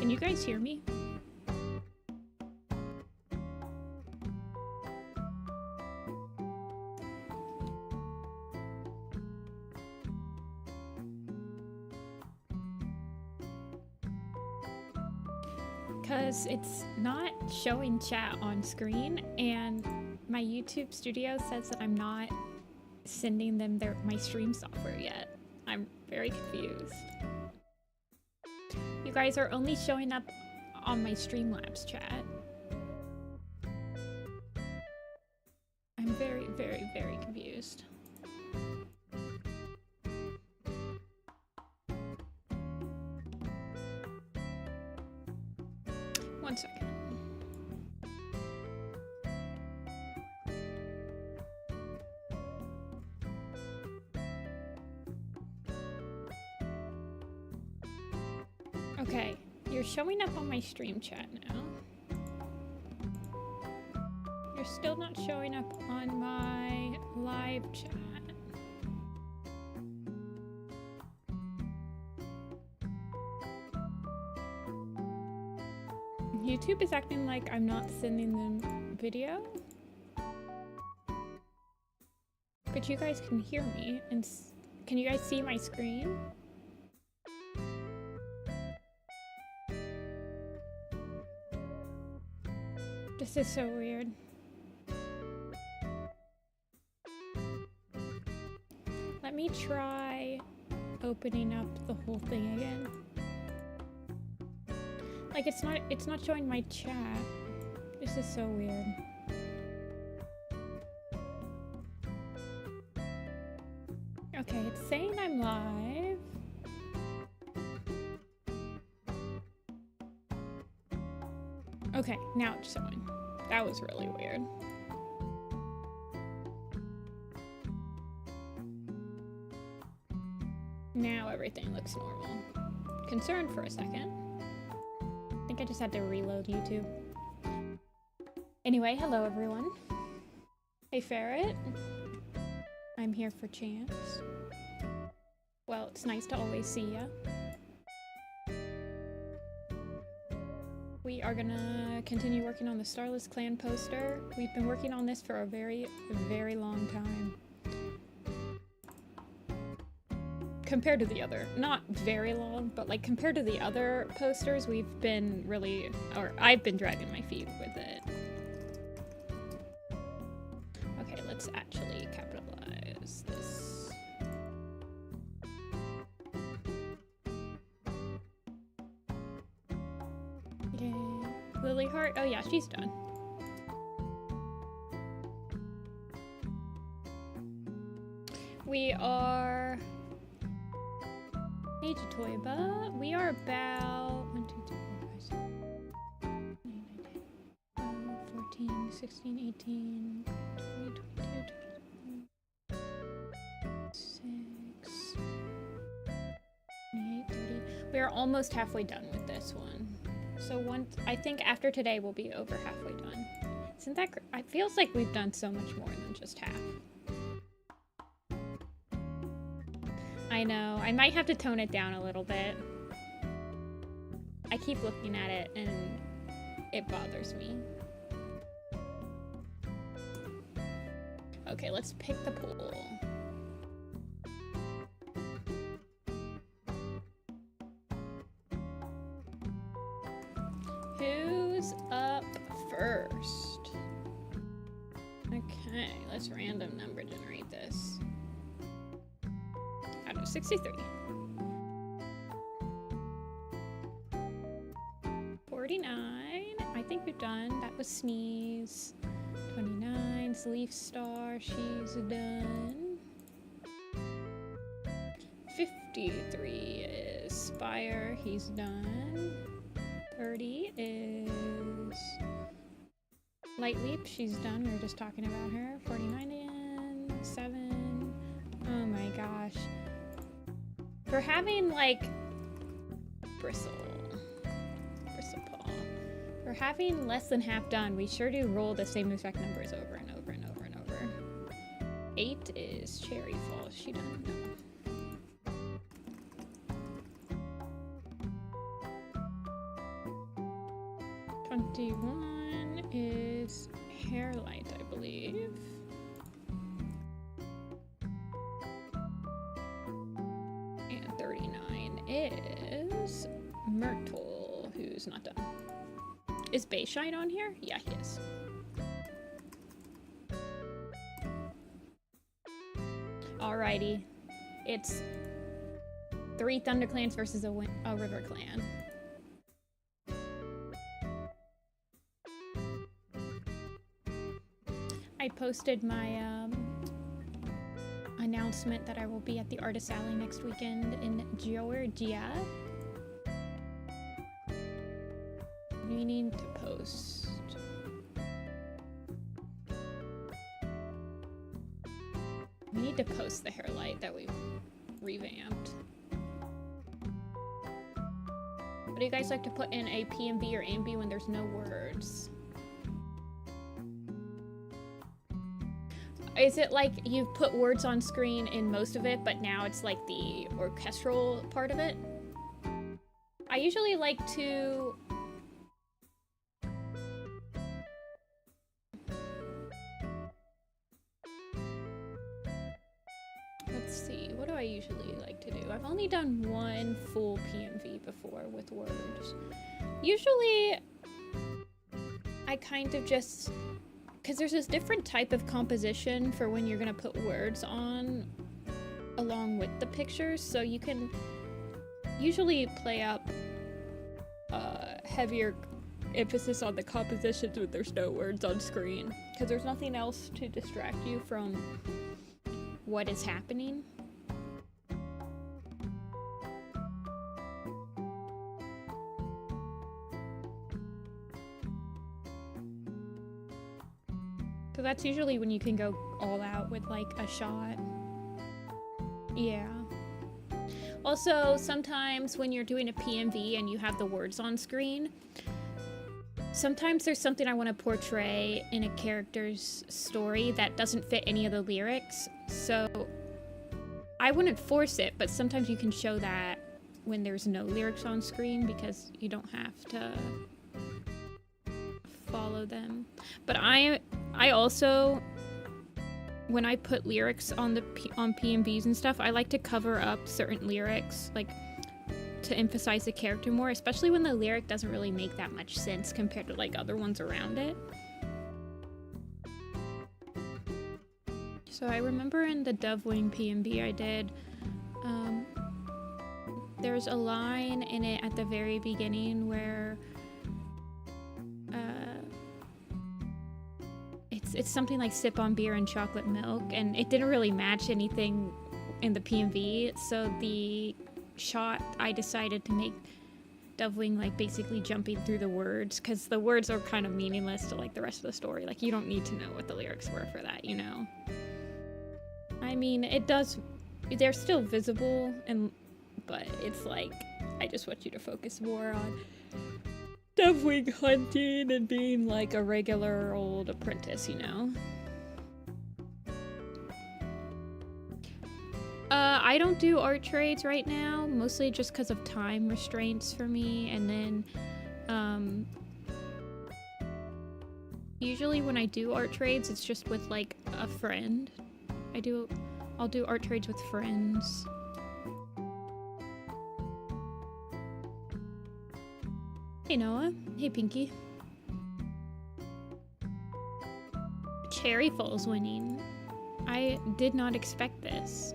Can you guys hear me? Because it's not showing chat on screen, and my YouTube studio says that I'm not sending them my stream software yet. I'm very confused. You guys are only showing up on my Streamlabs chat. I'm very, very, very confused. One second. Okay, you're showing up on my stream chat now. You're still not showing up on my live chat. YouTube is acting like I'm not sending them video. But you guys can hear me, and can you guys see my screen? This is so weird. Let me try opening up the whole thing again. Like it's not showing my chat. This is so weird. Okay, it's saying I'm live. Okay, now it's showing. That was really weird. Now everything looks normal. Concerned for a second. I think I just had to reload YouTube. Anyway, hello everyone. Hey Ferret. I'm here for Chance. Well, it's nice to always see ya. We are gonna continue working on the Starless Clan poster. We've been working on this for a very, very long time. Compared to the other, not very long, but like compared to the other posters, we've been really, or I've been dragging my feet with it. Okay, let's actually capitalize this. Yay. Lily Heart, oh yeah, she's done. We are... Age of Toyba. We are about 1, 2, 3, 4, 5, 6, 9, 14, 16, 18, 20, 22, 26, 28, 30. We are almost halfway done with this one. So I think after today we'll be over halfway done. Isn't that it feels like we've done so much more than just half. I know, I might have to tone it down a little bit. I keep looking at it and it bothers me. Okay, let's pick the pool. Who's up first? Okay, let's random number generate this. Out of 63. 49. I think we've done. That was Sneeze. 29. Leaf Star. She's done. 53 is Spire. He's done. 30 is Light Leap. She's done. We were just talking about her. 49 and 7. Oh my gosh. For having, like, Bristlepaw. For having less than half done, we sure do roll the same exact numbers over and over and over and over. 8 is Cherry Falls. She done? No. 21 is hair light, I believe. And 39 is Myrtle, who's not done. Is Bayshine on here? Yeah, he is. Alrighty. It's 3 ThunderClans versus a RiverClan. I posted my announcement that I will be at the Artist Alley next weekend in Georgia. We need to post. We need to post the hair light that we revamped. What do you guys like to put in a PMV or AMV when there's no words? Is it like you've put words on screen in most of it, but now it's like the orchestral part of it? I usually like to... Let's see, what do I usually like to do? I've only done one full PMV before with words. Usually, I kind of just... Because there's this different type of composition for when you're going to put words on along with the pictures, so you can usually play up heavier emphasis on the compositions when there's no words on screen, because there's nothing else to distract you from what is happening. So that's usually when you can go all out with like a shot. Yeah. Also, sometimes when you're doing a PMV and you have the words on screen, sometimes there's something I want to portray in a character's story that doesn't fit any of the lyrics. So I wouldn't force it, but sometimes you can show that when there's no lyrics on screen because you don't have to follow them. But I also, when I put lyrics on on PMVs and stuff, I like to cover up certain lyrics, like to emphasize the character more, especially when the lyric doesn't really make that much sense compared to like other ones around it. So I remember in the Dovewing PMV I did, there's a line in it at the very beginning where it's something like sip on beer and chocolate milk, and it didn't really match anything in the PMV, so the shot I decided to make Dovewing like basically jumping through the words, because the words are kind of meaningless to like the rest of the story. Like, you don't need to know what the lyrics were for that, you know? I mean, they're still visible, but it's like, I just want you to focus more on Dovewing hunting and being like a regular old apprentice, you know? I don't do art trades right now, mostly just because of time restraints for me, and then, usually when I do art trades, it's just with like a friend. I'll do art trades with friends. Hey Noah. Hey Pinky. Cherry Falls winning. I did not expect this.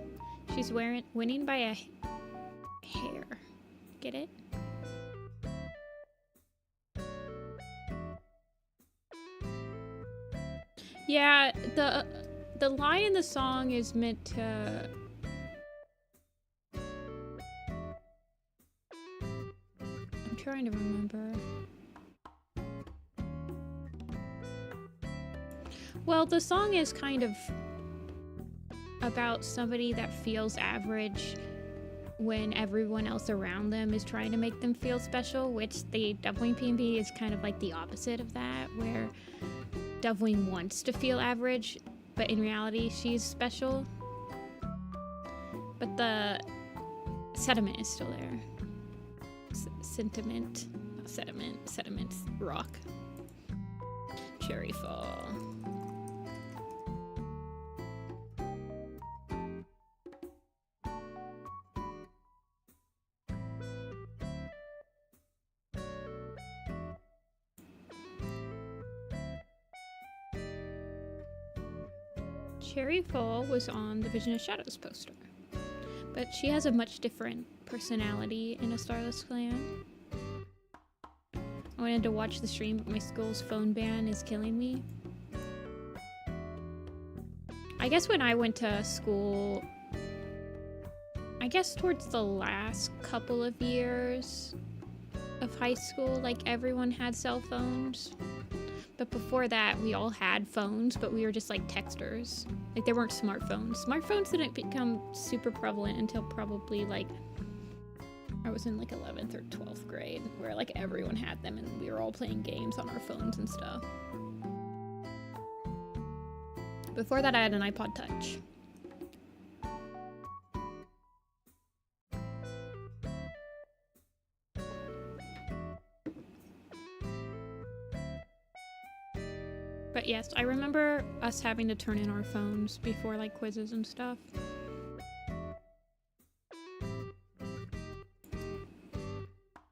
She's winning by a hair. Get it? Yeah, the line in the song is meant to... I'm trying to remember. Well, the song is kind of about somebody that feels average when everyone else around them is trying to make them feel special, which the Dovewing PMV is kind of like the opposite of that, where Dovewing wants to feel average, but in reality she's special. But the sentiment is still there. Sentiment. not sediment. Sediment's rock. Cherry Fall. Cherry Fall was on the Vision of Shadows poster, but she has a much different personality in a Starless Clan. I wanted to watch the stream, but my school's phone ban is killing me. I guess when I went to school, I guess towards the last couple of years of high school, like everyone had cell phones. But before that, we all had phones, but we were just like texters. Like there weren't smartphones. Smartphones didn't become super prevalent until probably like I was in like 11th or 12th grade, where like everyone had them and we were all playing games on our phones and stuff. Before that, I had an iPod Touch. But yes, I remember us having to turn in our phones before like quizzes and stuff.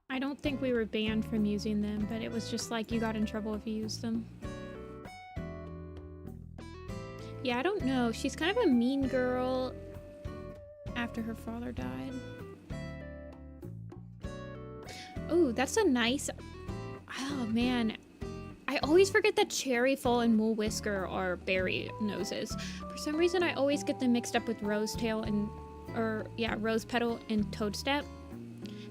I don't think we were banned from using them, but it was just like you got in trouble if you used them. Yeah, I don't know. She's kind of a mean girl after her father died. Oh, that's a nice... Oh, man. I always forget that Cherry Fall and Whisker are berry noses. For some reason, I always get them mixed up with Rosetail and... Rose Petal and Toadstep.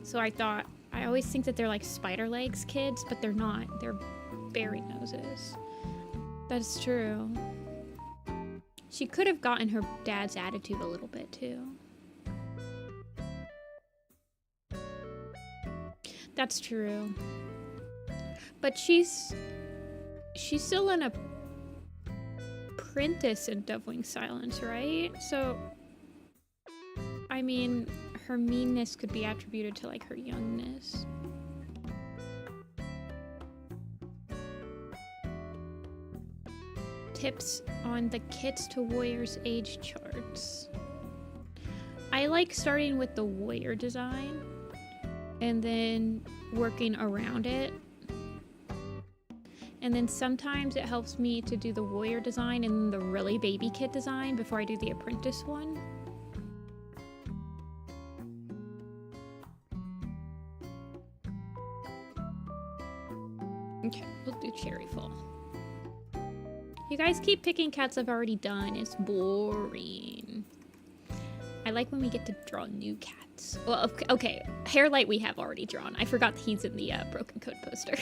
So I always think that they're like Spider Legs kids, but they're not. They're berry noses. That's true. She could have gotten her dad's attitude a little bit, too. That's true. But she's still an apprentice in Doubling Silence, right? So, I mean, her meanness could be attributed to, like, her youngness. Tips on the Kits to Warriors age charts. I like starting with the warrior design and then working around it. And then sometimes it helps me to do the warrior design and the really baby kit design before I do the apprentice one. Okay, we'll do Cherry Fall. You guys keep picking cats I've already done. It's boring. I like when we get to draw new cats. Well, okay. Hairlight we have already drawn. I forgot he's in the Broken Code poster.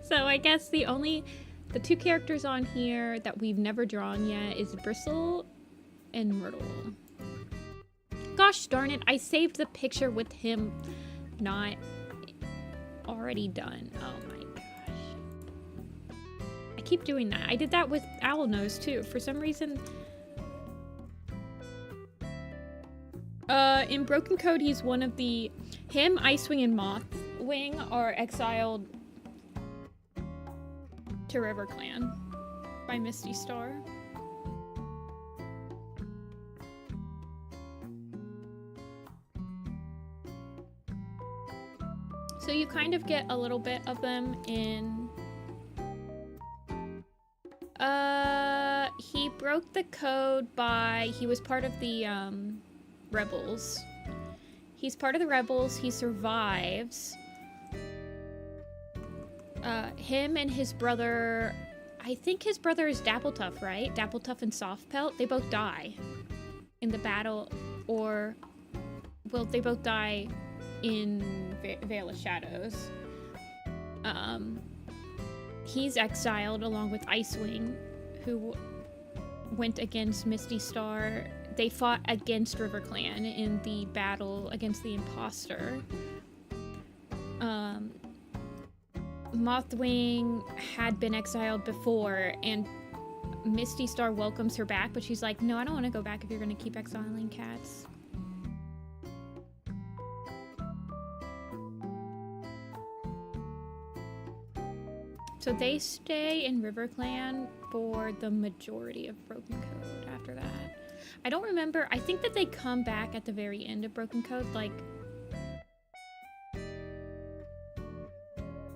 So I guess the two characters on here that we've never drawn yet is Bristle and Myrtle. Gosh darn it, I saved the picture with him not already done. Oh my gosh. I keep doing that. I did that with Owl Nose too. For some reason... in Broken Code, he's one of the... Him, Icewing, and Mothwing are exiled to RiverClan by Misty Star. So you kind of get a little bit of them in... He broke the code by... He was part of the, Rebels. He's part of the Rebels. He survives. Him and his brother... I think his brother is Dappletuff, right? Dappletuff and Softpelt. They both die in the battle, or... Well, they both die in Veil of Shadows. He's exiled along with Icewing, who went against Misty Star. They fought against RiverClan in the battle against the imposter. Mothwing had been exiled before, and Misty Star welcomes her back, but she's like, no, I don't want to go back if you're going to keep exiling cats. So they stay in RiverClan for the majority of Broken Code after that. I don't remember. I think that they come back at the very end of Broken Code, like...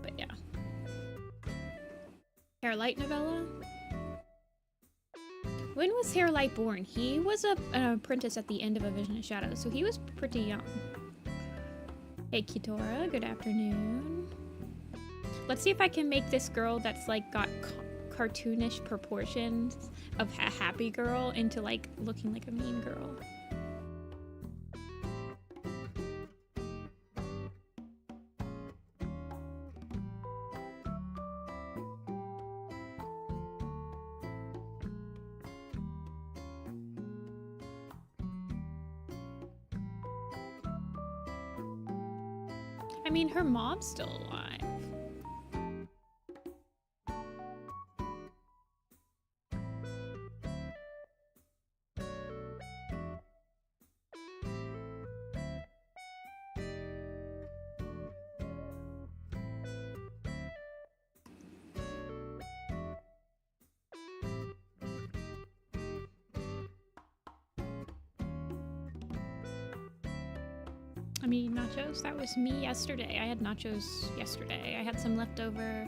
But yeah. Hairlight novella? When was Hairlight born? He was an apprentice at the end of A Vision of Shadows, so he was pretty young. Hey Kitora, good afternoon. Let's see if I can make this girl that's like got cartoonish proportions of a happy girl into like looking like a mean girl. I mean, her mom's still alive. I mean, nachos? That was me yesterday. I had nachos yesterday. I had some leftover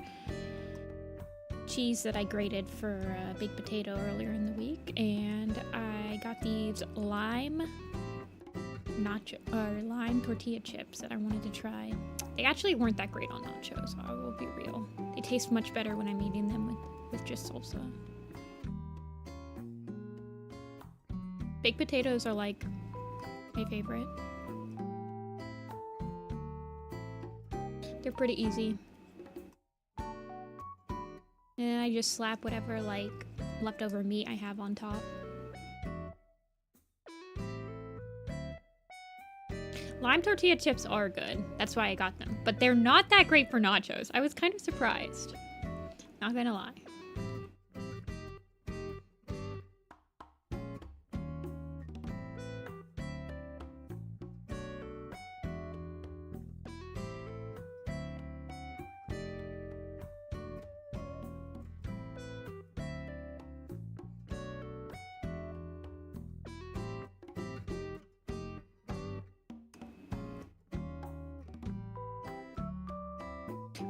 cheese that I grated for baked potato earlier in the week, and I got these lime tortilla chips that I wanted to try. They actually weren't that great on nachos, I will be real. They taste much better when I'm eating them with just salsa. Baked potatoes are like my favorite. They're pretty easy. And I just slap whatever like leftover meat I have on top. Lime tortilla chips are good. That's why I got them. But they're not that great for nachos. I was kind of surprised. Not gonna lie.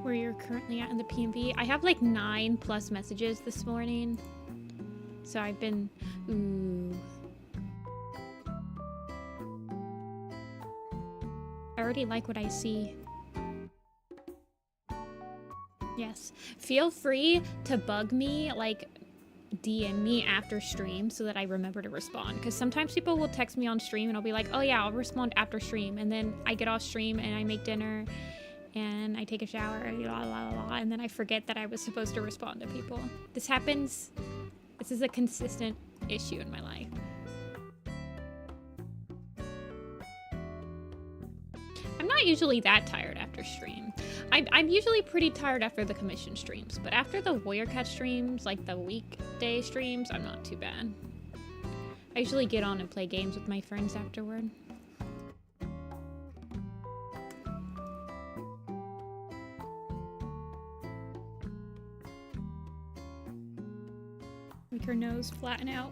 Where you're currently at in the PMV. I have like 9+ messages this morning. So I've been... Ooh. I already like what I see. Yes. Feel free to bug me, like DM me after stream so that I remember to respond. Because sometimes people will text me on stream and I'll be like, oh yeah, I'll respond after stream. And then I get off stream and I make dinner and I take a shower, and then I forget that I was supposed to respond to people. This happens. This is a consistent issue in my life. I'm not usually that tired after stream. I'm usually pretty tired after the commission streams, but after the Warrior Cat streams, like the weekday streams, I'm not too bad. I usually get on and play games with my friends afterward. Make her nose flatten out.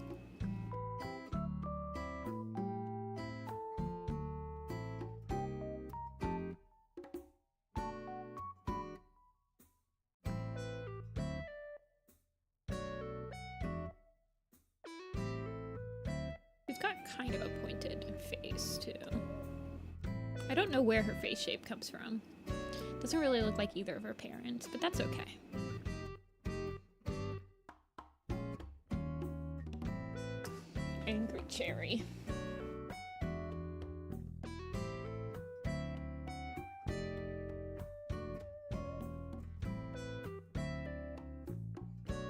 She's got kind of a pointed face too. I don't know where her face shape comes from. Doesn't really look like either of her parents, but that's okay. Angry cherry.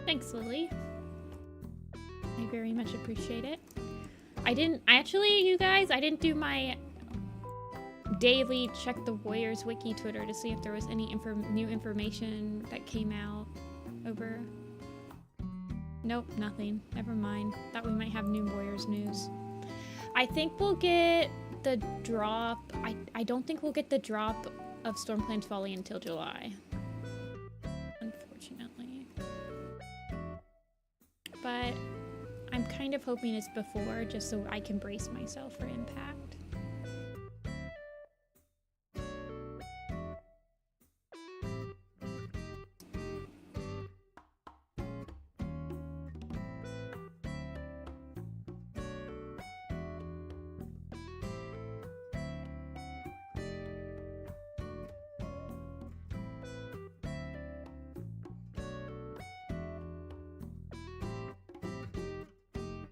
Thanks, Lily. I very much appreciate it. You guys, I didn't do my daily check the Warriors Wiki Twitter to see if there was any new information that came out over... Nope, nothing. Never mind. Thought we might have new Warriors news. I think we'll get the drop... I don't think we'll get the drop of Stormclan's Folly until July. Unfortunately. but I'm kind of hoping it's before, just so I can brace myself for impact.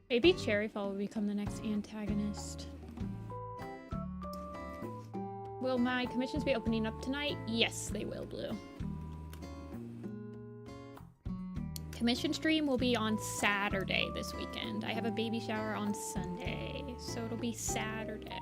Maybe Cherryfall will become the next antagonist. Will my commissions be opening up tonight? Yes, they will, Blue. Commission stream will be on Saturday this weekend. I have a baby shower on Sunday, so it'll be Saturday.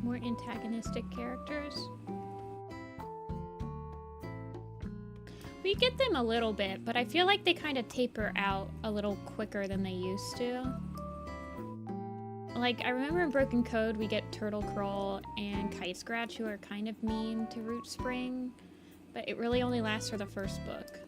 More antagonistic characters. We get them a little bit, but I feel like they kind of taper out a little quicker than they used to. Like, I remember in Broken Code, we get Turtle Crawl and Kite Scratch, who are kind of mean to Root Spring, but it really only lasts for the first book.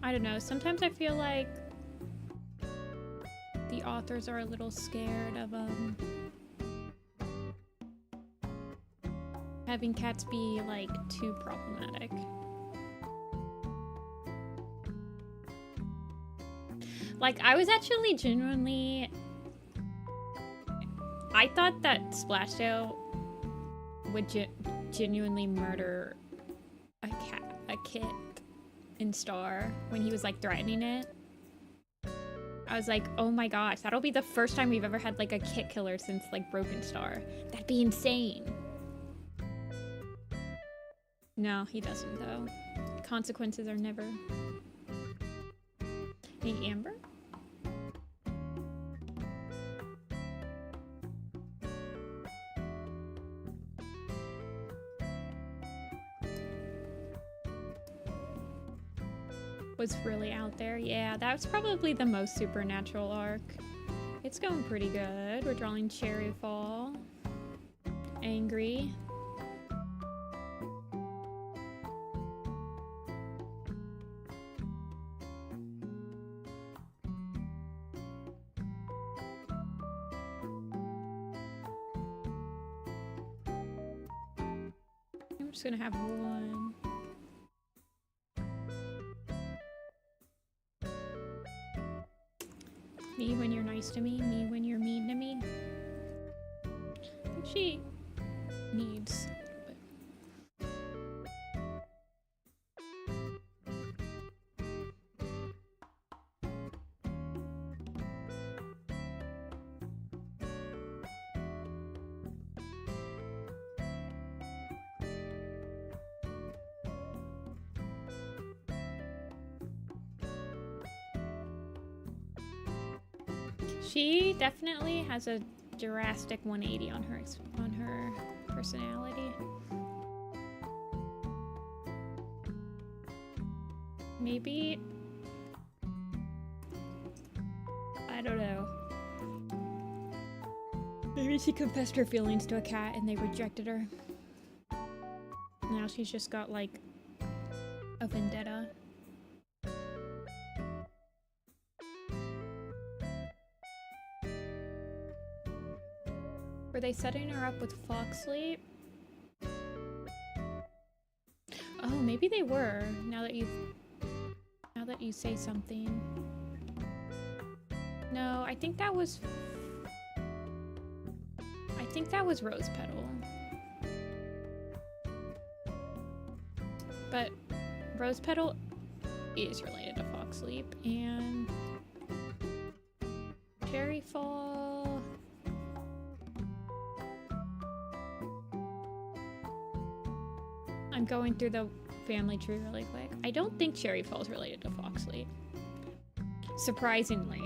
I don't know, sometimes I feel like the authors are a little scared of having cats be like too problematic. Like, I was actually genuinely, I thought that Splashdale would genuinely murder a kit in Star when he was like threatening it. I was like, oh my gosh, that'll be the first time we've ever had like a kit killer since like Broken Star. That'd be insane. No, he doesn't though. Consequences are never. Hey, Amber? Was really out there. Yeah, that was probably the most supernatural arc. It's going pretty good. We're drawing Cherryfall. Angry. I'm just gonna have one. Me when you're nice to me when you're mean to me. She needs a little She definitely has a drastic 180 on her personality. Maybe, I don't know. Maybe she confessed her feelings to a cat and they rejected her. Now she's just got like a vendetta. Were they setting her up with Fox Sleep? Oh, maybe they were, now that you say something. No, I think that was Rose Petal. But Rose Petal is related to Fox Sleep, and Cherry Fall. I'm going through the family tree really quick. I don't think Cherry Fall is related to Fox Sleep. Surprisingly.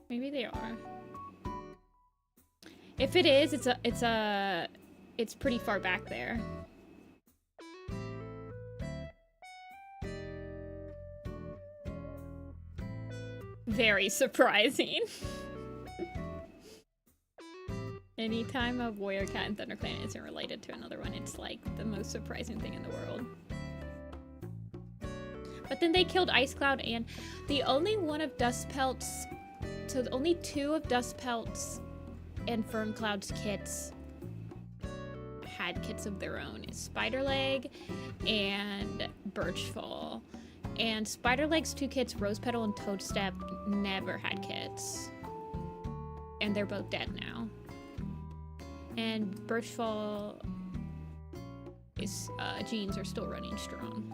Maybe they are. If it is, it's pretty far back there. Very surprising. Anytime a Warrior Cat and ThunderClan isn't related to another one, it's like the most surprising thing in the world. But then they killed Ice Cloud, and the only one of Dustpelt's, so the only two of Dustpelt's and Ferncloud's kits had kits of their own. It's Spiderleg and Birchfall. And Spiderleg's two kits, Rose Petal and Toadstep, never had kits. And they're both dead now. And Birchfall is genes are still running strong.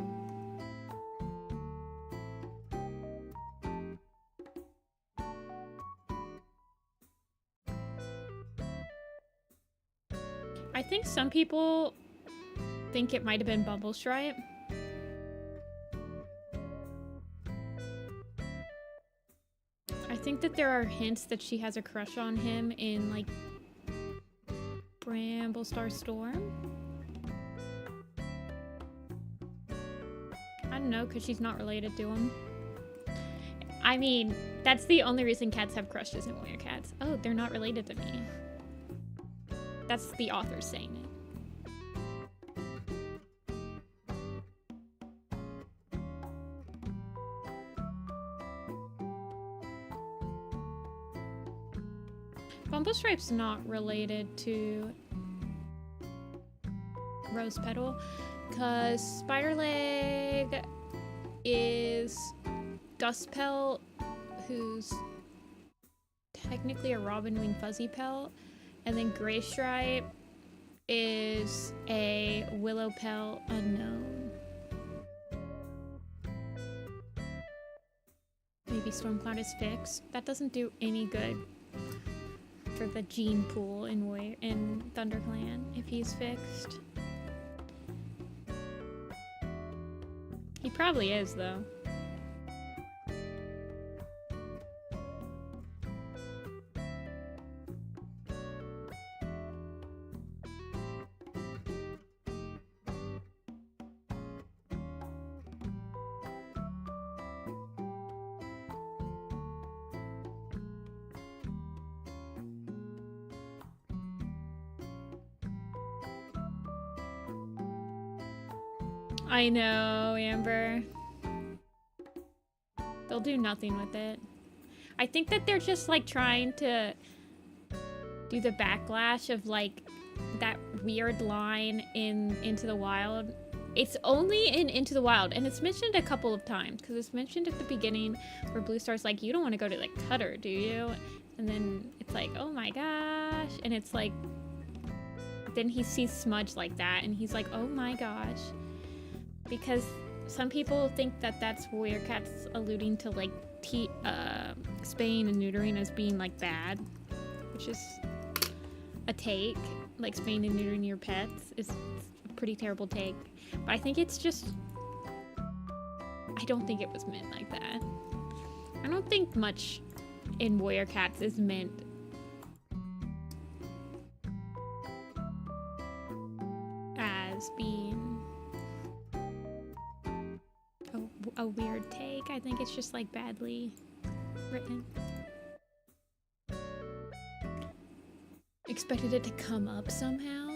I think some people think it might have been Bumblestripe. I think that there are hints that she has a crush on him in like Bramblestar Storm. I don't know, because she's not related to him. I mean, that's the only reason cats have crushes in Warrior Cats. Oh, they're not related to me. That's the author saying it. Bumblestripe's not related to Rose Petal, because Spiderleg is Dustpelt, who's technically a Robin Wing Fuzzy Pelt, and then Graystripe is a Willow Pelt unknown. Maybe Stormcloud is fixed. That doesn't do any good for the gene pool in ThunderClan if he's fixed. He probably is, though. I know, Amber. They'll do nothing with it. I think that they're just like trying to do the backlash of like that weird line in Into the Wild. It's only in Into the Wild, and it's mentioned a couple of times because it's mentioned at the beginning where Blue Star's like, you don't want to go to like Cutter, do you? And then it's like, oh my gosh. And it's like, then he sees Smudge like that and he's like, oh my gosh. Because some people think that that's Warrior Cats alluding to like spaying and neutering as being like bad, which is a take. Like spaying and neutering your pets is a pretty terrible take. But I think it's just, I don't think it was meant like that. I don't think much in Warrior Cats is meant as being a weird take. I think it's just like badly written. Expected it to come up somehow.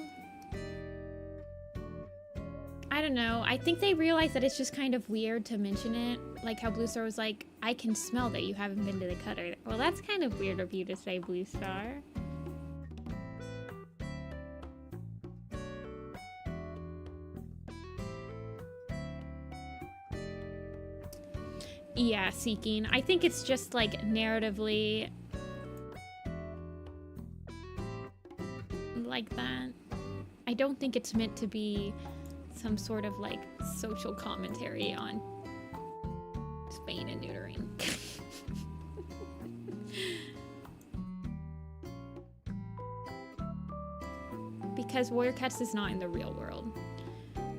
I don't know. I think they realized that it's just kind of weird to mention it. Like how Blue Star was like, I can smell that you haven't been to the cutter. Well, that's kind of weird of you to say, Blue Star. Yeah, seeking. I think it's just like narratively like that. I don't think it's meant to be some sort of like social commentary on Spain and neutering. Because warrior cats is not in the real world.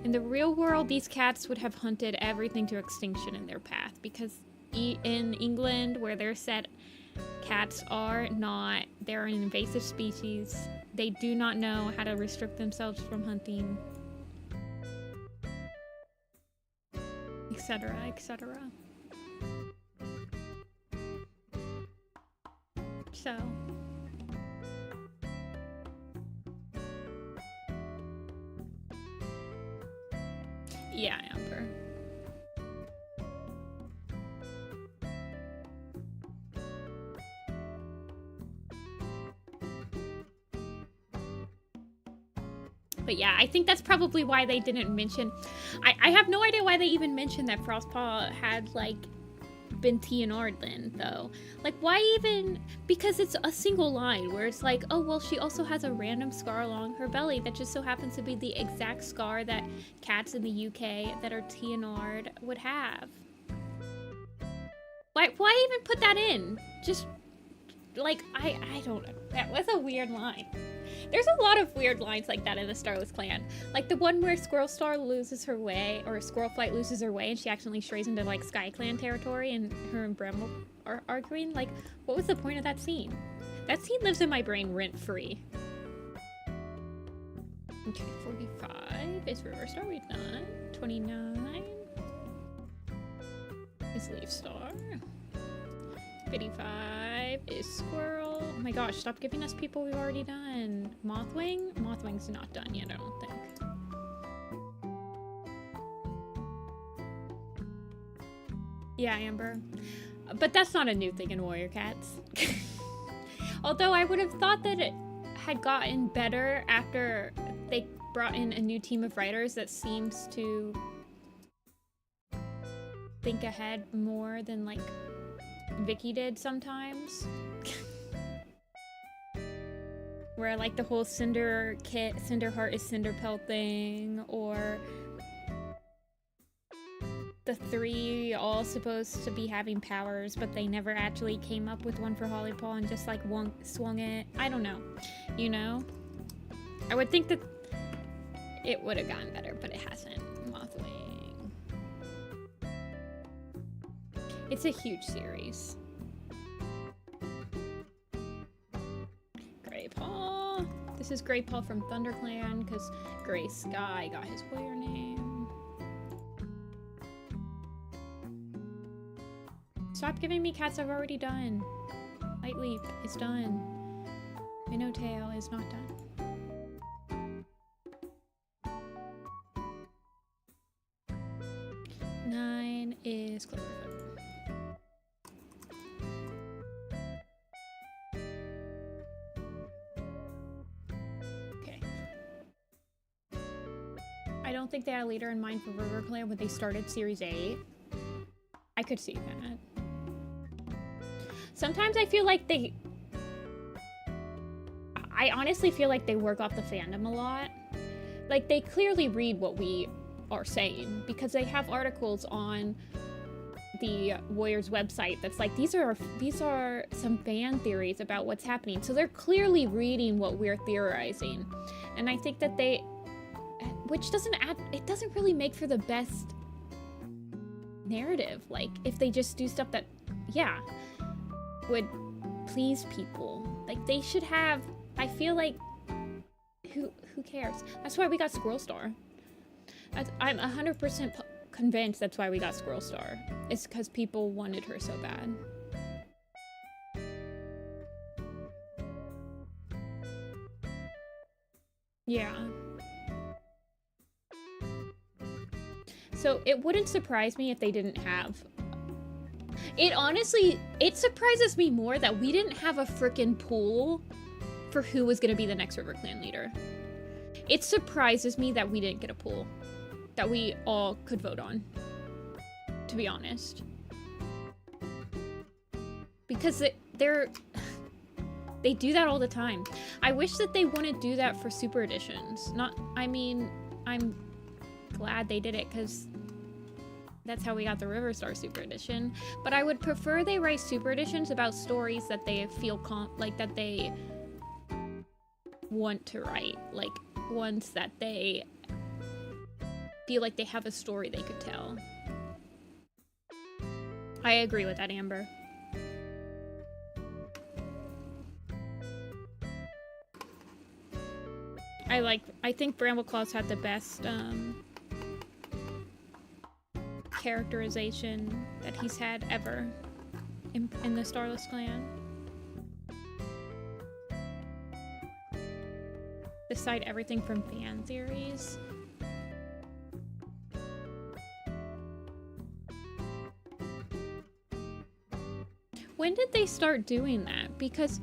In the real world, these cats would have hunted everything to extinction in their path, because in England, where they're set, cats are not, they're an invasive species. They do not know how to restrict themselves from hunting, etc., etc. So yeah, Amber. But yeah, I think that's probably why they didn't mention... I have no idea why they even mentioned that Frostpaw had, like, been TNR'd then, though. Like, why even... Because it's a single line where it's like, oh, well, she also has a random scar along her belly that just so happens to be the exact scar that cats in the UK that are TNR'd would have. Why even put that in? Just, like, I don't know. That was a weird line. There's a lot of weird lines like that in the Starless Clan. Like the one where Squirrel Star loses her way, or Squirrel Flight loses her way, and she accidentally strays into like Sky Clan territory, and her and Bramble are arguing. Like, what was the point of that scene? That scene lives in my brain rent-free. Okay, 45 is River Star, we've done. 29 is Leaf Star. 55 is Squirrel. Oh my gosh, stop giving us people we've already done. Mothwing? Mothwing's not done yet, I don't think. Yeah, Amber. But that's not a new thing in Warrior Cats. Although I would have thought that it had gotten better after they brought in a new team of writers that seems to think ahead more than like Vicky did sometimes. Where like the whole Cinderheart is Cinderpelt thing, or the three all supposed to be having powers, but they never actually came up with one for Hollypaw and just like swung it. I don't know. You know? I would think that it would have gotten better, but it hasn't. Mothwing. It's a huge series. Greypaw. This is Greypaw from ThunderClan, because Grey Sky got his warrior name. Stop giving me cats I've already done. Light Leap is done. Minnow Tail is not done. Nine is Cloverfoot. Okay. I don't think they had a leader in mind for RiverClan when they started Series 8. I could see that. Sometimes I feel like I honestly feel like they work off the fandom a lot. Like, they clearly read what we are saying, because they have articles on the Warriors website that's like, these are some fan theories about what's happening. So they're clearly reading what we're theorizing. And I think that which doesn't really make for the best narrative. Like, if they just do stuff that, yeah, would please people. Like, they should have, I feel like, who cares? That's why we got Squirrel Star. I'm 100% convinced that's why we got Squirrel Star. It's because people wanted her so bad. Yeah. So it wouldn't surprise me if they didn't have... It honestly, it surprises me more that we didn't have a freaking pool for who was going to be the next RiverClan leader. It surprises me that we didn't get a pool that we all could vote on, to be honest. Because they do that all the time. I wish that they wouldn't do that for super editions. I mean, I'm glad they did it because that's how we got the River Star Super Edition. But I would prefer they write Super Editions about stories that they feel that they want to write. Like, ones that they feel like they have a story they could tell. I agree with that, Amber. I think Brambleclaws had the best characterization that he's had ever in the Starless Clan. Decide everything from fan theories. When did they start doing that? Because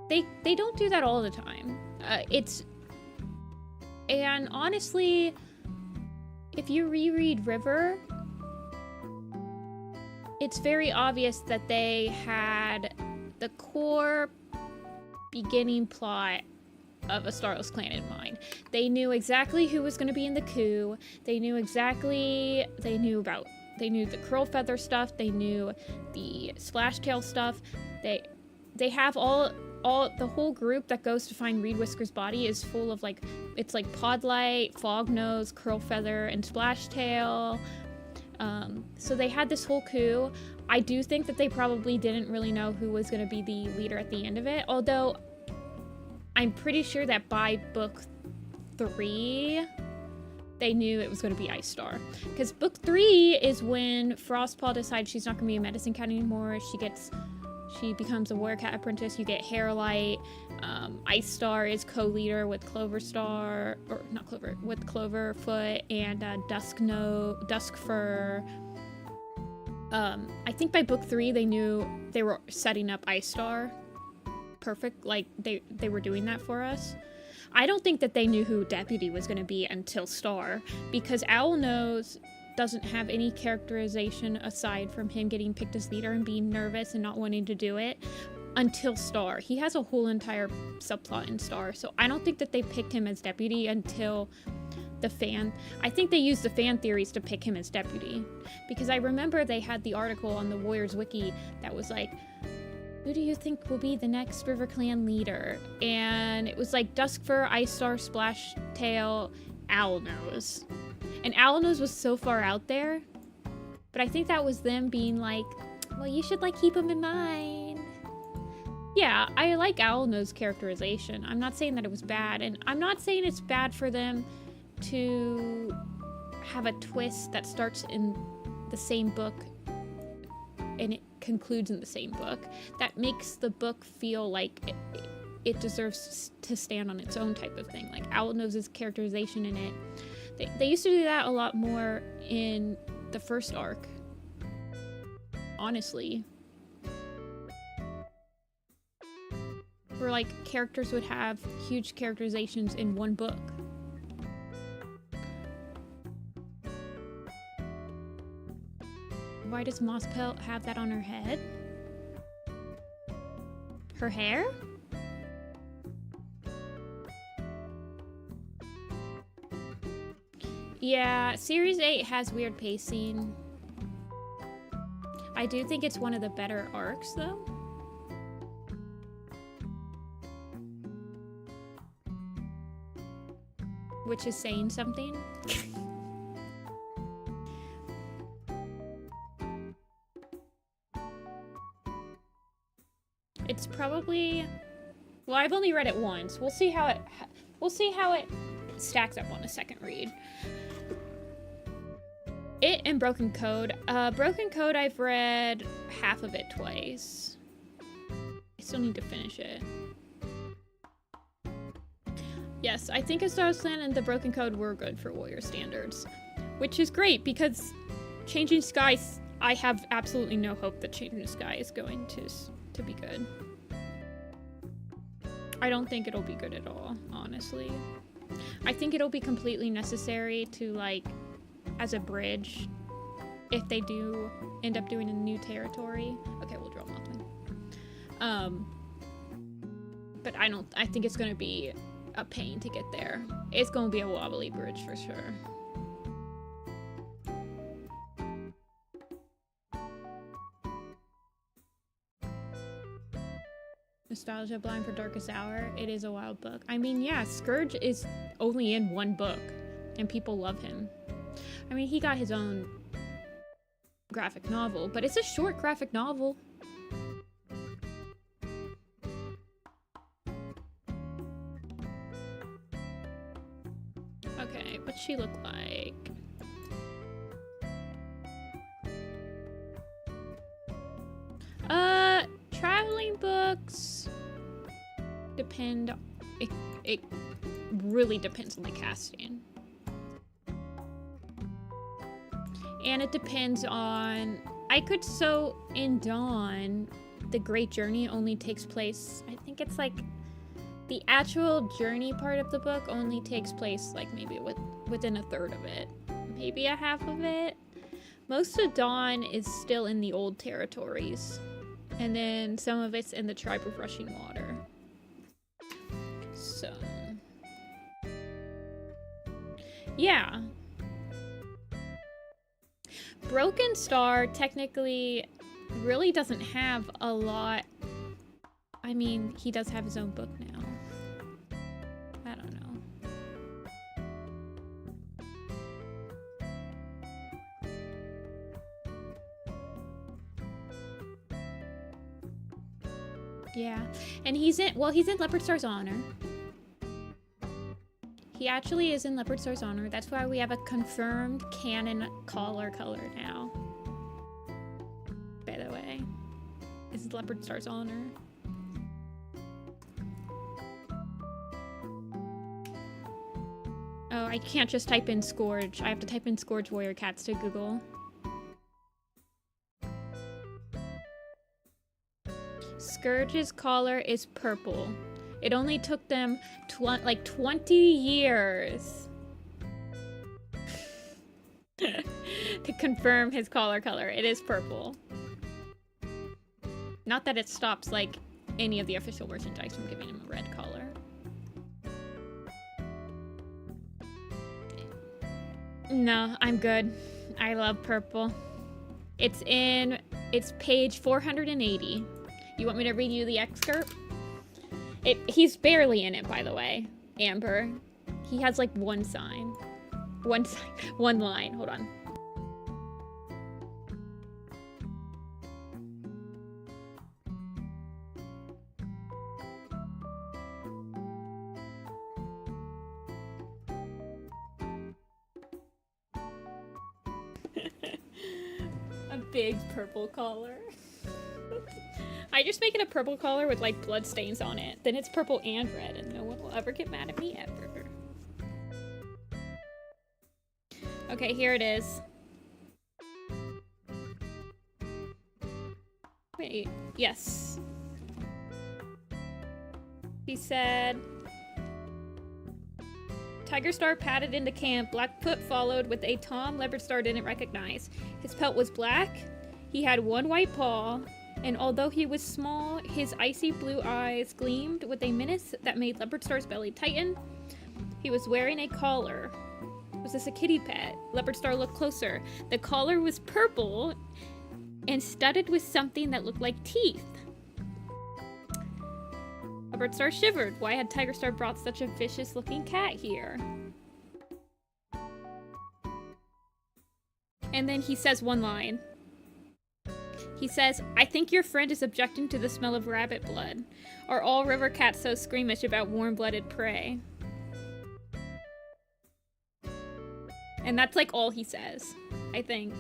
they don't do that all the time. And honestly, if you reread River, it's very obvious that they had the core beginning plot of a Starless Clan in mind. They knew exactly who was going to be in the coup. They knew the curl feather stuff. They knew the splashtail stuff. They have all the whole group that goes to find Reedwhisker's body is full of it's like Podlight, Fognose, Curlfeather, and Splashtail. So they had this whole coup. I do think that they probably didn't really know who was going to be the leader at the end of it, although I'm pretty sure that by book 3, they knew it was going to be Ice Star. Because book 3 is when Frostpaw decides she's not going to be a medicine cat anymore. She becomes a warrior cat apprentice. You get Hairlight. Ice Star is co-leader with Cloverfoot and Duskfur. I think by book 3 they knew they were setting up Ice Star. Perfect. Like they were doing that for us. I don't think that they knew who Deputy was going to be until Star, because Owlnose doesn't have any characterization aside from him getting picked as leader and being nervous and not wanting to do it until Star. He has a whole entire subplot in Star, so I don't think that they picked him as Deputy until I think they used the fan theories to pick him as Deputy, because I remember they had the article on the Warriors Wiki that was like, who do you think will be the next RiverClan leader? And it was like Duskfur, Ice Star, Splashtail, Owlnose. And Owlnose was so far out there, but I think that was them being like, well, you should keep him in mind. Yeah, I like Owlnose's characterization. I'm not saying that it was bad, and I'm not saying it's bad for them to have a twist that starts in the same book and it concludes in the same book. That makes the book feel like it deserves to stand on its own type of thing. Like Owlnose's characterization in it. They used to do that a lot more in the first arc, honestly. Where characters would have huge characterizations in one book. Why does Mosspelt have that on her head? Her hair? Yeah, Series 8 has weird pacing. I do think it's one of the better arcs, though. Which is saying something. It's probably... Well, I've only read it once. We'll see how it stacks up on a second read. It and Broken Code. Broken Code, I've read half of it twice. I still need to finish it. Yes, I think A Starless Clan and the Broken Code were good for Warrior standards. Which is great, because Changing Skies, I have absolutely no hope that Changing Sky is going to be good. I don't think it'll be good at all, honestly. I think it'll be completely necessary to, like, as a bridge, if they do end up doing a new territory. Okay, we'll draw Mothman. But I think it's gonna be a pain to get there. It's gonna be a wobbly bridge for sure. Nostalgia Blind for Darkest Hour. It is a wild book. I mean, yeah, Scourge is only in one book, and people love him. I mean, he got his own graphic novel, but it's a short graphic novel. Okay, what's she look like? Traveling books depend. It really depends on the casting. And it depends on, in Dawn, the Great Journey only takes place, I think it's like, the actual journey part of the book only takes place like maybe within a third of it, maybe a half of it. Most of Dawn is still in the old territories, and then some of it's in the Tribe of Rushing Water. So, yeah. Broken Star technically really doesn't have a lot. I mean, he does have his own book now. I don't know. Yeah, and he's in Leopard Star's honor. He actually is in Leopard Star's honor. That's why we have a confirmed canon collar color now. By the way, it's Leopard Star's honor. Oh, I can't just type in Scourge. I have to type in Scourge Warrior Cats to Google. Scourge's collar is purple. It only took them like 20 years to confirm his collar color. It is purple. Not that it stops like any of the official merchandise from giving him a red collar. No, I'm good. I love purple. It's page 480. You want me to read you the excerpt? He's barely in it, by the way, Amber. He has like one sign. One line. Hold on. A big purple collar. I just make it a purple collar with like blood stains on it. Then it's purple and red, and no one will ever get mad at me ever. Okay, here it is. Wait, yes. He said, Tiger Star padded into camp. Blackfoot followed with a Tom Leopard Star didn't recognize. His pelt was black. He had one white paw. And although he was small, his icy blue eyes gleamed with a menace that made Leopard Star's belly tighten. He was wearing a collar. Was this a kitty pet? Leopard Star looked closer. The collar was purple and studded with something that looked like teeth. Leopard Star shivered. Why had Tiger Star brought such a vicious-looking cat here? And then he says one line. He says, I think your friend is objecting to the smell of rabbit blood. Are all river cats so squeamish about warm-blooded prey? And that's like all he says, I think.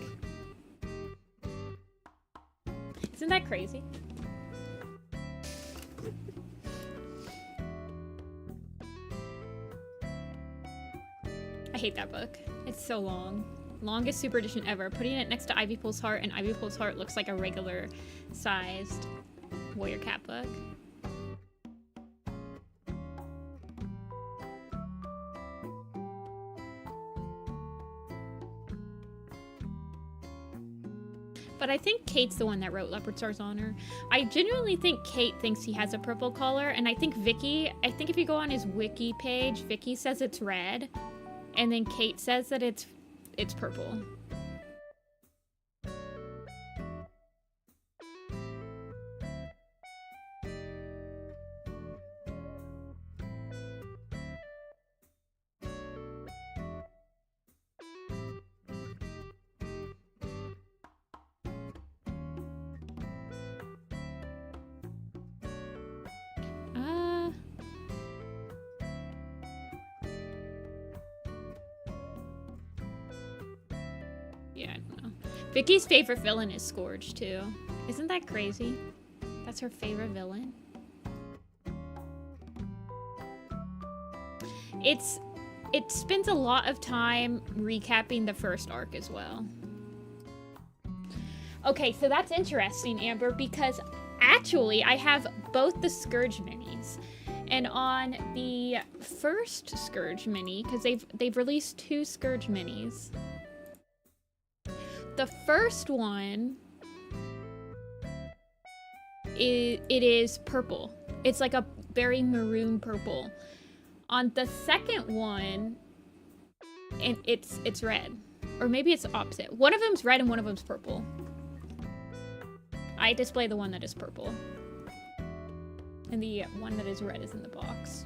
Isn't that crazy? I hate that book. It's so long. Longest super edition ever. Putting it next to Ivy Pool's Heart, and Ivy Pool's Heart looks like a regular sized Warrior Cat book. But I think Kate's the one that wrote Leopard Star's Honor. I genuinely think Kate thinks he has a purple collar, and I think Vicky, if you go on his wiki page, Vicky says it's red, and then Kate says that it's purple. Yeah, I don't know. Vicky's favorite villain is Scourge, too. Isn't that crazy? That's her favorite villain. It spends a lot of time recapping the first arc as well. Okay, so that's interesting, Amber, because actually I have both the Scourge minis. And on the first Scourge mini, because they've released 2 Scourge minis. The first one, it is purple. It's like a very maroon purple. On the second one, and it's red. Or maybe it's the opposite. One of them's red and one of them's purple. I display the one that is purple. And the one that is red is in the box.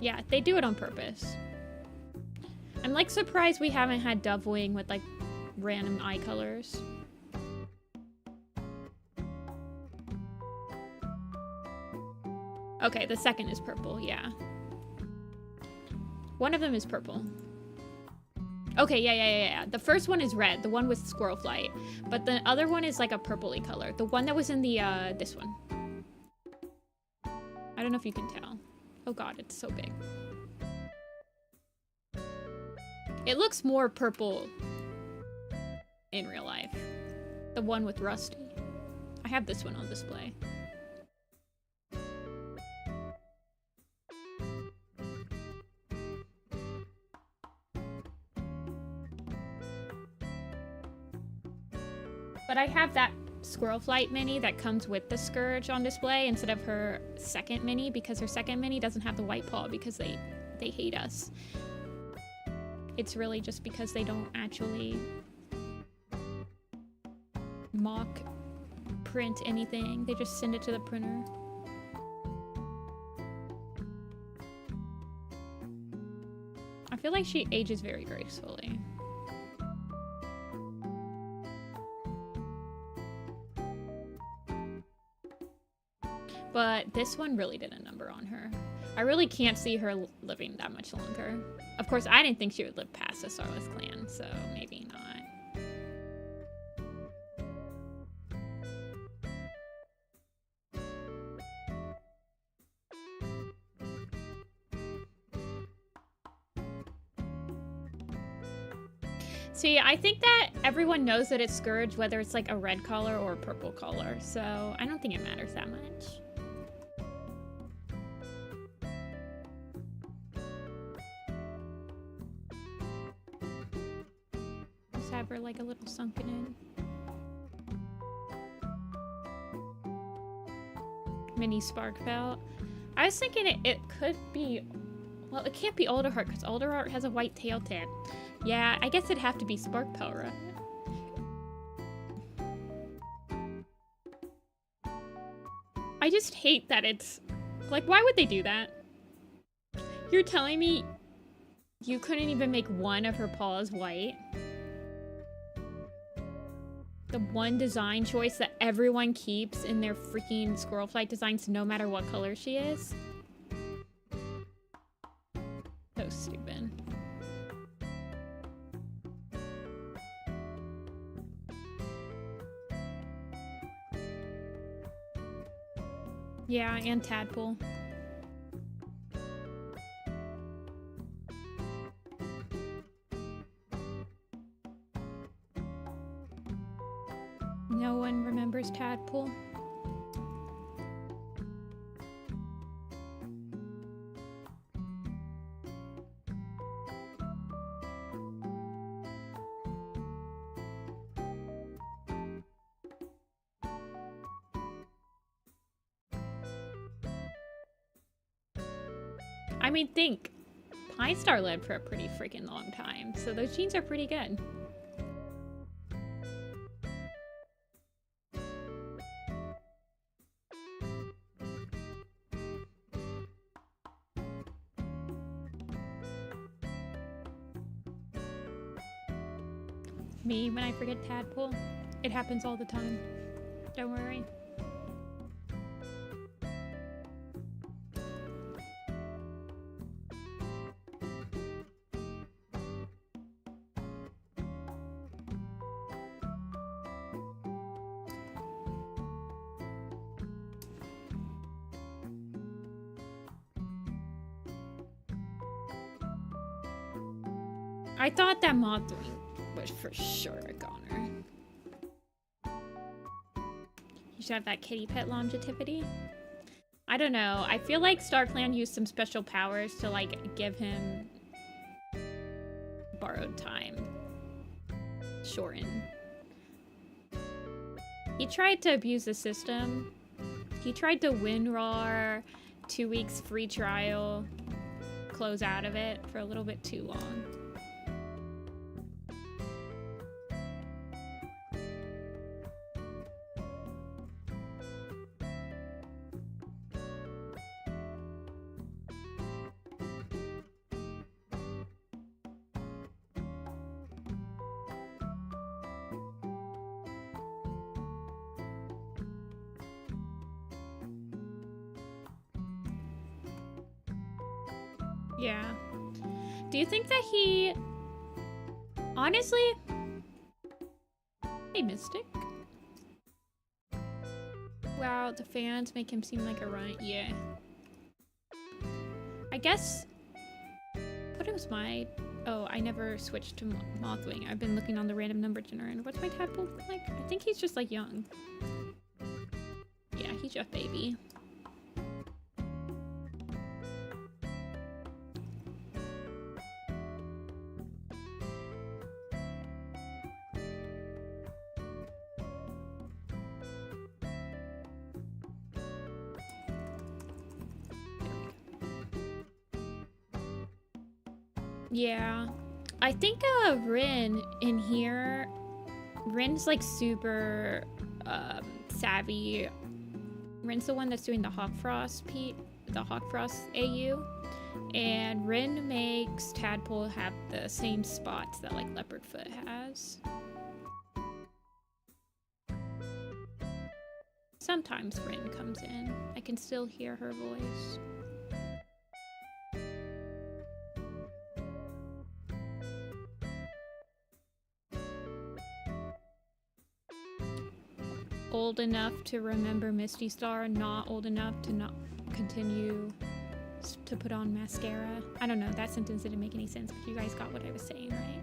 Yeah, they do it on purpose. I'm like surprised we haven't had Dovewing with like random eye colors. Okay, the second is purple, yeah. One of them is purple. Okay, yeah. The first one is red, the one with Squirrel Flight. But the other one is like a purpley color. The one that was in the, this one. I don't know if you can tell. Oh god, it's so big. It looks more purple in real life. The one with Rusty. I have this one on display. But I have that Squirrel Flight mini that comes with the Scourge on display instead of her second mini, because her second mini doesn't have the white paw because they hate us. It's really just because they don't actually mock print anything. They just send it to the printer. I feel like she ages very gracefully. But this one really did a number on her. I really can't see her living that much longer. Of course, I didn't think she would live past the Starless Clan, so maybe not. See, I think that everyone knows that it's Scourge, whether it's like a red collar or a purple collar, so I don't think it matters that much. Have her like a little sunken in. Mini Spark Belt. I was thinking it could be, well, it can't be Alderheart because Alderheart has a white tail tip. Yeah, I guess it'd have to be Spark Belt, right? I just hate that it's like, why would they do that? You're telling me you couldn't even make one of her paws white? The one design choice that everyone keeps in their freaking Squirrel Flight designs, no matter what color she is. So stupid. Yeah, and Tadpole. No one remembers Tadpole. I mean, think. Pine Star led for a pretty freaking long time, so those genes are pretty good. Me, when I forget Tadpole, it happens all the time. Don't worry. I thought that Mothwing was for sure a goner. You should have that kitty pet longevity. I don't know. I feel like StarClan used some special powers to like give him borrowed time. Shorten. He tried to abuse the system. He tried to win RAR, 2 weeks free trial, close out of it for a little bit too long. Yeah. Do you think that he... Honestly... Hey, Mystic. Wow, the fans make him seem like a runt. Yeah. I guess... What was my... Oh, I never switched to Mothwing. I've been looking on the random number generator. What's my tadpole like? I think he's just like young. Yeah, he's just baby. Yeah, I think Rin in here, Rin's like super savvy. Rin's the one that's doing the Hawkfrost AU, and Rin makes Tadpole have the same spots that like Leopardfoot has. Sometimes Rin comes in. I can still hear her voice. Old enough to remember Misty Star, not old enough to not continue to put on mascara. I don't know, that sentence didn't make any sense, but you guys got what I was saying, right?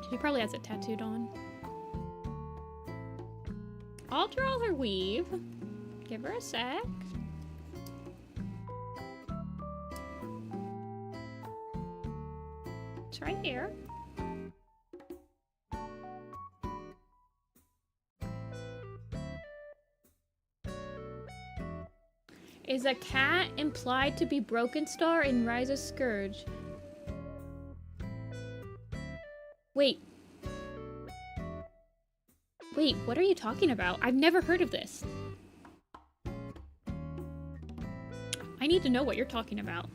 She probably has it tattooed on. I'll draw her weave. Give her a sec. It's right here. Is a cat implied to be Broken Star in Rise of Scourge? Wait. Wait, what are you talking about? I've never heard of this. I need to know what you're talking about.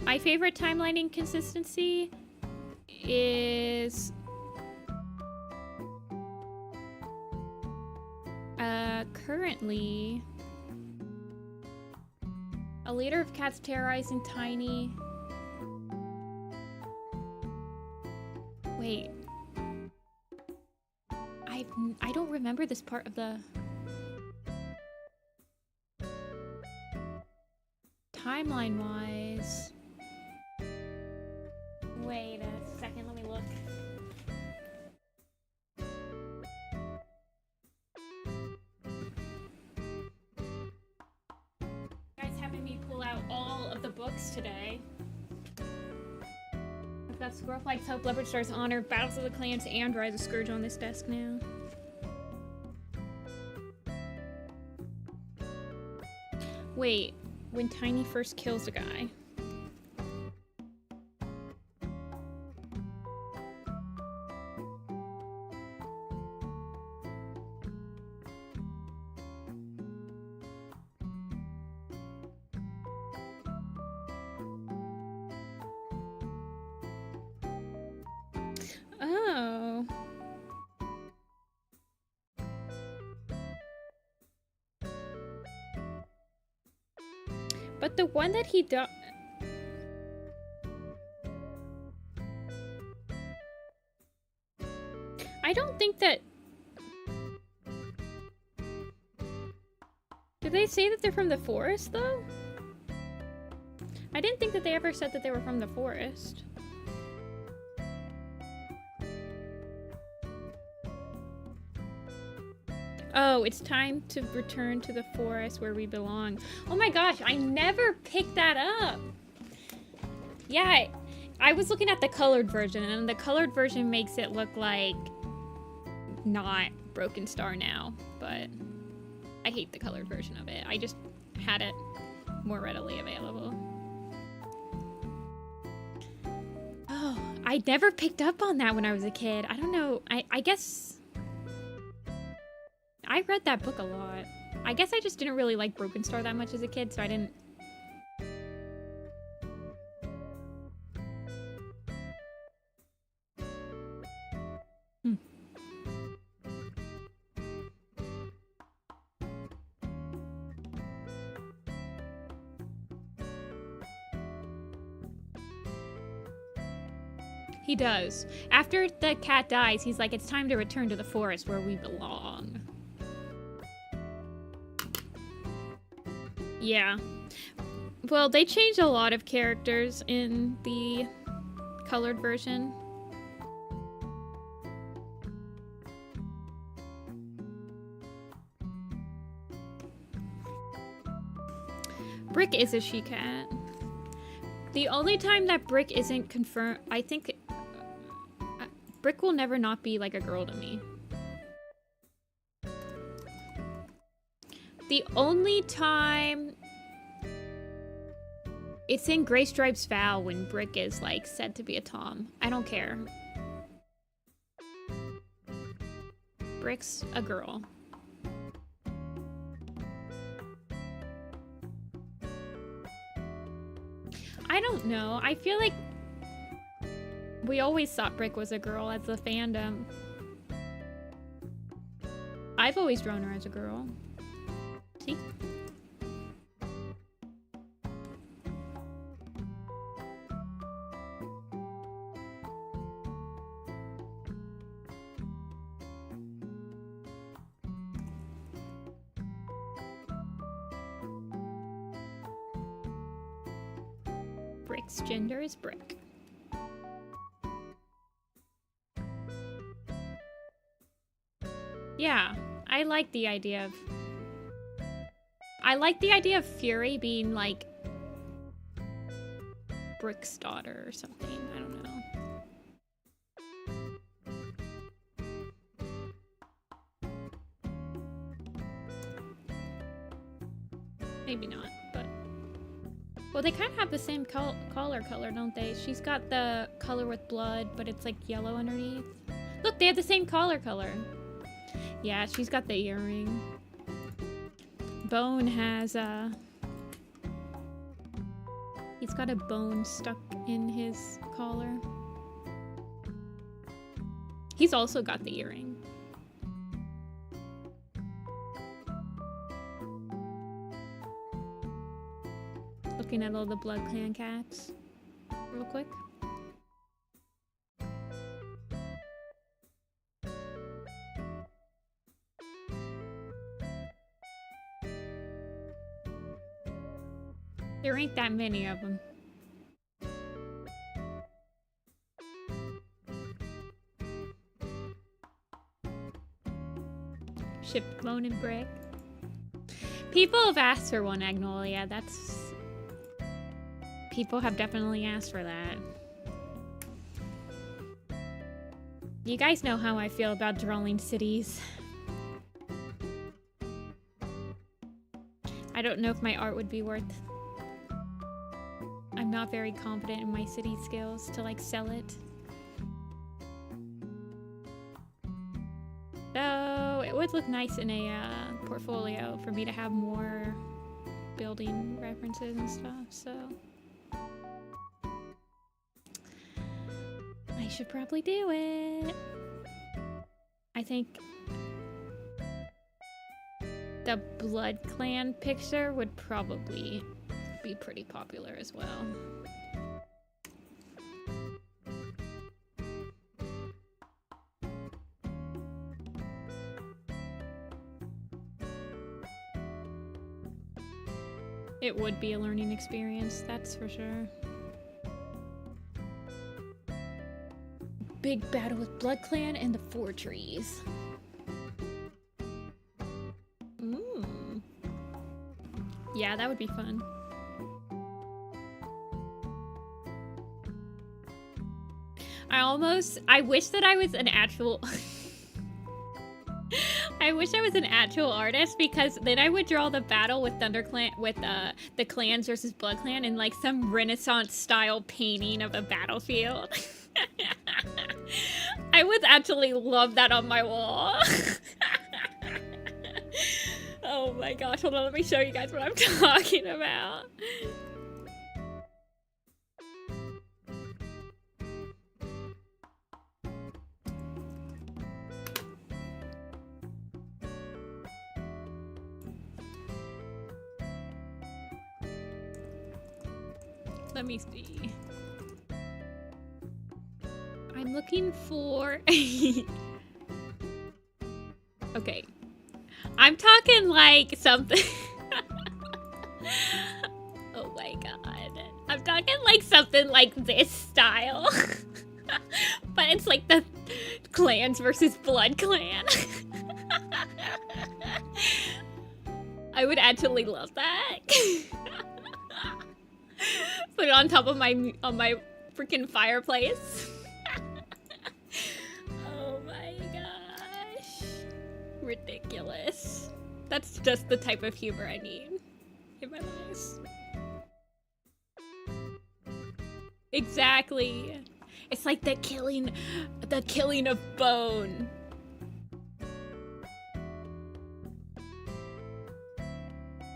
My favorite timeline inconsistency is currently A leader of cats terrorizing Tiny. Wait. I don't remember this part of the timeline-wise. Wait a second, let me look. Guys having me pull out all of the books today. I've got Squirrelflight's Hope, Leopard Star's Honor, Battles of the Clans, and Rise of Scourge on this desk now. Wait, when Tiny first kills a guy. Oh. But the one that he does... I don't think that... Did they say that they're from the forest, though? I didn't think that they ever said that they were from the forest. Oh, it's time to return to the forest where we belong. Oh my gosh, I never picked that up. Yeah, I was looking at the colored version, and the colored version makes it look like not Broken Star now, but I hate the colored version of it. I just had it more readily available. Oh, I never picked up on that when I was a kid. I don't know, I guess... I read that book a lot. I guess I just didn't really like Broken Star that much as a kid, so I didn't... He does. After the cat dies, he's like, it's time to return to the forest where we belong. Yeah. Well, they changed a lot of characters in the colored version. Brick is a she-cat. The only time that Brick isn't confirmed, I think... Brick will never not be like a girl to me. The only time it's in Graystripe's vow when Brick is like said to be a Tom. I don't care. Brick's a girl. I don't know. I feel like we always thought Brick was a girl as a fandom. I've always drawn her as a girl. See? Brick's gender is Brick. Yeah, I like the idea of Fury being like Brick's daughter or something. I don't know. Maybe not, but... Well, they kind of have the same collar color, don't they? She's got the color with blood, but it's like yellow underneath. Look, they have the same collar color. Yeah, she's got the earring. Bone has he's got a bone stuck in his collar. He's also got the earring. looking at all the BloodClan cats real quick. There ain't that many of them. Ship bone and brick. People have asked for one, Agnolia. That's... People have definitely asked for that. You guys know how I feel about drawing cities. I don't know if my art would be worth... I'm not very confident in my city skills to, like, sell it. So, it would look nice in a portfolio for me to have more building references and stuff, so... I should probably do it. I think... the BloodClan picture would probably be pretty popular as well. It would be a learning experience, that's for sure. Big battle with BloodClan and the Four Trees. Yeah, that would be fun. I wish that I was an actual... I wish I was an actual artist, because then I would draw the battle with ThunderClan, with the clans versus BloodClan in like some Renaissance style painting of a battlefield. I would actually love that on my wall. Oh my gosh, hold on, let me show you guys what I'm talking about. Let me see. I'm looking for... Okay. I'm talking like something... Oh my god. I'm talking like something like this style. But it's like the clans versus BloodClan. I would actually love that. Put it on top of my freaking fireplace. Oh my gosh. Ridiculous. That's just the type of humor I need in my life. Exactly. It's like the killing of bone.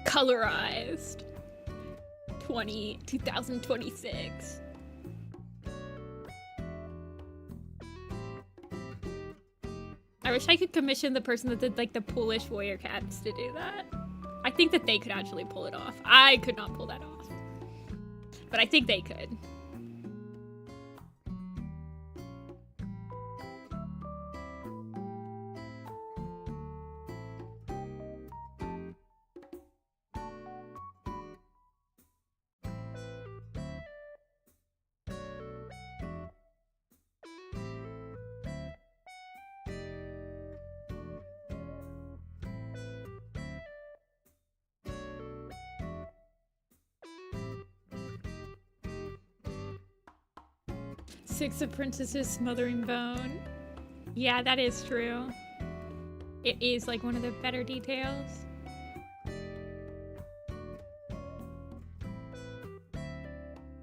Colorized. 2026. I wish I could commission the person that did like the Polish warrior cats to do that. I think that they could actually pull it off. I could not pull that off. But I think they could. Six of Princesses smothering bone. Yeah, that is true. It is like one of the better details.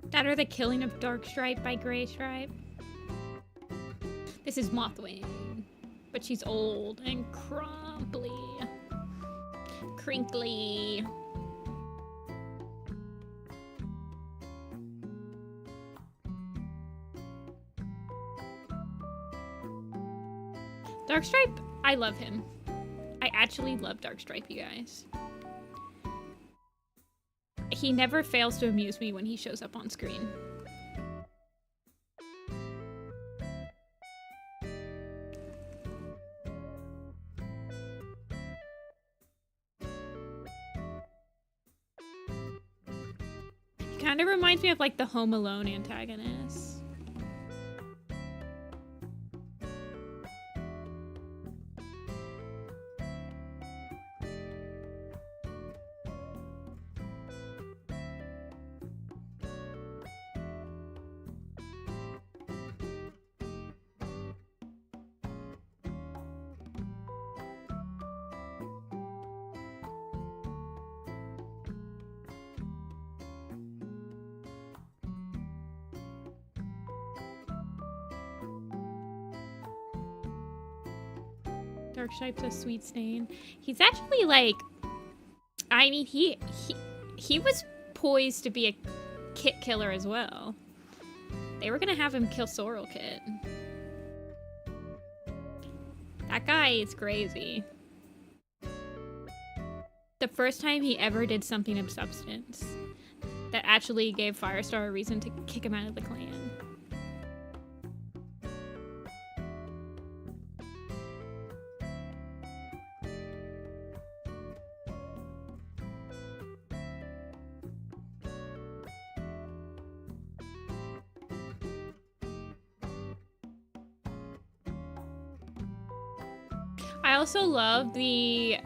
That or the killing of Darkstripe by Graystripe. This is Mothwing, but she's old and crumbly. Crinkly. Darkstripe, I love him. I actually love Darkstripe, you guys. he never fails to amuse me when he shows up on screen. He kind of reminds me of like the Home Alone antagonist. Darkstripe's a sweet stain. He's actually like, I mean, he was poised to be a Kit killer as well. They were gonna have him kill Sorrel Kit. That guy is crazy. The first time he ever did something of substance that actually gave Firestar a reason to kick him out of the clan. I also love the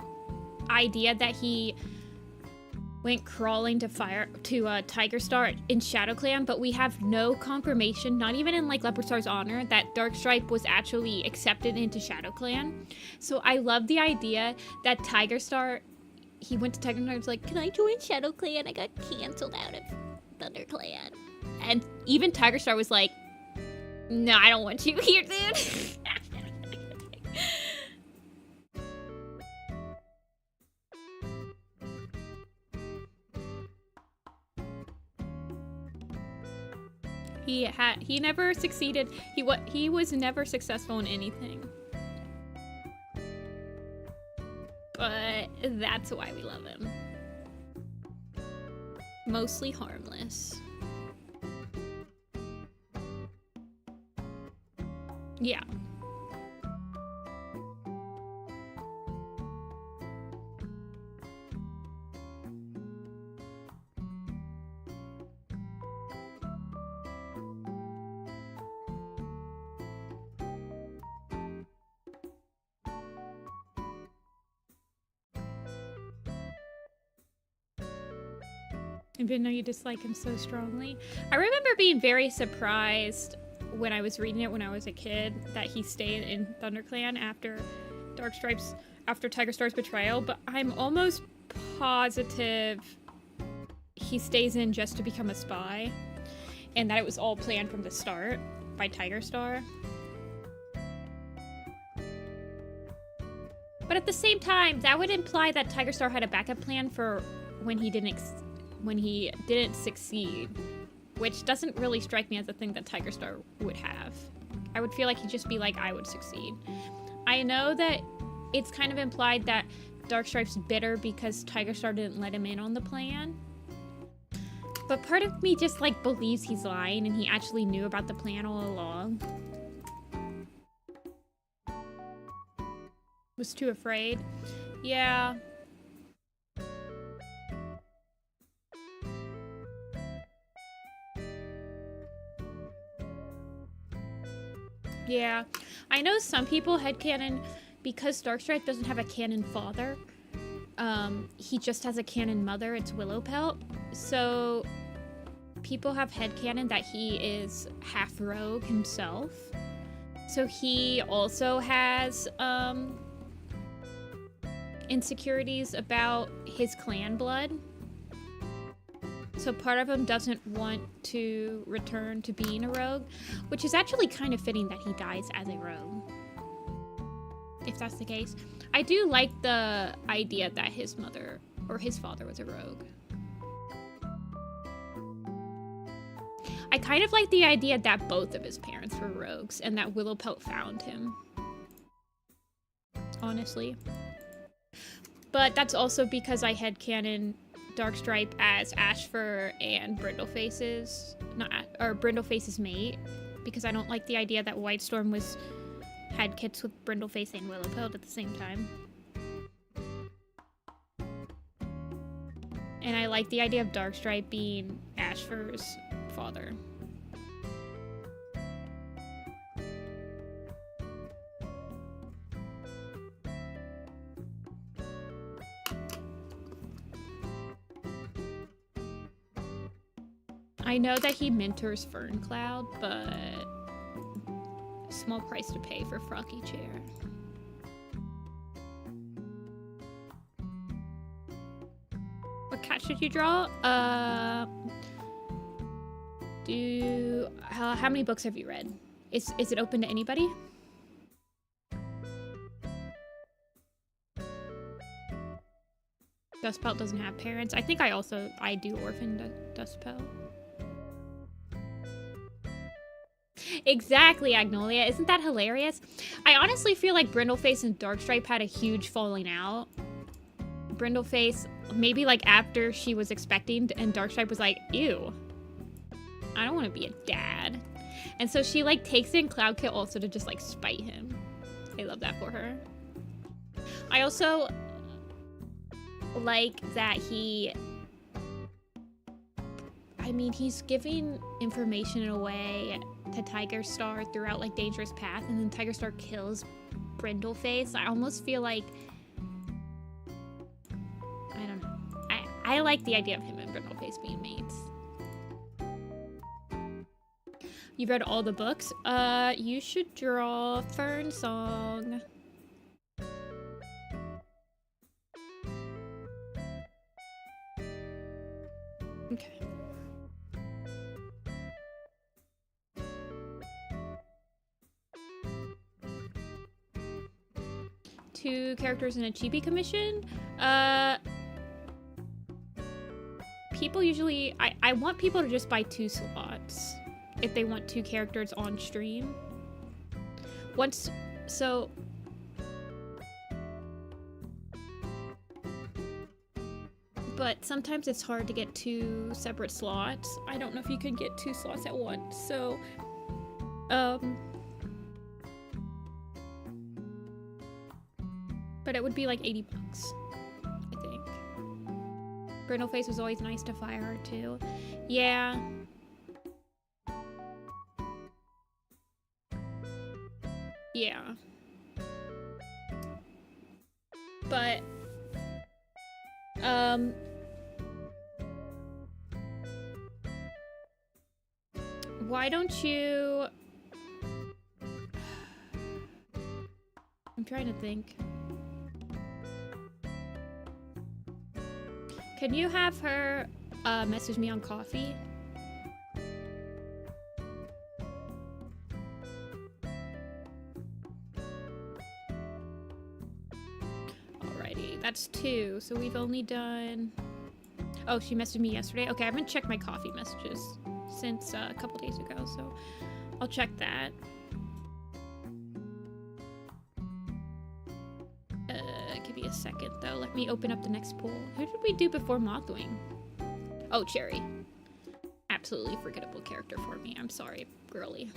idea that he went crawling to Tiger Star in Shadow Clan, but we have no confirmation, not even in like Leopard Star's honor, that Darkstripe was actually accepted into Shadow Clan. So I love the idea that Tiger Star, he went to Tiger Star and was like, "Can I join Shadow Clan? I got canceled out of Thunder Clan." And even Tiger Star was like, "No, I don't want you here, dude." He never succeeded. He was never successful in anything. But that's why we love him. Mostly harmless. Yeah. Even though you dislike him so strongly. I remember being very surprised when I was reading it when I was a kid that he stayed in ThunderClan after Tiger Star's betrayal, but I'm almost positive he stays in just to become a spy, and that it was all planned from the start by Tiger Star. But at the same time, that would imply that Tiger Star had a backup plan for when he didn't succeed, which doesn't really strike me as a thing that Tiger Star would have. I would feel like he'd just be like, I would succeed. I know that it's kind of implied that Darkstripe's bitter because Tiger Star didn't let him in on the plan. But part of me just like believes he's lying and he actually knew about the plan all along. Was too afraid. Yeah. Yeah, I know some people headcanon because Darkstripe doesn't have a canon father. He just has a canon mother. It's Willowpelt. So people have headcanon that he is half rogue himself. So he also has insecurities about his clan blood. So part of him doesn't want to return to being a rogue, which is actually kind of fitting that he dies as a rogue. If that's the case. I do like the idea that his mother or his father was a rogue. I kind of like the idea that both of his parents were rogues and that Willowpelt found him. Honestly. But that's also because I headcanon Darkstripe as Ashfur and Brindleface's, or Brindleface's mate, because I don't like the idea that Whitestorm had kids with Brindleface and Willowpelt at the same time. And I like the idea of Darkstripe being Ashfur's father. I know that he mentors Ferncloud, but small price to pay for Froggy Chair. What cat should you draw? How many books have you read? Is it open to anybody? Dustpelt doesn't have parents. I think I do orphan Dustpelt. Exactly, Agnolia. Isn't that hilarious? I honestly feel like Brindleface and Darkstripe had a huge falling out. Brindleface, maybe like after she was expecting, and Darkstripe was like, ew, I don't want to be a dad. And so she like takes in Cloudkill also to just like spite him. I love that for her. I also like that he's giving information away to Tiger Star throughout like Dangerous Path, and then Tiger Star kills Brindleface. I almost feel like, I don't know. I like the idea of him and Brindleface being mates. You've read all the books? You should draw Fern Song. Okay. Two characters in a chibi commission. People usually, I want people to just buy 2 slots if they want 2 characters on stream. But sometimes it's hard to get 2 separate slots. I don't know if you can get 2 slots at once, so but it would be like 80 bucks, I think. Brindleface was always nice to Fire Heart too. Yeah. Yeah. But why don't you... I'm trying to think. Can you have her message me on Coffee? Alrighty, that's 2. So we've only done... Oh, she messaged me yesterday. Okay, I haven't checked my Coffee messages since a couple days ago, so I'll check that. Give me a second, though. Let me open up the next pool. Who did we do before Mothwing? Oh, Cherry. Absolutely forgettable character for me. I'm sorry, girly.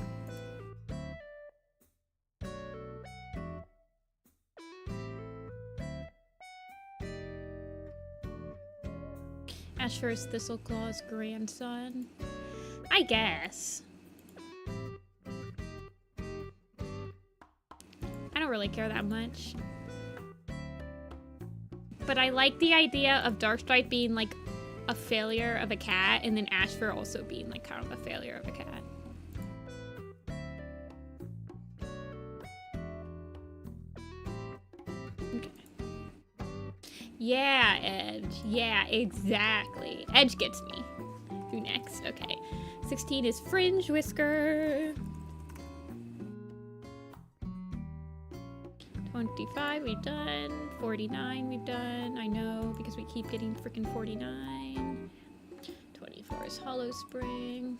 Ashfur's Thistleclaw's grandson. I guess. I don't really care that much. But I like the idea of Darkstripe being like a failure of a cat, and then Ashfur also being like kind of a failure of a cat. Okay. Yeah, Edge. Yeah, exactly. Edge gets me. Who next? Okay. 16 is Fringewhisker. 25 we've done. 49 we've done. I know, because we keep getting freaking 49. 24 is Hollow Spring.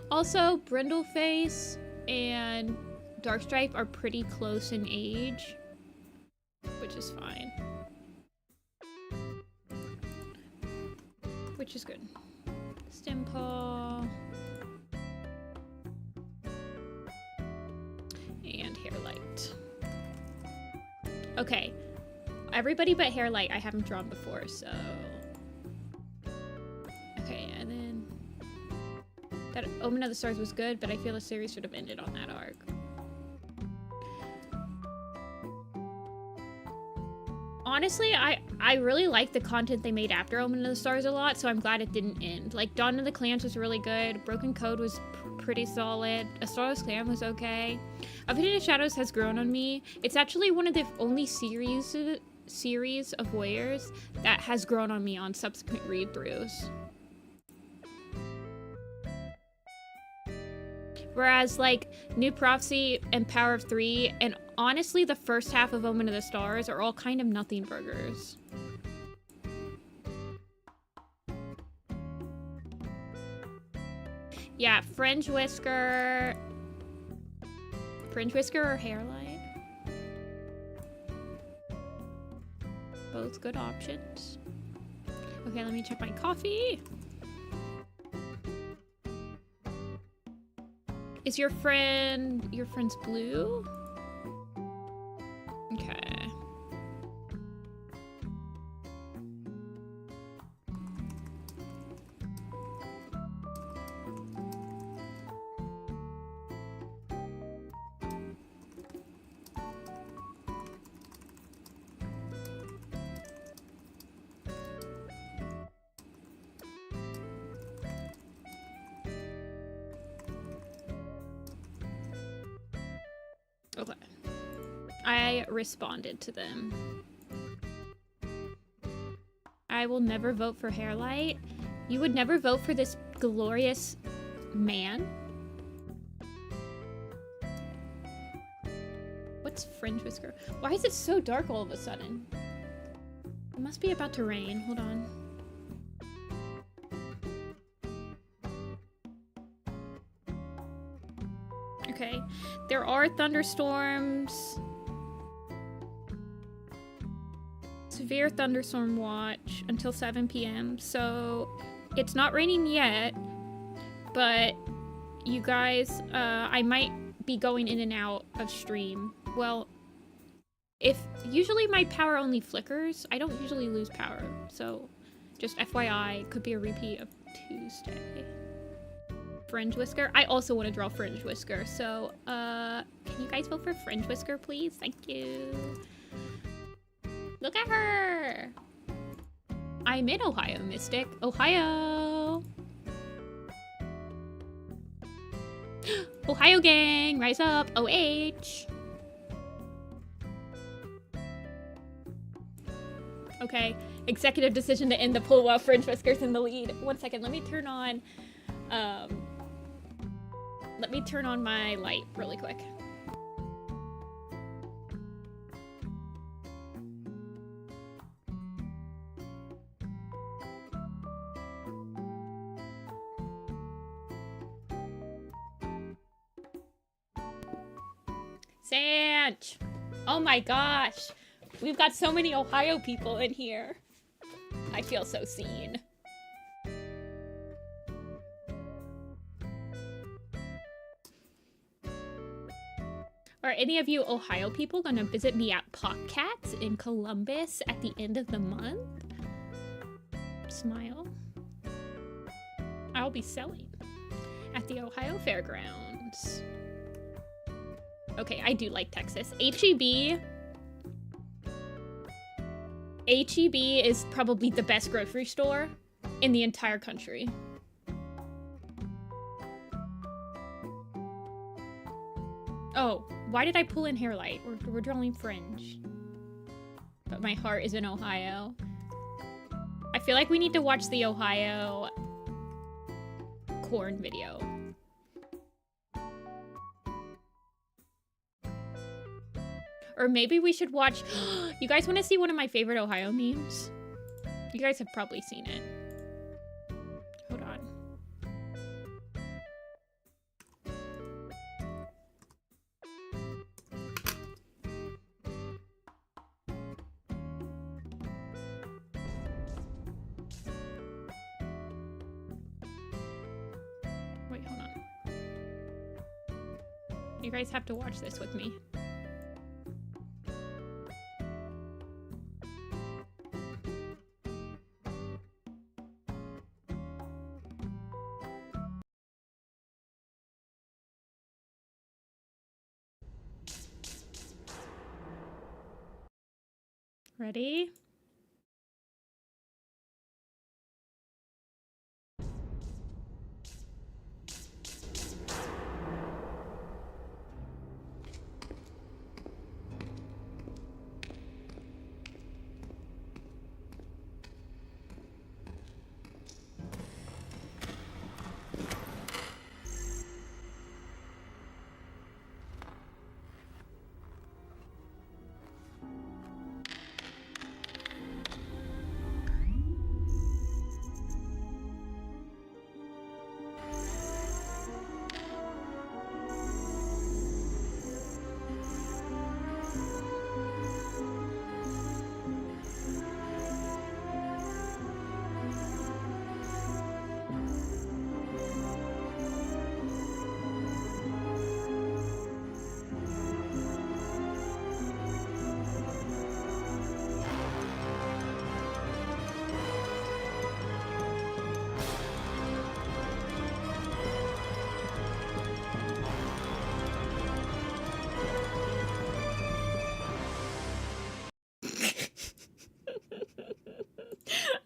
Also, Brindleface and Darkstripe are pretty close in age, which is fine. Which is good. Stimple. And Hairlight. Okay. Everybody but Hairlight I haven't drawn before, so... Okay, and then... That Omen of the Stars was good, but I feel the series should have ended on that arc. Honestly, I really like the content they made after Omen of the Stars a lot, so I'm glad it didn't end. Like, Dawn of the Clans was really good, Broken Code was pretty solid, A Starless Clan was okay. Of Hidden Shadows has grown on me. It's actually one of the only series of Warriors that has grown on me on subsequent read-throughs. Whereas, like, New Prophecy and Power of Three, and honestly, the first half of Omen of the Stars are all kind of nothing burgers. Yeah, Fringewhisker. Fringewhisker or Hairlight? Both good options. Okay, let me check my coffee. Is your friend's blue? Okay. Okay. I responded to them. I will never vote for Hairlight. You would never vote for this glorious man? What's Fringewhisker? Why is it so dark all of a sudden? It must be about to rain. Hold on. Okay, there are thunderstorms. Severe thunderstorm watch until 7 p.m. So it's not raining yet, but you guys, I might be going in and out of stream. Well, usually my power only flickers. I don't usually lose power. So just FYI, could be a repeat of Tuesday. Fringewhisker. I also want to draw Fringewhisker, so can you guys vote for Fringewhisker, please? Thank you. Look at her. I'm in Ohio, Mystic. Ohio. Ohio gang, rise up. OH. Okay, executive decision to end the poll while Fringewhisker's in the lead. 1 second, let me turn on my light really quick. Sanch! Oh my gosh! We've got so many Ohio people in here. I feel so seen. Are any of you Ohio people gonna visit me at Popcats in Columbus at the end of the month? Smile. I'll be selling at the Ohio Fairgrounds. Okay, I do like Texas. HEB is probably the best grocery store in the entire country. Oh, why did I pull in Hairlight? We're drawing Fringe. But my heart is in Ohio. I feel like we need to watch the Ohio corn video. Or maybe we should watch... You guys want to see one of my favorite Ohio memes? You guys have probably seen it. Hold on. You guys have to watch this with me. Ready?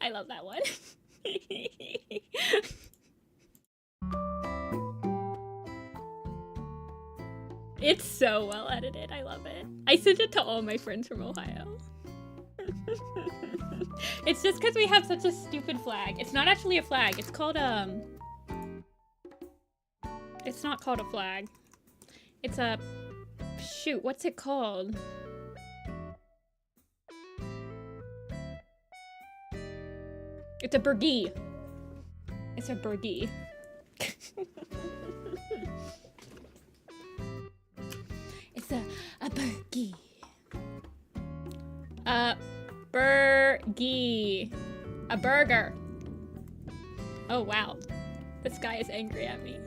I love that one. It's so well edited. I love it. I sent it to all my friends from Ohio. It's just because we have such a stupid flag. It's not actually a flag. It's called it's not called a flag. It's a... Shoot, what's it called? It's a burgie. It's a burgie. It's a burgie. A burgie. A burger. Oh wow. This guy is angry at me.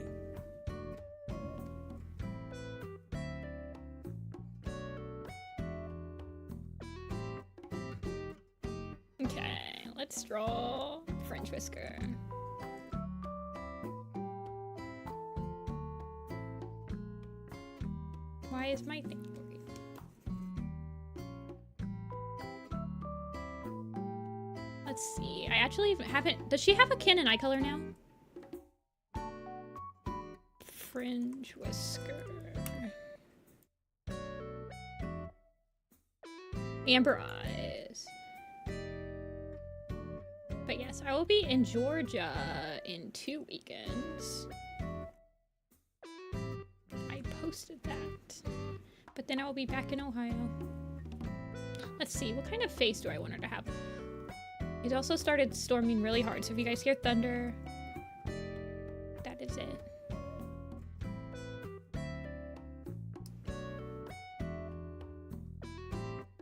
Okay, let's draw Fringewhisker. Why is my thing broken? Let's see. I actually haven't... Does she have a kin and eye color now? Fringewhisker. Amber eyes. But yes, I will be in Georgia in 2 weekends. I posted that. But then I will be back in Ohio. Let's see, what kind of face do I want her to have? It also started storming really hard, so if you guys hear thunder, that is it.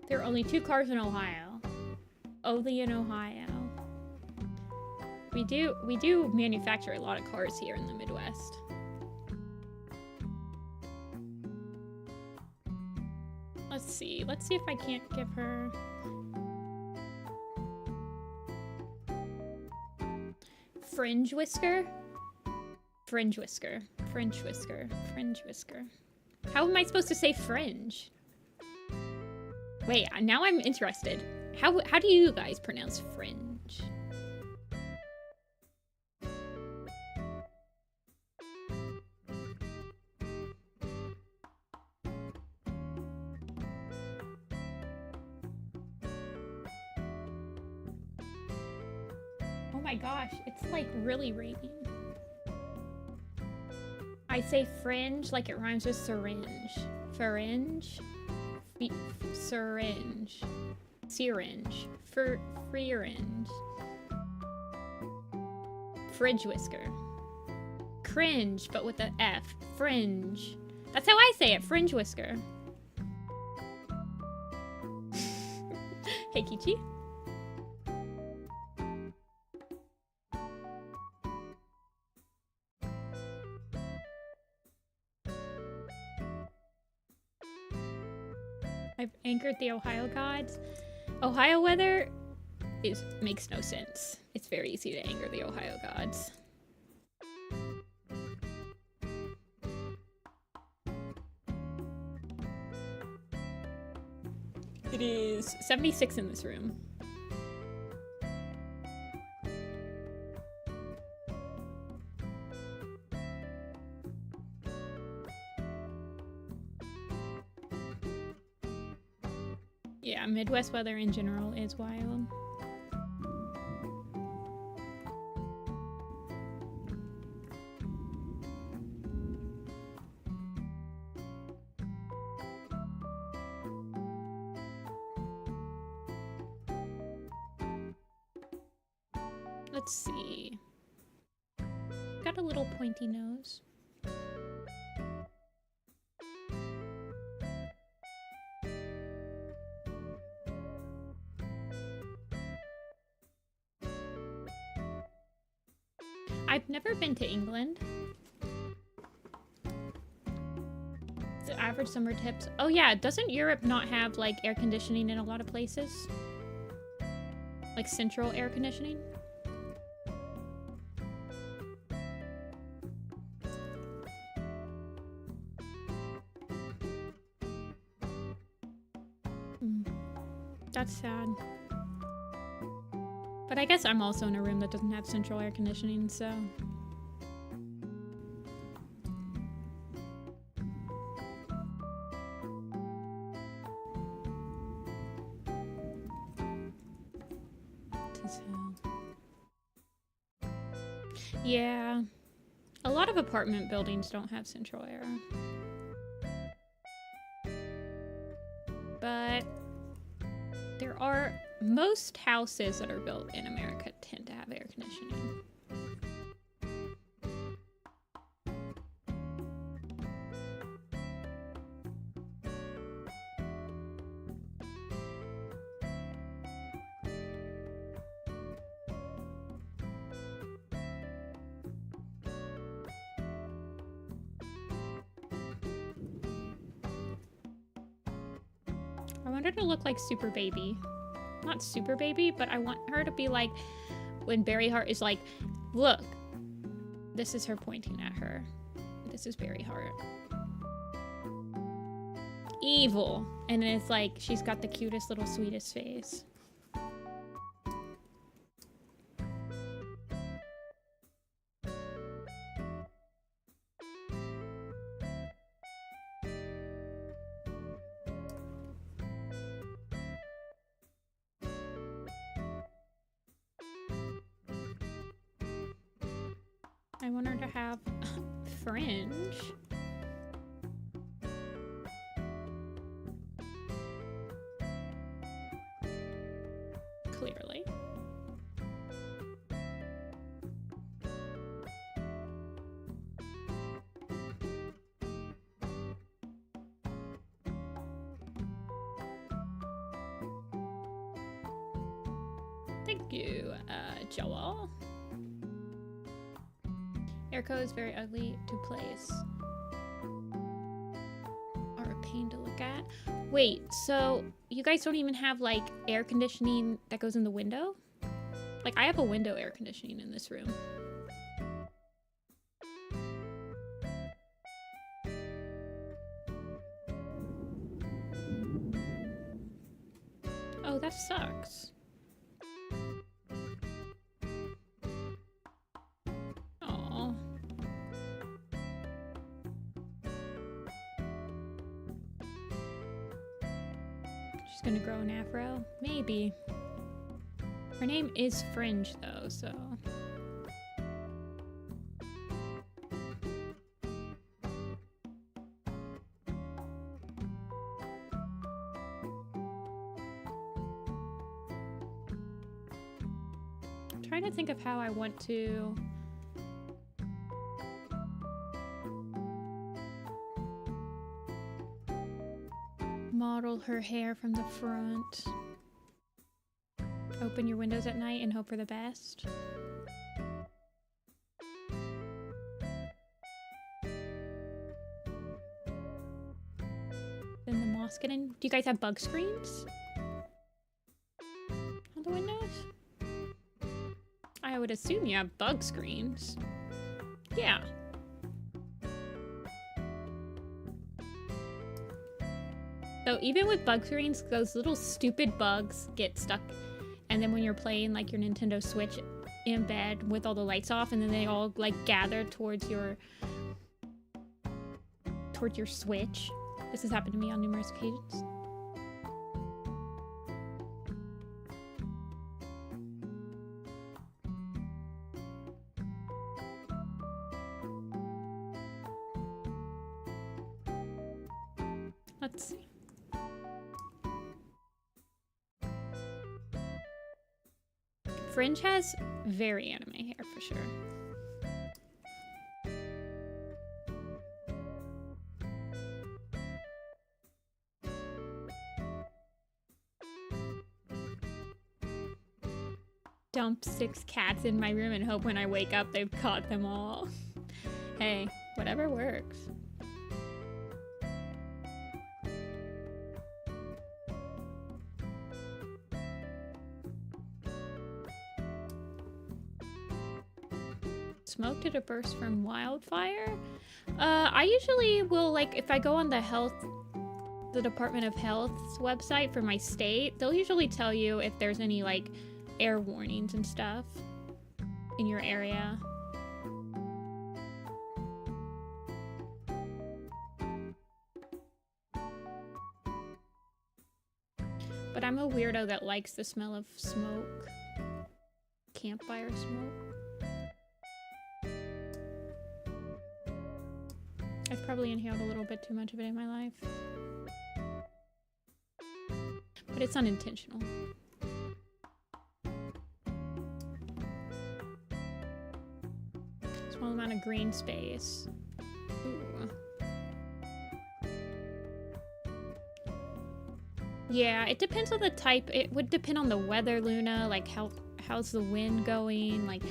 There are only 2 cars in Ohio. Only in Ohio. We do manufacture a lot of cars here in the Midwest. Let's see if I can't give her... Fringewhisker? Fringewhisker. Fringewhisker. Fringewhisker. How am I supposed to say fringe? Wait, now I'm interested. How do you guys pronounce fringe? Oh my gosh, it's like really raining. I say fringe like it rhymes with syringe. Fringe. Syringe. Syringe. Fringe. Fringewhisker. Cringe, but with an F. Fringe. That's how I say it. Fringewhisker. Hey, Kichi. I've anchored the Ohio gods. Ohio weather makes no sense. It's very easy to anchor the Ohio gods. It is 76 in this room. Yeah, Midwest weather in general is wild. Let's see. Got a little pointy nose. I've never been to England. The average summer tips. Oh yeah, doesn't Europe not have like air conditioning in a lot of places? Like central air conditioning? That's sad. But I guess I'm also in a room that doesn't have central air conditioning, so... Yeah. A lot of apartment buildings don't have central air. But there are... Most houses that are built in America tend to have air conditioning. I want her to look like Super Baby. Not Super Baby, but I want her to be like when Barry Hart is like, look, this is her pointing at her. This is Barry Hart. Evil. And then it's like, she's got the cutest little sweetest face. I want her to have fringe. Clearly. Thank you, Joel. Airco is very ugly to place. Are a pain to look at. Wait, so you guys don't even have like air conditioning that goes in the window? Like I have a window air conditioning in this room. Oh, that sucks. Gonna grow an afro? Maybe. Her name is Fringe though, so... I'm trying to think of how I want to... model her hair from the front. Open your windows at night and hope for the best. Then the moss get in? Do you guys have bug screens on the windows? I would assume you have bug screens. Yeah. So even with bug screens, those little stupid bugs get stuck. And then when you're playing like your Nintendo Switch in bed with all the lights off, and then they all like gather towards your Switch. This has happened to me on numerous occasions. Let's see. Fringe has very anime hair for sure. Dump 6 cats in my room and hope when I wake up they've caught them all. Hey, whatever works. Smoke did a burst from wildfire? I usually will, like, if I go on the Department of Health's website for my state, they'll usually tell you if there's any, like, air warnings and stuff in your area. But I'm a weirdo that likes the smell of smoke. Campfire smoke. I've probably inhaled a little bit too much of it in my life. But it's unintentional. Small amount of green space. Ooh. Yeah, it depends on the type. It would depend on the weather, Luna. Like how's the wind going? Like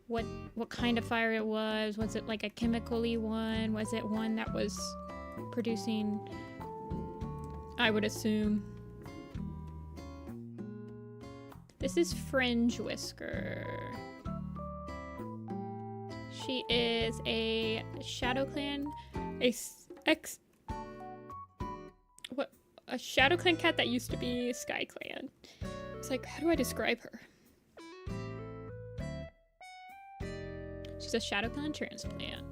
what kind of fire it was. Was it like a chemical-y one? Was it one that was producing, I would assume. This is Fringewhisker. She is a Shadow Clan, a Shadow Clan cat that used to be Sky Clan. It's like, how do I describe her? She's a Shadow Clan transplant.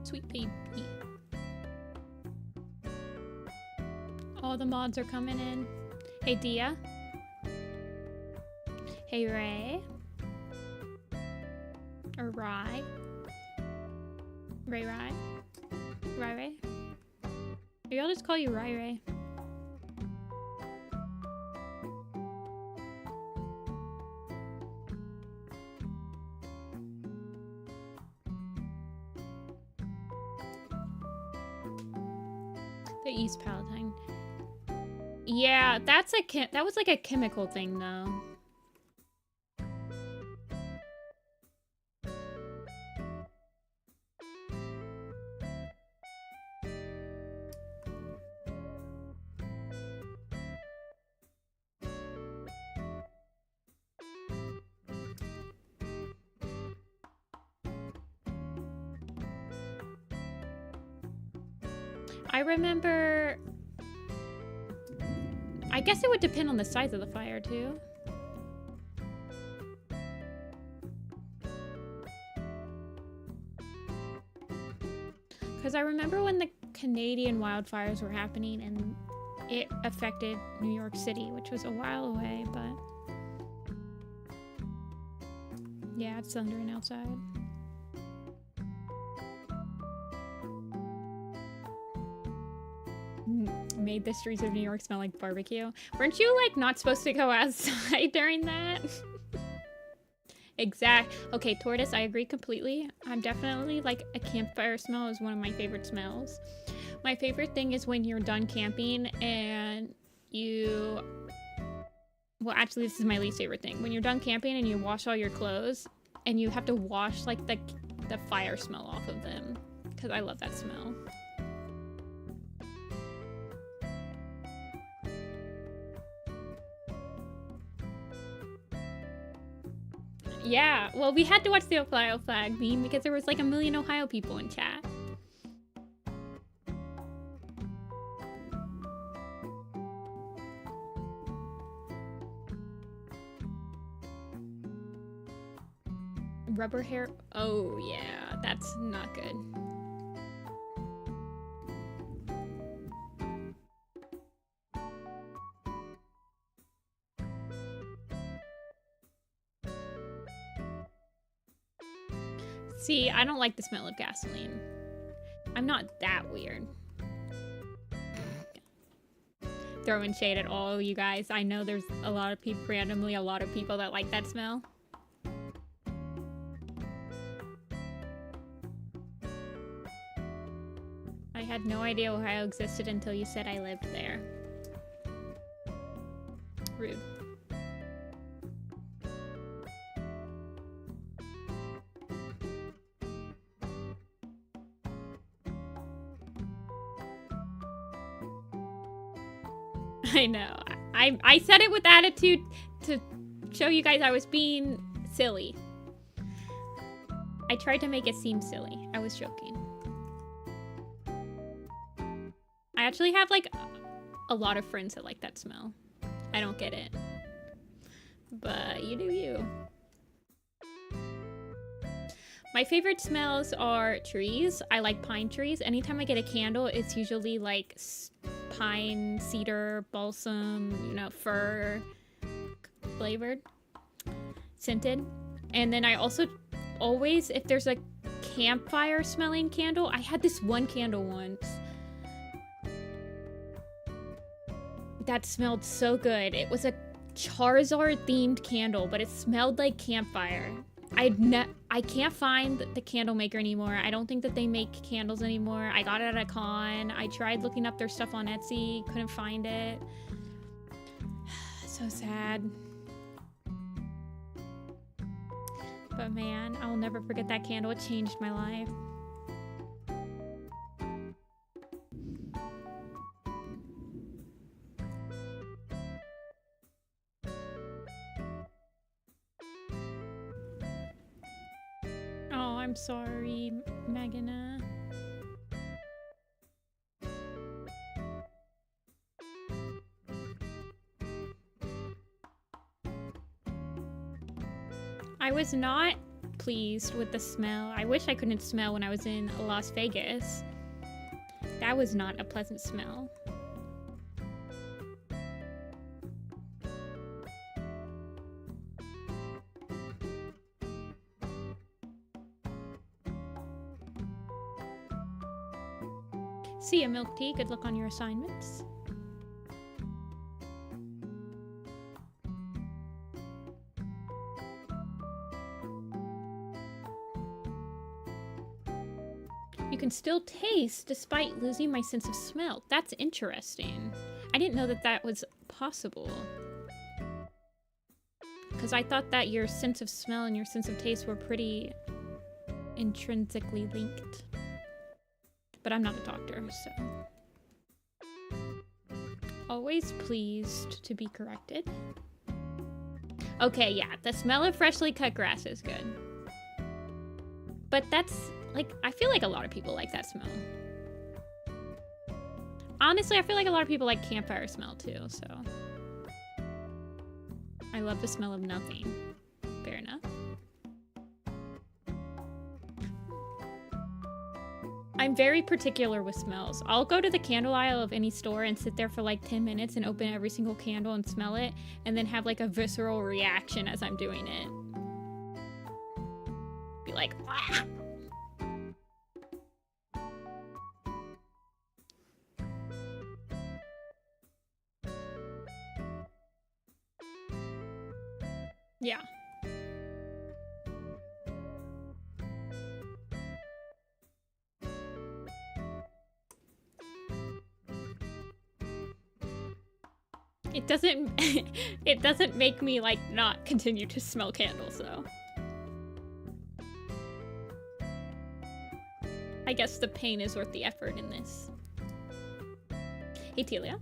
Sweet baby. All the mods are coming in. Hey, Dia. Hey, Ray. Or Rai. Ray. Maybe I'll just call you Rai. The East Palatine. Yeah, that was like a chemical thing though. I remember, I guess it would depend on the size of the fire too. Because I remember when the Canadian wildfires were happening and it affected New York City, which was a while away, but yeah, it's thundering outside. Made the streets of New York smell like barbecue. Weren't you like not supposed to go outside during that? Okay, Tortoise, I agree completely. I'm definitely like a campfire smell is one of my favorite smells. My favorite thing is when you're done camping and you well, actually, this is my least favorite thing. When you're done camping and you wash all your clothes, and you have to wash, like, the fire smell off of them. Because I love that smell. Yeah, well, we had to watch the Ohio flag meme because there was, like, 1 million Ohio people in chat. Rubber hair. Oh, yeah. That's not good. See, I don't like the smell of gasoline. I'm not that weird. Throwing shade at all you guys. I know there's a lot of people, randomly a lot of people that like that smell. I had no idea Ohio existed until you said I lived there. Rude. I know. I said it with attitude to show you guys I was being silly. I tried to make it seem silly. I was joking. I actually have, like, a lot of friends that like that smell. I don't get it. But you do you. My favorite smells are trees. I like pine trees. Anytime I get a candle, it's usually, like, pine, cedar, balsam, you know, fir flavored, scented. And then I also always, if there's a campfire smelling candle, I had this one candle once that smelled so good. It was a Charizard themed candle, but it smelled like campfire. I can't find the candle maker anymore. I don't think that they make candles anymore. I got it at a con. I tried looking up their stuff on Etsy. Couldn't find it. So sad. But man, I'll never forget that candle. It changed my life. I'm sorry, Magana. I was not pleased with the smell. I wish I couldn't smell when I was in Las Vegas. That was not a pleasant smell. See ya, Milk Tea. Good luck on your assignments. You can still taste despite losing my sense of smell. That's interesting. I didn't know that that was possible. Because I thought that your sense of smell and your sense of taste were pretty intrinsically linked. But I'm not a doctor, so. Always pleased to be corrected. Okay, yeah, the smell of freshly cut grass is good. But that's, like, I feel like a lot of people like that smell. Honestly, I feel like a lot of people like campfire smell too, so. I love the smell of nothing. Fair enough. I'm very particular with smells. I'll go to the candle aisle of any store and sit there for like 10 minutes and open every single candle and smell it, and then have like a visceral reaction as I'm doing it. Be like, ah! Yeah. It doesn't it doesn't make me like not continue to smell candles though. I guess the pain is worth the effort in this. Hey Telia.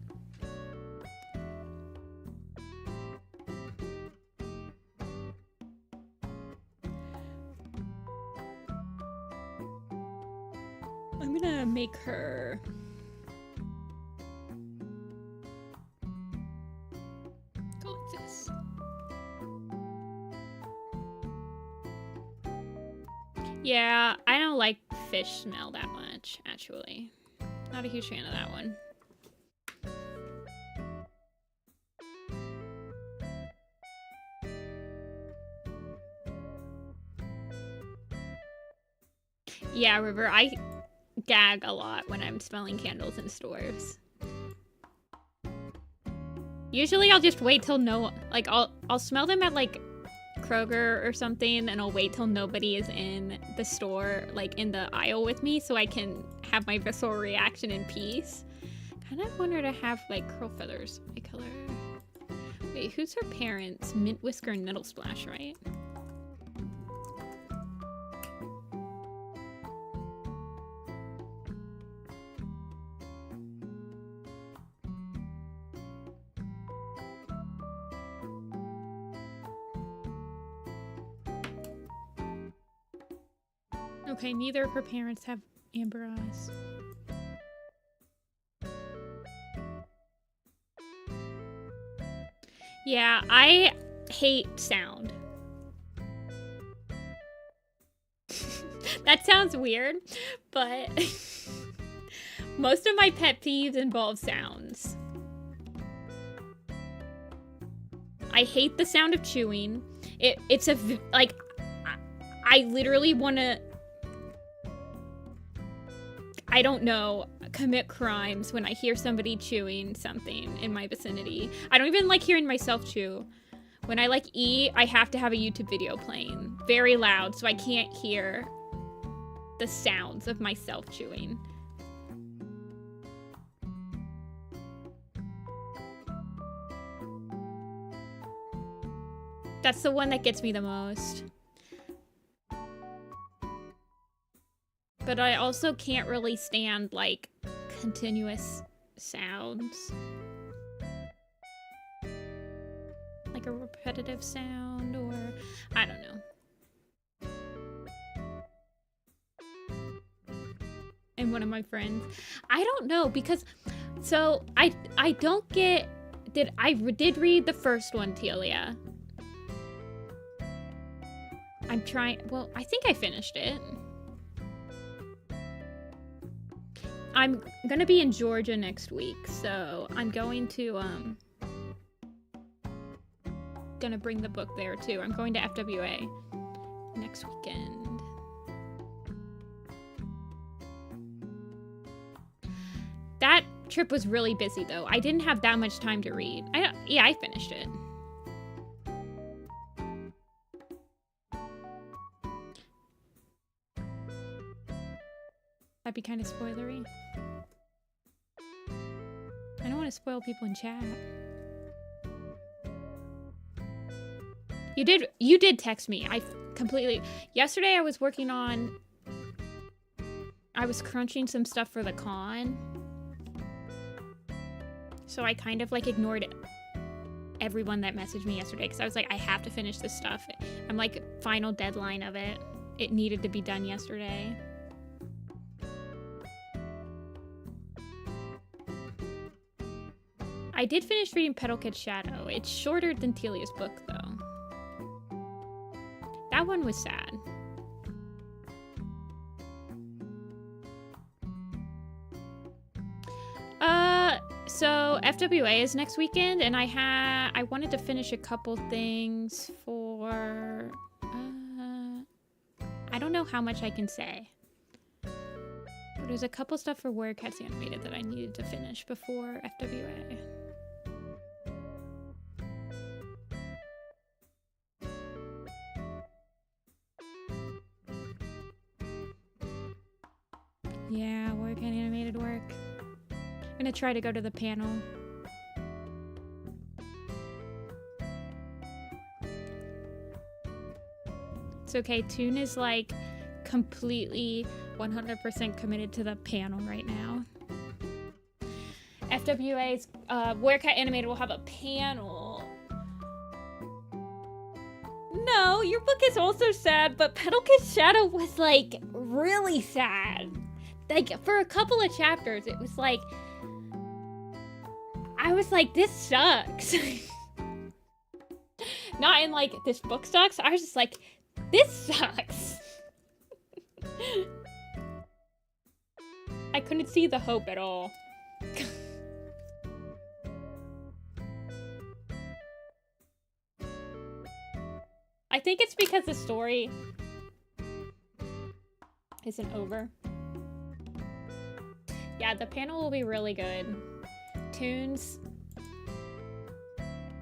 I'm gonna make her go like this. Yeah, I don't like fish smell that much, actually. Not a huge fan of that one. Yeah, River, I gag a lot when I'm smelling candles in stores. Usually I'll just wait till I'll smell them at like Kroger or something, and I'll wait till nobody is in the store, like in the aisle with me, so I can have my visceral reaction in peace. Kind of want her to have like curl feathers eye color. Wait, who's her parents? Mint Whisker and Nettle Splash, right? Okay, neither of her parents have amber eyes. Yeah, I hate sound. That sounds weird, but most of my pet peeves involve sounds. I hate the sound of chewing. I literally want to, I don't know, commit crimes when I hear somebody chewing something in my vicinity. I don't even like hearing myself chew. When I like eat, I have to have a YouTube video playing very loud so I can't hear the sounds of myself chewing. That's the one that gets me the most. But I also can't really stand, like, continuous sounds. Like a repetitive sound, or I don't know. And one of my friends, I don't know, because, so, I don't get, I did read the first one, Telia. I'm trying, well, I think I finished it. I'm gonna be in Georgia next week, so I'm going to, gonna bring the book there too. I'm going to FWA next weekend. That trip was really busy though. I didn't have that much time to read. Yeah, I finished it. That'd be kind of spoilery. I don't want to spoil people in chat. You did text me. I completely... Yesterday I was working on... I was crunching some stuff for the con. So I kind of like ignored everyone that messaged me yesterday because I was like, I have to finish this stuff. I'm like, final deadline of it. It needed to be done yesterday. I did finish reading Petal Kid Shadow. It's shorter than Telia's book, though. That one was sad. So FWA is next weekend, and I wanted to finish a couple things for, I don't know how much I can say. But there's a couple stuff for Warrior Cats Animated that I needed to finish before FWA. Yeah, Warrior Cat Animated work. I'm gonna try to go to the panel. It's okay. Toon is like completely 100% committed to the panel right now. FWA's Werecat Animated will have a panel. No, your book is also sad, but Petalkid's Shadow was like really sad. Like for a couple of chapters, it was like, I was like, this sucks. Not in like, this book sucks. I was just like, this sucks. I couldn't see the hope at all. I think it's because the story isn't over. Yeah, the panel will be really good. Toons,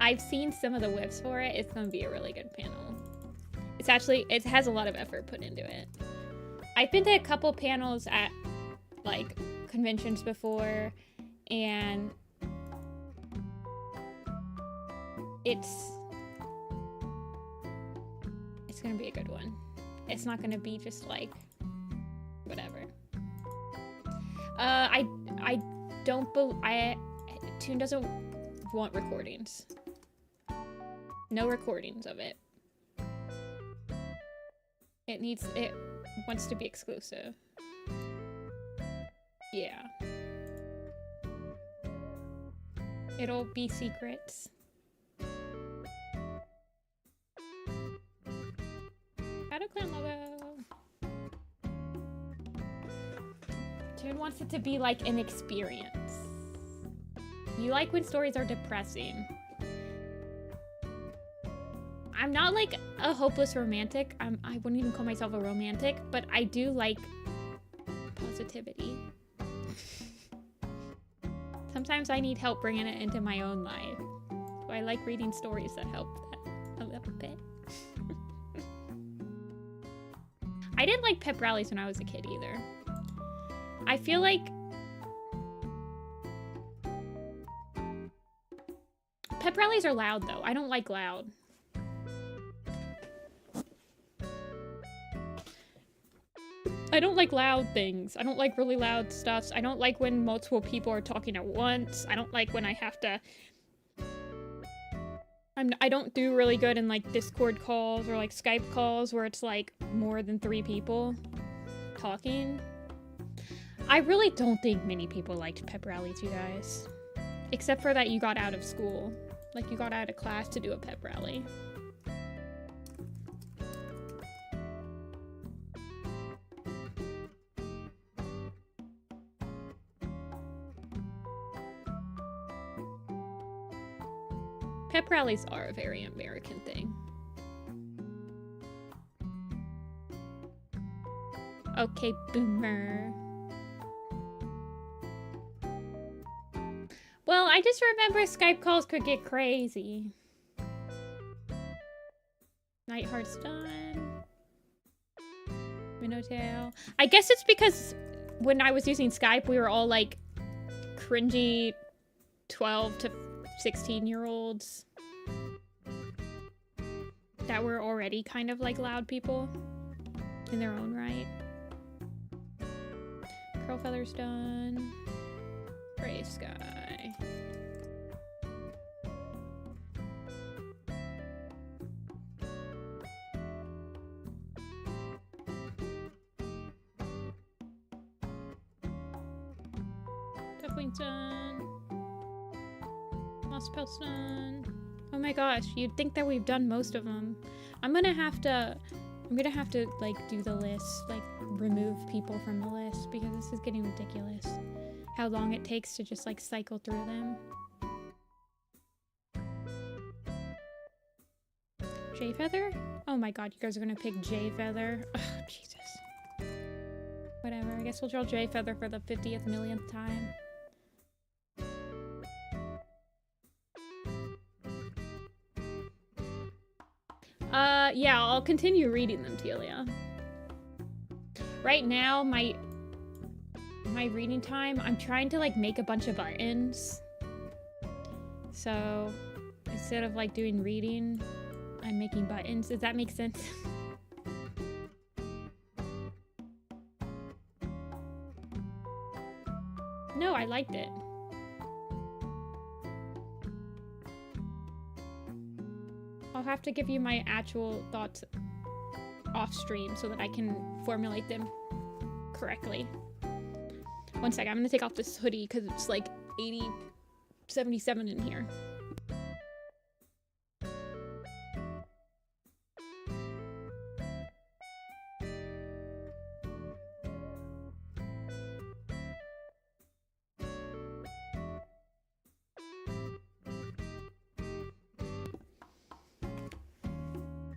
I've seen some of the whiffs for it. It's gonna be a really good panel. It's actually, it has a lot of effort put into it. I've been to a couple panels at like conventions before, and it's gonna be a good one. It's not gonna be just like whatever. Toon doesn't want recordings. No recordings of it. It wants to be exclusive. Yeah. It'll be secrets. RiverClan logo. Toon wants it to be like an experience. You like when stories are depressing. I'm not like a hopeless romantic. I wouldn't even call myself a romantic, but I do like positivity. Sometimes I need help bringing it into my own life. So I like reading stories that help that a little bit. I didn't like pep rallies when I was a kid either. I feel like pep rallies are loud though. I don't like loud. I don't like loud things. I don't like really loud stuff. I don't like when multiple people are talking at once. I don't like when I have to... I don't do really good in like Discord calls or like Skype calls where it's like more than 3 people talking. I really don't think many people liked pep rallies, you guys. Except for that you got out of school. Like you got out of class to do a pep rally. Pep rallies are a very American thing. Okay, boomer. Well, I just remember Skype calls could get crazy. Nightheart's done. Minnowtail. I guess it's because when I was using Skype, we were all like cringy 12 to 16-year-olds that were already kind of like loud people in their own right. Curlfeather's done. Brave Sky. Duckling's done. Moss Pelt's done. Oh my gosh, you'd think that we've done most of them. I'm gonna have to like do the list, like remove people from the list because this is getting ridiculous. How long it takes to just like cycle through them. Jayfeather? Oh my god, you guys are gonna pick Jayfeather. Ugh, Jesus. Whatever, I guess we'll draw Jayfeather for the 50th millionth time. Yeah, I'll continue reading them, Telia. Right now, my reading time, I'm trying to, like, make a bunch of buttons. So, instead of, like, doing reading, I'm making buttons. Does that make sense? I liked it. I'll have to give you my actual thoughts off stream so that I can formulate them correctly. One second, I'm gonna take off this hoodie because it's like 77 in here.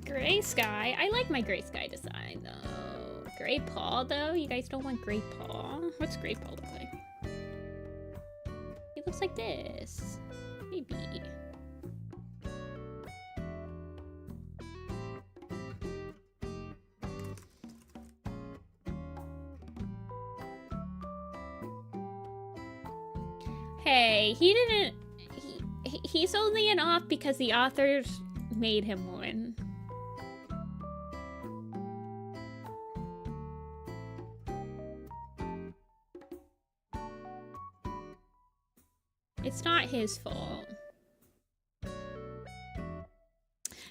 Gray sky. I like my gray sky design though. Gray paw though? You guys don't want gray paw? What's gray paw look like? It looks like this. Maybe. Hey, he didn't... He's only an off because the authors made him one. It's not his fault.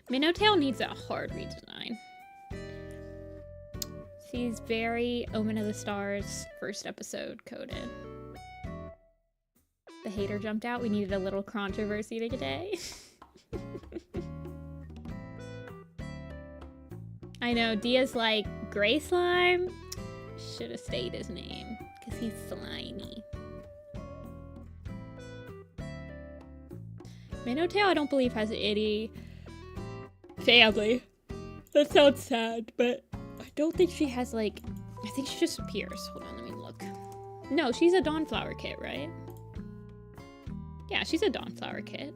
Minnowtail needs a hard redesign. She's very Omen of the Stars first episode coded. The hater jumped out. We needed a little controversy today. I know, Dia's like, Gray Slime? Should have stayed his name, because he's slimy. Minnowtail, I don't believe, has an itty family. That sounds sad, but I don't think she has, like... I think she just appears. Hold on, let me look. No, she's a Dawnflower kit, right? Yeah, she's a Dawnflower kit.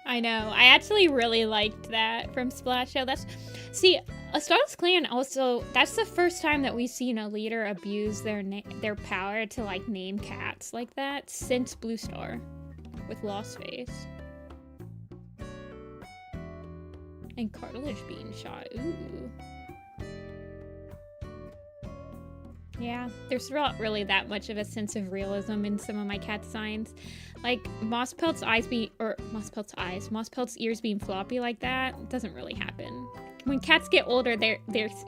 I know. I actually really liked that from Splash Show. See, a Starless Clan also, that's the first time that we've seen a leader abuse their power to like name cats like that since Blue Star with Lost Face. And cartilage being shot. Ooh. Yeah, there's not really that much of a sense of realism in some of my cat designs. Like, Mosspelt's ears being floppy like that doesn't really happen. When cats get older, their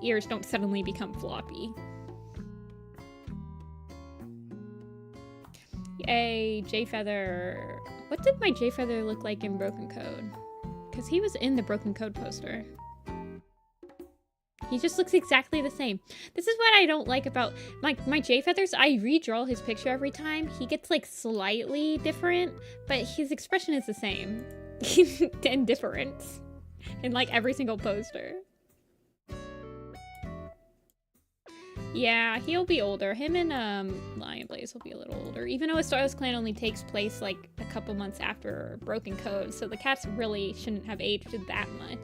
ears don't suddenly become floppy. Yay, J-Feather. What did my J-Feather look like in Broken Code? Because he was in the Broken Code poster. He just looks exactly the same. This is what I don't like about my J-Feathers. I redraw his picture every time. He gets like slightly different, but his expression is the same. And difference in like every single poster. Yeah, he'll be older. Him and Lion Blaze will be a little older. Even though a Starless Clan only takes place like a couple months after Broken Code, so the cats really shouldn't have aged that much.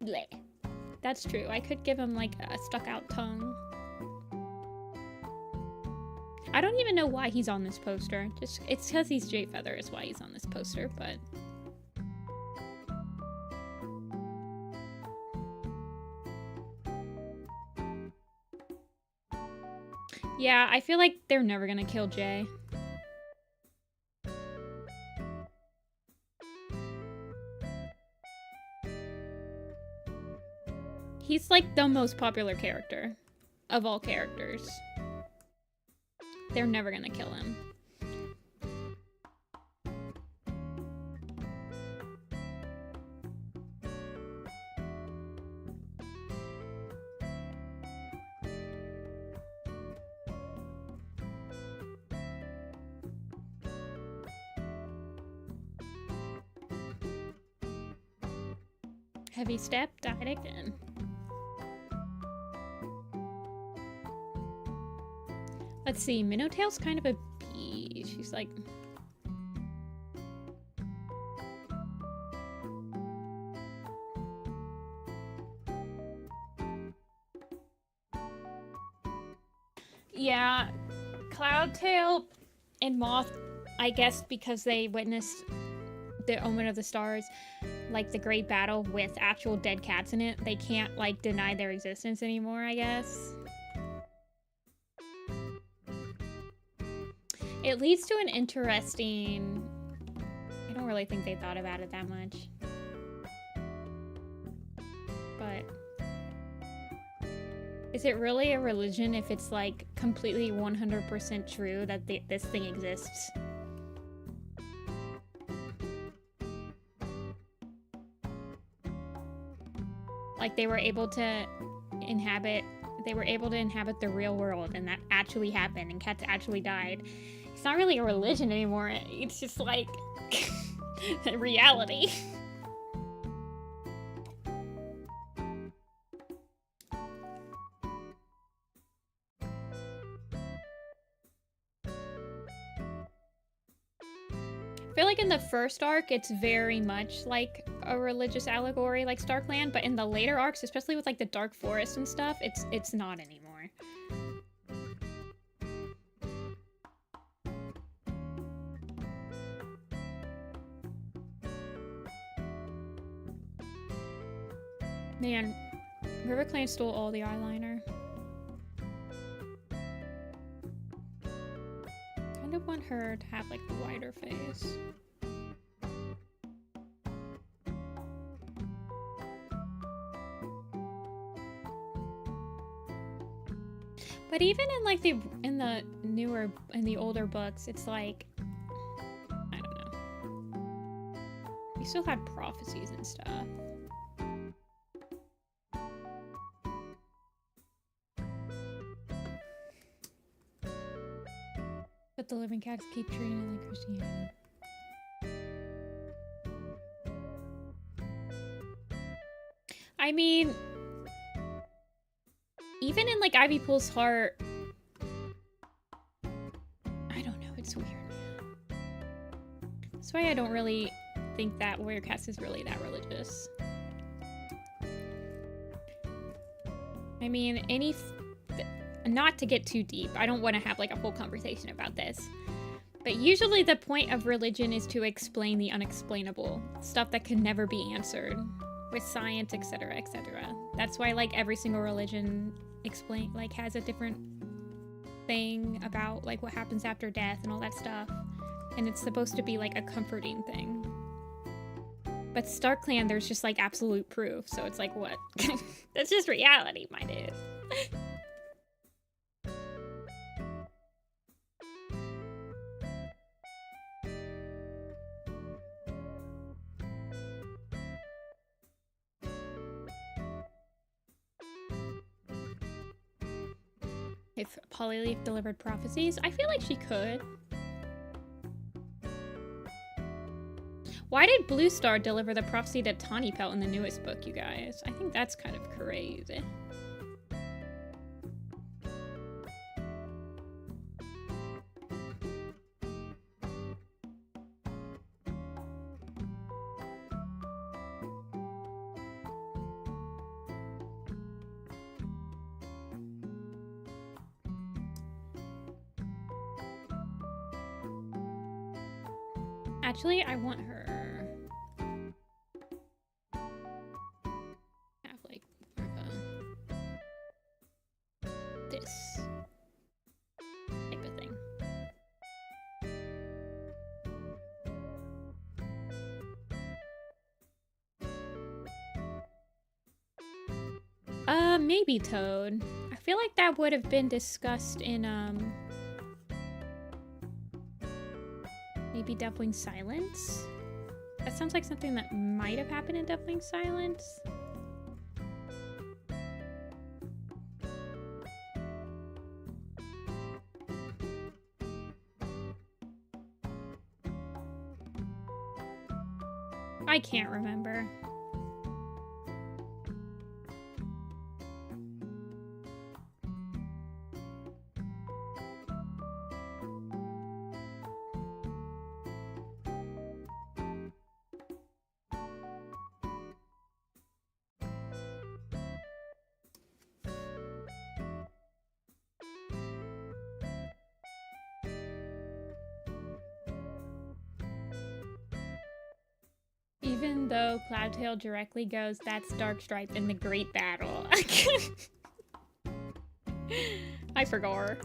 Bleh. That's true. I could give him like a stuck out tongue. I don't even know why he's on this poster. Just it's because he's J-Feather is why he's on this poster, but yeah, I feel like they're never gonna kill Jay. He's like the most popular character of all characters. They're never gonna kill him. Heavy Step died again. Let's see, Minnowtail's kind of a beast. She's like... Yeah, Cloudtail and Moth, I guess because they witnessed the Omen of the Stars, like the great battle with actual dead cats in it, they can't like deny their existence anymore, I guess. It leads to an interesting... I don't really think they thought about it that much. But... is it really a religion if it's like completely 100% true that this thing exists? Like they were able to inhabit the real world, and that actually happened, and cats actually died. It's not really a religion anymore. It's just like reality. I feel like in the first arc, it's very much like a religious allegory, like StarClan, but in the later arcs, especially with like the Dark Forest and stuff, it's not anymore. Man, RiverClan stole all the eyeliner. Kind of want her to have like the wider face. But even in like in the older books, it's like, I don't know. You still had prophecies and stuff. But the living cats keep treating it like Christianity. I mean, even in like Ivy Pool's heart, I don't know, it's weird, man. That's why I don't really think that Warrior Cats is really that religious. I mean, not to get too deep, I don't want to have like a whole conversation about this, but usually the point of religion is to explain the unexplainable, stuff that can never be answered with science, etc., etc. That's why like every single religion has a different thing about like what happens after death and all that stuff, and it's supposed to be like a comforting thing. But StarClan, there's just like absolute proof, so it's like, what? That's just reality, my dude. If Polyleaf delivered prophecies, I feel like she could. Why did Blue Star deliver the prophecy to Tawny Pelt in the newest book, you guys? I think that's kind of crazy. Actually, I want her have like more of this type of thing. Maybe Toad. I feel like that would have been discussed in maybe Deathwing Silence? That sounds like something that might have happened in Deathwing Silence. I can't remember. Even though Cloudtail directly goes, that's Darkstripe in the Great Battle. I forgot.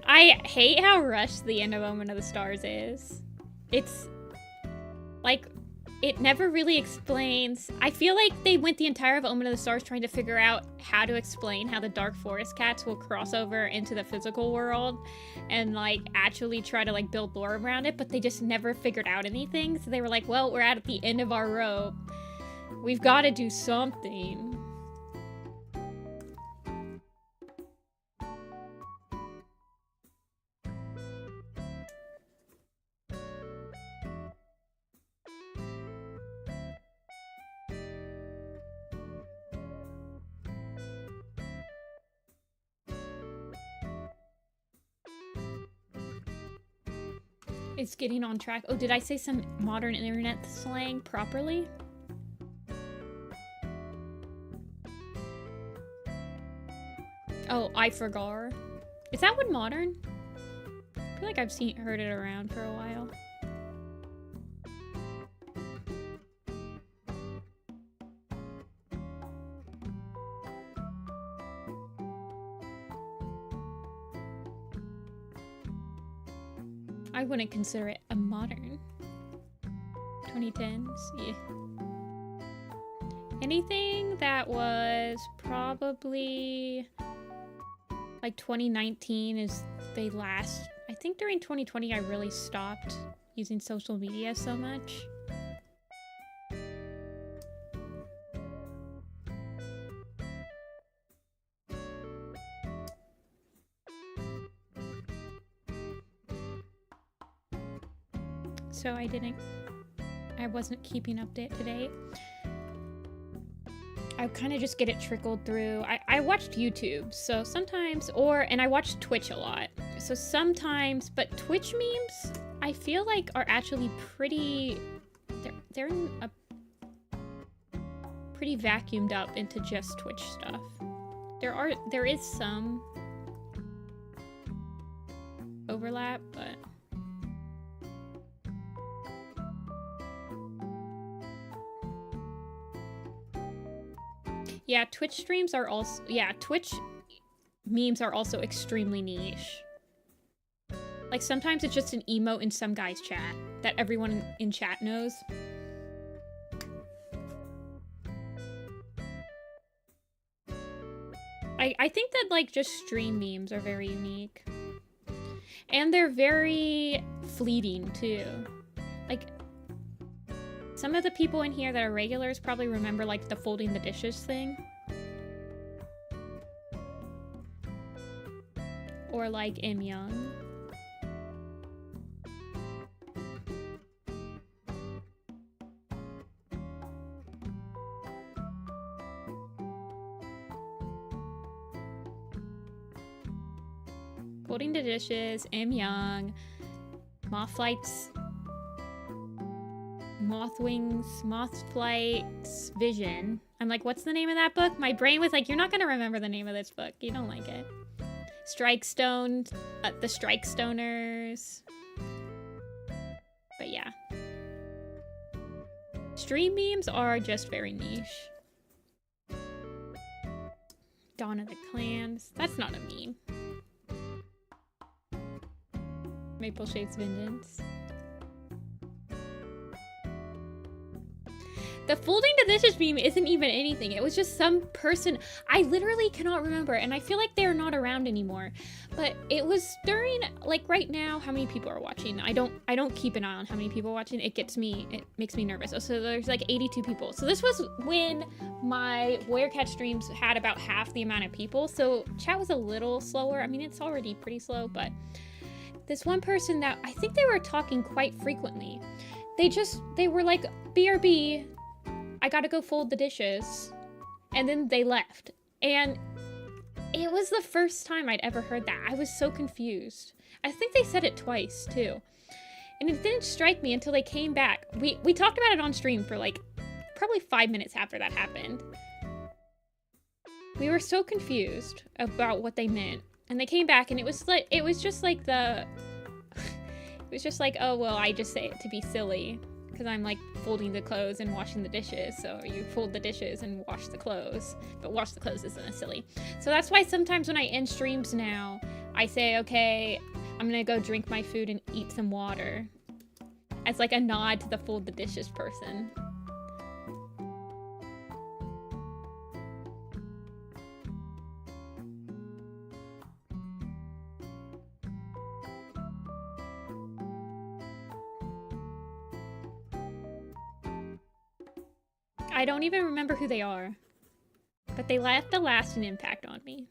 I hate how rushed the end of Omen of the Stars is. It's like, it never really explains. I feel like they went the entire of Omen of the Stars trying to figure out how to explain how the Dark Forest cats will cross over into the physical world and like actually try to like build lore around it, but they just never figured out anything. So they were like, well, we're at the end of our rope. We've got to do something. It's getting on track. Oh, did I say some modern internet slang properly? Oh, I forgot. Is that one modern? I feel like I've heard it around for a while. I wouldn't consider it a modern. 2010s, yeah. Anything that was probably like 2019 is the last. I think during 2020 I really stopped using social media so much. So I wasn't keeping up to date. I kind of just get it trickled through. I watched YouTube, so sometimes, and I watched Twitch a lot. So sometimes, but Twitch memes, I feel like are actually pretty, they're pretty vacuumed up into just Twitch stuff. There is some overlap, but yeah, Twitch streams are also, yeah, Twitch memes are also extremely niche. Like, sometimes it's just an emote in some guy's chat that everyone in chat knows. I think that, like, just stream memes are very unique. And they're very fleeting, too. Like, some of the people in here that are regulars probably remember, like, the folding the dishes thing. Or, like, Im Young. Folding the dishes, Im Young, Moth Flight's Vision. I'm like, what's the name of that book? My brain was like, you're not gonna remember the name of this book. You don't like it. Strikestone, the Strikestoners. But yeah. Stream memes are just very niche. Dawn of the Clans. That's not a meme. Maple Shades Vengeance. The folding the dishes meme isn't even anything. It was just some person. I literally cannot remember, and I feel like they're not around anymore. But it was during, like, right now, how many people are watching? I don't keep an eye on how many people are watching. It makes me nervous. So there's like 82 people. So this was when my Warrior Cat streams had about half the amount of people. So chat was a little slower. I mean, it's already pretty slow, but this one person that I think they were talking quite frequently. They were like, BRB, I gotta go fold the dishes. And then they left. And it was the first time I'd ever heard that. I was so confused. I think they said it twice too. And it didn't strike me until they came back. We talked about it on stream for like probably 5 minutes after that happened. We were so confused about what they meant. And they came back, and it was just like the, it was just like, oh, well, I just say it to be silly. Because I'm like folding the clothes and washing the dishes. So you fold the dishes and wash the clothes. But wash the clothes isn't as silly. So that's why sometimes when I end streams now, I say, okay, I'm gonna go drink my food and eat some water. As like a nod to the fold the dishes person. I don't even remember who they are, but they left a lasting impact on me.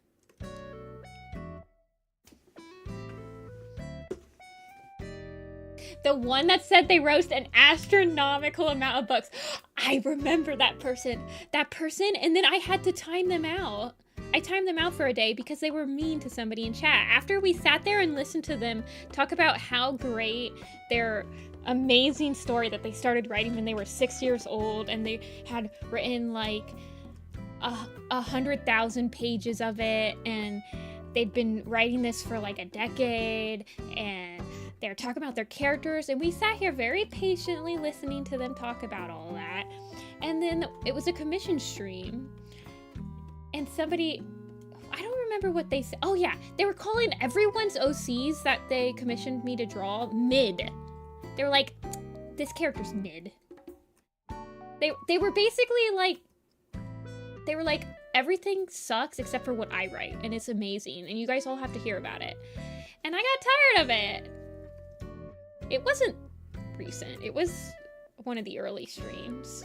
The one that said they roast an astronomical amount of books. I remember that person. And then I had to time them out. I timed them out for a day because they were mean to somebody in chat. After we sat there and listened to them talk about how great their amazing story that they started writing when they were 6 years old, and they had written like 100,000 pages of it, and they'd been writing this for like a decade, and they're talking about their characters, and we sat here very patiently listening to them talk about all that. And then it was a commission stream, and somebody, I don't remember what they said. Oh yeah, they were calling everyone's OCs that they commissioned me to draw mid. They were like, this character's mid. They were basically like, they were like, everything sucks except for what I write, and it's amazing, and you guys all have to hear about it. And I got tired of it. It wasn't recent. It was one of the early streams.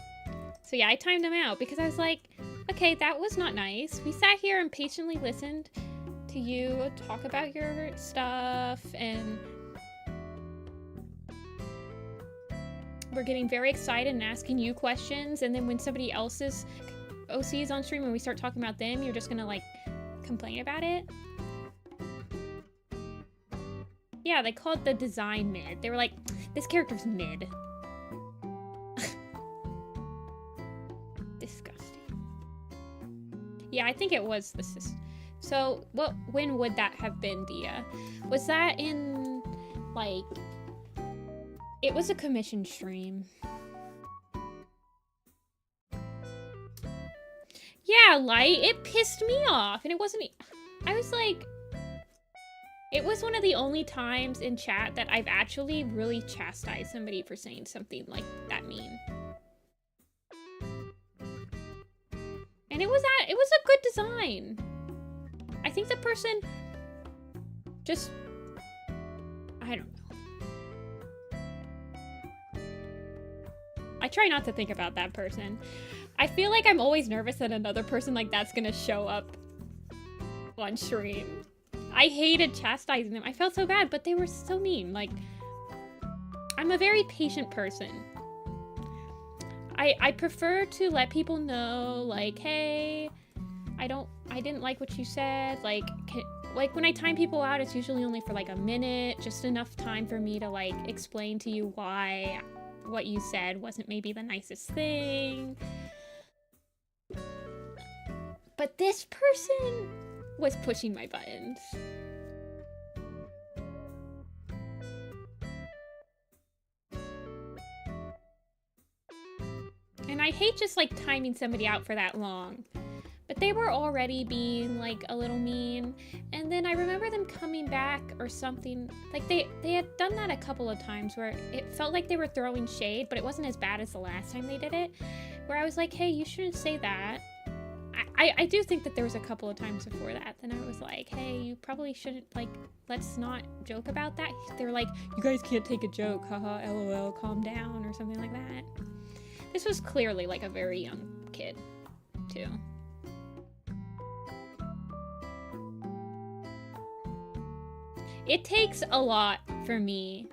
So yeah, I timed them out because I was like, okay, that was not nice. We sat here and patiently listened to you talk about your stuff, and we're getting very excited and asking you questions, and then when somebody else's OC is on stream and we start talking about them, you're just gonna like complain about it. Yeah, they called the design mid. They were like, this character's mid. Disgusting. Yeah, I think it was the system. So when would that have been, Dia? Was that in like, it was a commission stream. Yeah, Light, it pissed me off, and it wasn't, I was like, it was one of the only times in chat that I've actually really chastised somebody for saying something like that mean. And it was a good design. I think the person just, I don't know. I try not to think about that person. I feel like I'm always nervous that another person like that's gonna show up on stream. I hated chastising them. I felt so bad, but they were so mean. Like, I'm a very patient person. I prefer to let people know, like, hey, I didn't like what you said. Like when I time people out, it's usually only for like a minute, just enough time for me to like explain to you why what you said wasn't maybe the nicest thing. But this person was pushing my buttons. And I hate just like timing somebody out for that long. But they were already being like a little mean. And then I remember them coming back or something. Like they had done that a couple of times where it felt like they were throwing shade, but it wasn't as bad as the last time they did it. Where I was like, hey, you shouldn't say that. I do think that there was a couple of times before that. Then I was like, hey, you probably shouldn't, like, let's not joke about that. They were like, you guys can't take a joke, haha, lol, calm down, or something like that. This was clearly like a very young kid, too. It takes a lot for me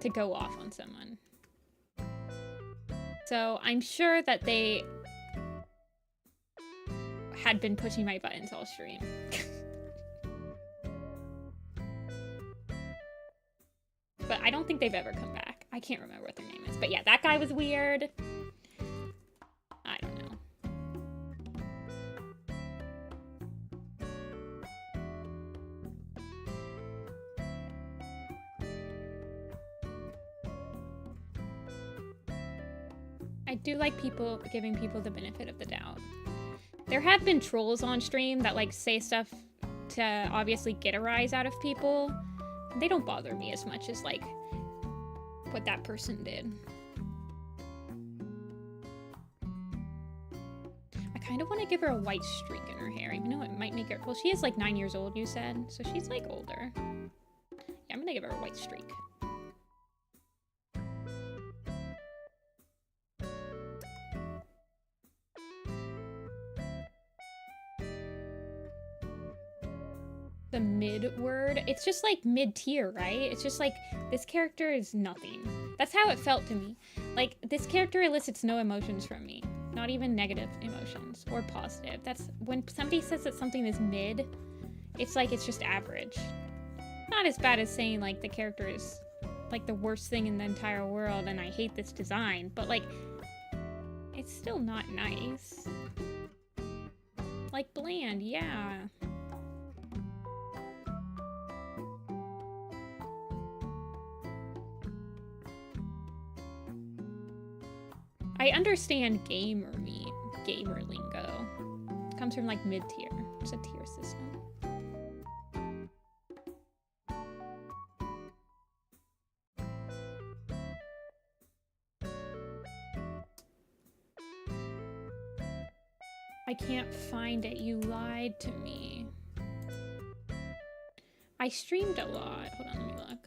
to go off on someone. So I'm sure that they had been pushing my buttons all stream. But I don't think they've ever come back. I can't remember what their name is. But yeah, that guy was weird. I don't know. I do like people giving people the benefit of the doubt. There have been trolls on stream that like say stuff to obviously get a rise out of people. They don't bother me as much as like what that person did. I kind of want to give her a white streak in her hair, even though it might make her... Well, she is like 9 years old, you said, so she's like older. Yeah, I'm gonna give her a white streak. The mid word, it's just like mid-tier, right? It's just like, this character is nothing. That's how it felt to me. Like, this character elicits no emotions from me. Not even negative emotions or positive. That's when somebody says that something is mid, it's like it's just average. Not as bad as saying like the character is like the worst thing in the entire world and I hate this design, but like it's still not nice. Like bland, yeah. I understand gamer lingo. It comes from like mid-tier. It's a tier system. I can't find it. You lied to me. I streamed a lot. Hold on, let me look.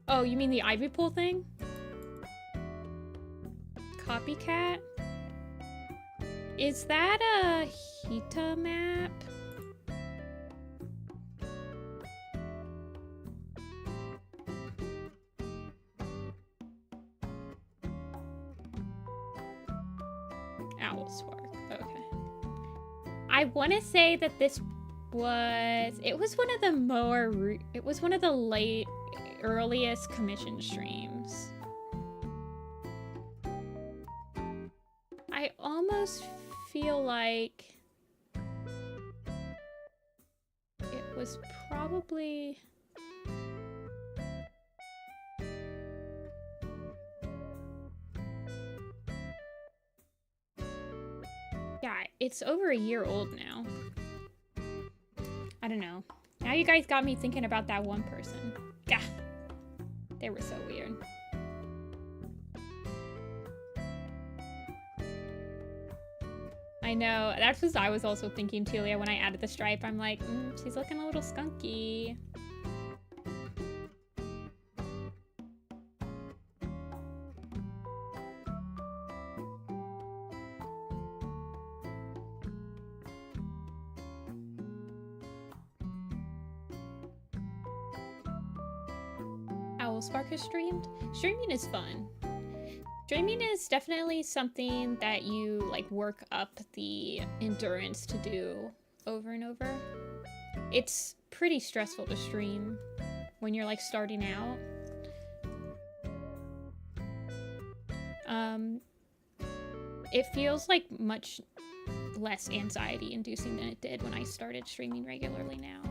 Oh, you mean the Ivy Pool thing? Copycat? Is that a Hita map? Owl Spark, okay. I want to say that this was... It was one of the more... It was one of the earliest commission streams. I almost feel like it was probably... Yeah, it's over a year old now. I don't know. Now you guys got me thinking about that one person. Gah! They were so weird. I know. That's what I was also thinking, Telia, when I added the stripe. I'm like, she's looking a little skunky. Spark has streamed. Streaming is fun. Streaming is definitely something that you like work up the endurance to do over and over. It's pretty stressful to stream when you're like starting out. It feels like much less anxiety inducing than it did when I started streaming regularly now.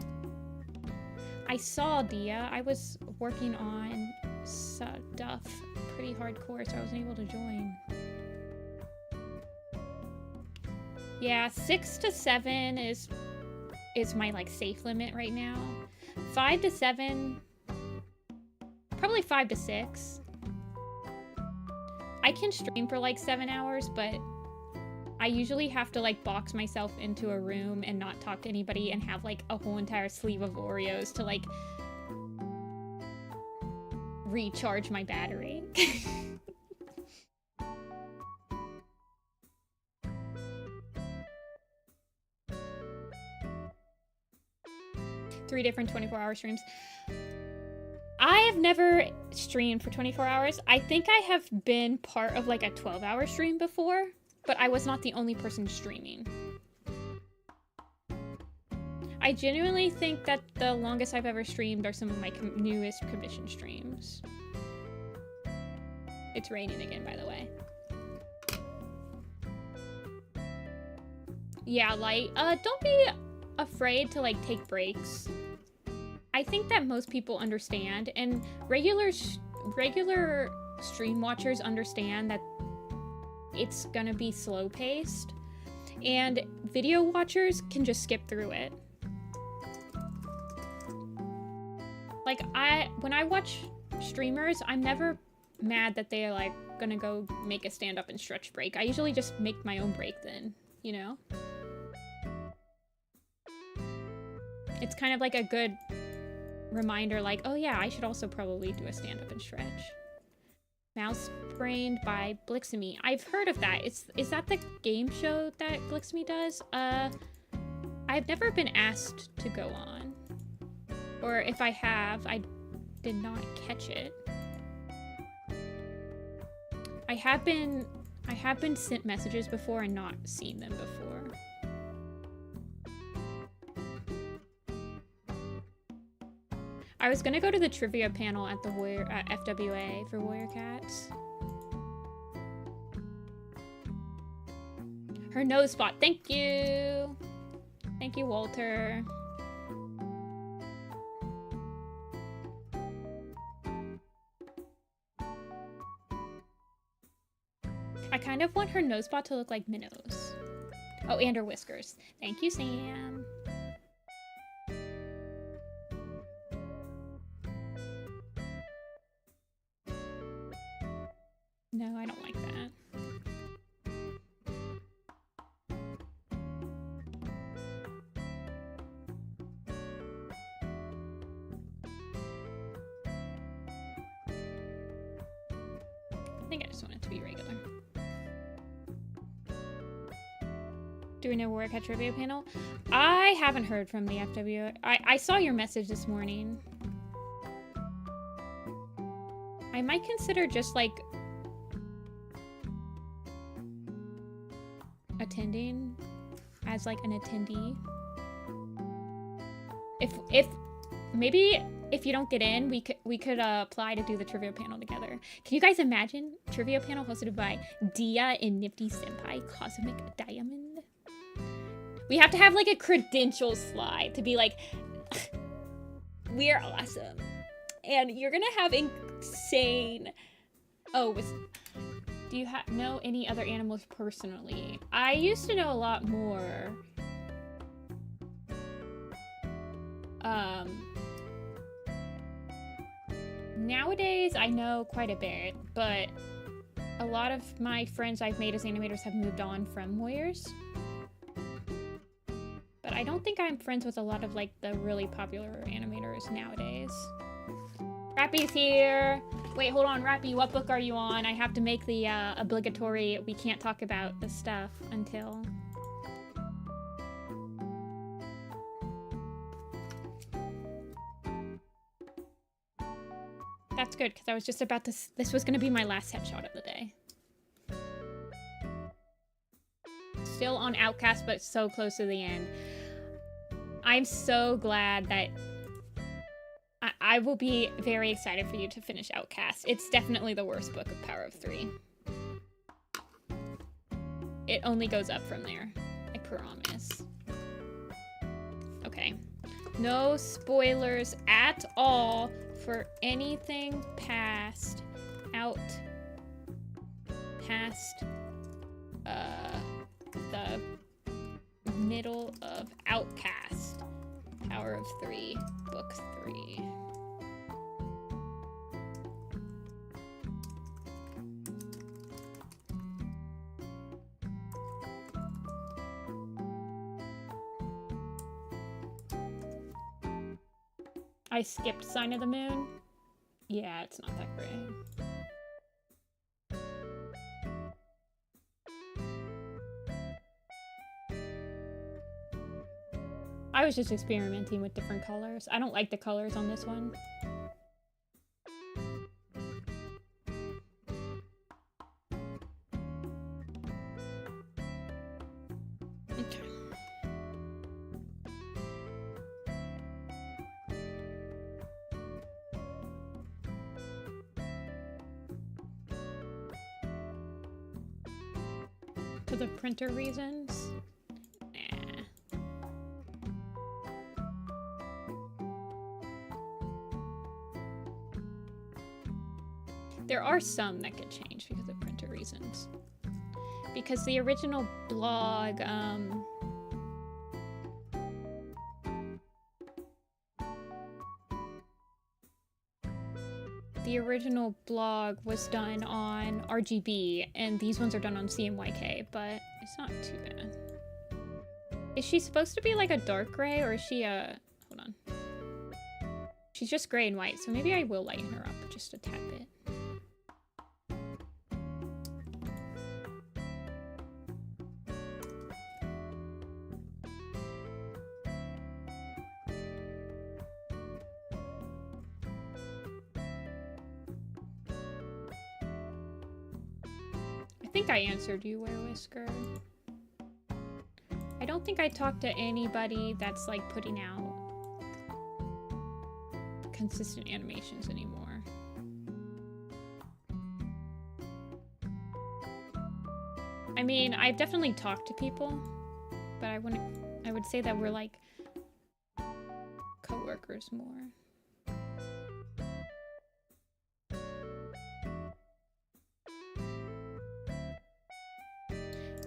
I saw Dia. I was working on stuff pretty hardcore, so I wasn't able to join. Yeah, 6 to 7 is my like safe limit right now. 5 to 7, probably 5 to 6. I can stream for like 7 hours, but I usually have to like box myself into a room and not talk to anybody and have like a whole entire sleeve of Oreos to like recharge my battery. 3 different 24-hour streams. I have never streamed for 24 hours. I think I have been part of like a 12-hour stream before, but I was not the only person streaming. I genuinely think that the longest I've ever streamed are some of my newest commission streams. It's raining again, by the way. Yeah, like, don't be afraid to like take breaks. I think that most people understand, and regular stream watchers understand that it's gonna be slow paced, and video watchers can just skip through it. Like, when I watch streamers, I'm never mad that they're like gonna go make a stand up and stretch break. I usually just make my own break then, you know? It's kind of like a good reminder, like, oh yeah, I should also probably do a stand up and stretch. Mouse Brained by Blixemy. I've heard of that. Is that the game show that Blixemy does? I've never been asked to go on. Or if I have, I did not catch it. I have been sent messages before and not seen them before. I was gonna go to the trivia panel at the FWA for Warrior Cats. Her nose spot. Thank you. Thank you, Walter. I kind of want her nose spot to look like Minnow's. Oh, and her whiskers. Thank you, Sam. No, I don't like that. I think I just want it to be regular. Do we know Warrior Cat Trivia panel? I haven't heard from the FW. I saw your message this morning. I might consider just like attending as like an attendee. If maybe if you don't get in, we could apply to do the trivia panel together. Can you guys imagine trivia panel hosted by Dia and Nifty-Senpai Cosmic Diamond? We have to have like a credentials slide to be like, we're awesome, and you're gonna have insane. Oh, do you know any other animals personally? I used to know a lot more. Nowadays I know quite a bit, but a lot of my friends I've made as animators have moved on from Warriors. But I don't think I'm friends with a lot of like the really popular animators nowadays. Rappy's here. Wait, hold on, Rappy, what book are you on? I have to make the obligatory, we can't talk about the stuff until... That's good, because I was just about to... This was going to be my last headshot of the day. Still on Outcast, but so close to the end. I'm so glad that... I will be very excited for you to finish Outcast. It's definitely the worst book of Power of Three. It only goes up from there. I promise. Okay. No spoilers at all for anything past the middle of Outcast. Power of Three, Book 3. I skipped Sign of the Moon. Yeah, it's not that great. I was just experimenting with different colors. I don't like the colors on this one. Okay. For the printer reasons? Nah. There are some that get changed because of printer reasons. Because the original blog, was done on RGB, and these ones are done on CMYK, but it's not too bad. Is she supposed to be like a dark gray, or is she a... Hold on. She's just gray and white, so maybe I will lighten her up just a tad bit. I think I answered you, RiverClan. I don't think I talked to anybody that's like putting out consistent animations anymore. I mean, I've definitely talked to people, but I would say that we're like co-workers more.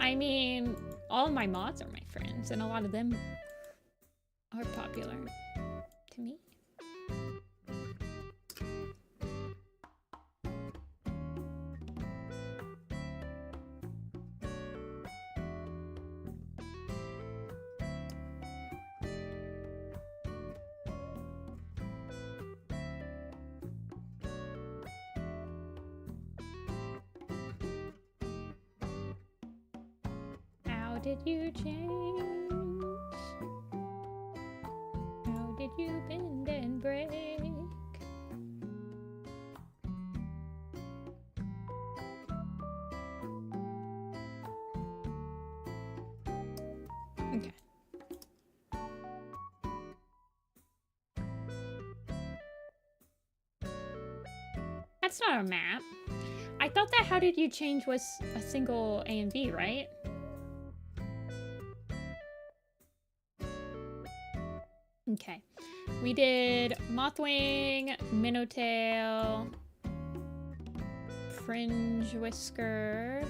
I mean, all of my mods are my friends, and a lot of them are popular to me. How did you change? How did you bend and break? Okay. That's not a map. I thought that How Did You Change was a single A and B, right? Okay, we did Mothwing, Minnowtail, Fringewhisker,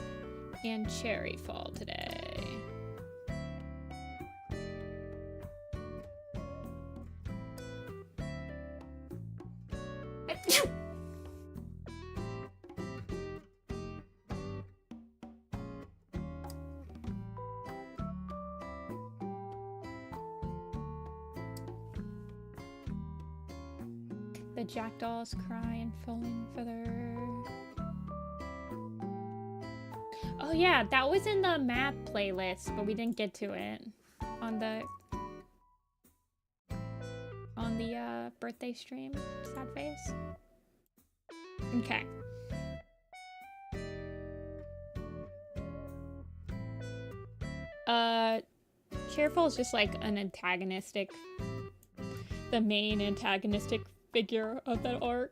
and Cherryfall today. The jackdaws cry and falling feather. Oh yeah, that was in the map playlist, but we didn't get to it on the birthday stream. Sad face. Okay. Cheerful is just like an antagonistic, the main antagonistic figure of that arc.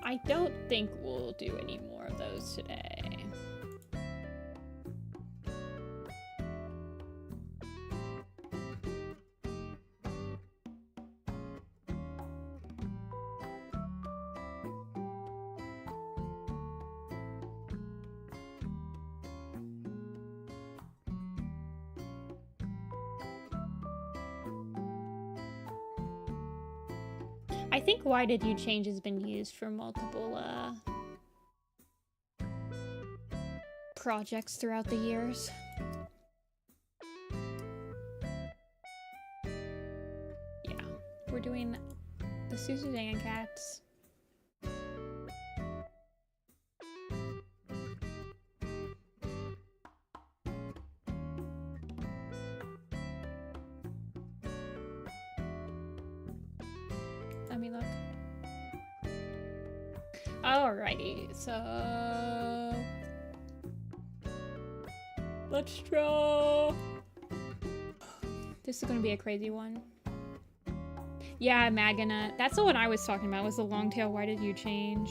I don't think we'll do any more of those today. I think Why Did You Change has been used for multiple projects throughout the years. Yeah, we're doing the Suzanne cats. Let me look. Alrighty, so let's draw. This is gonna be a crazy one. Yeah, Magana. That's the one I was talking about, was the long tail. Why Did You Change?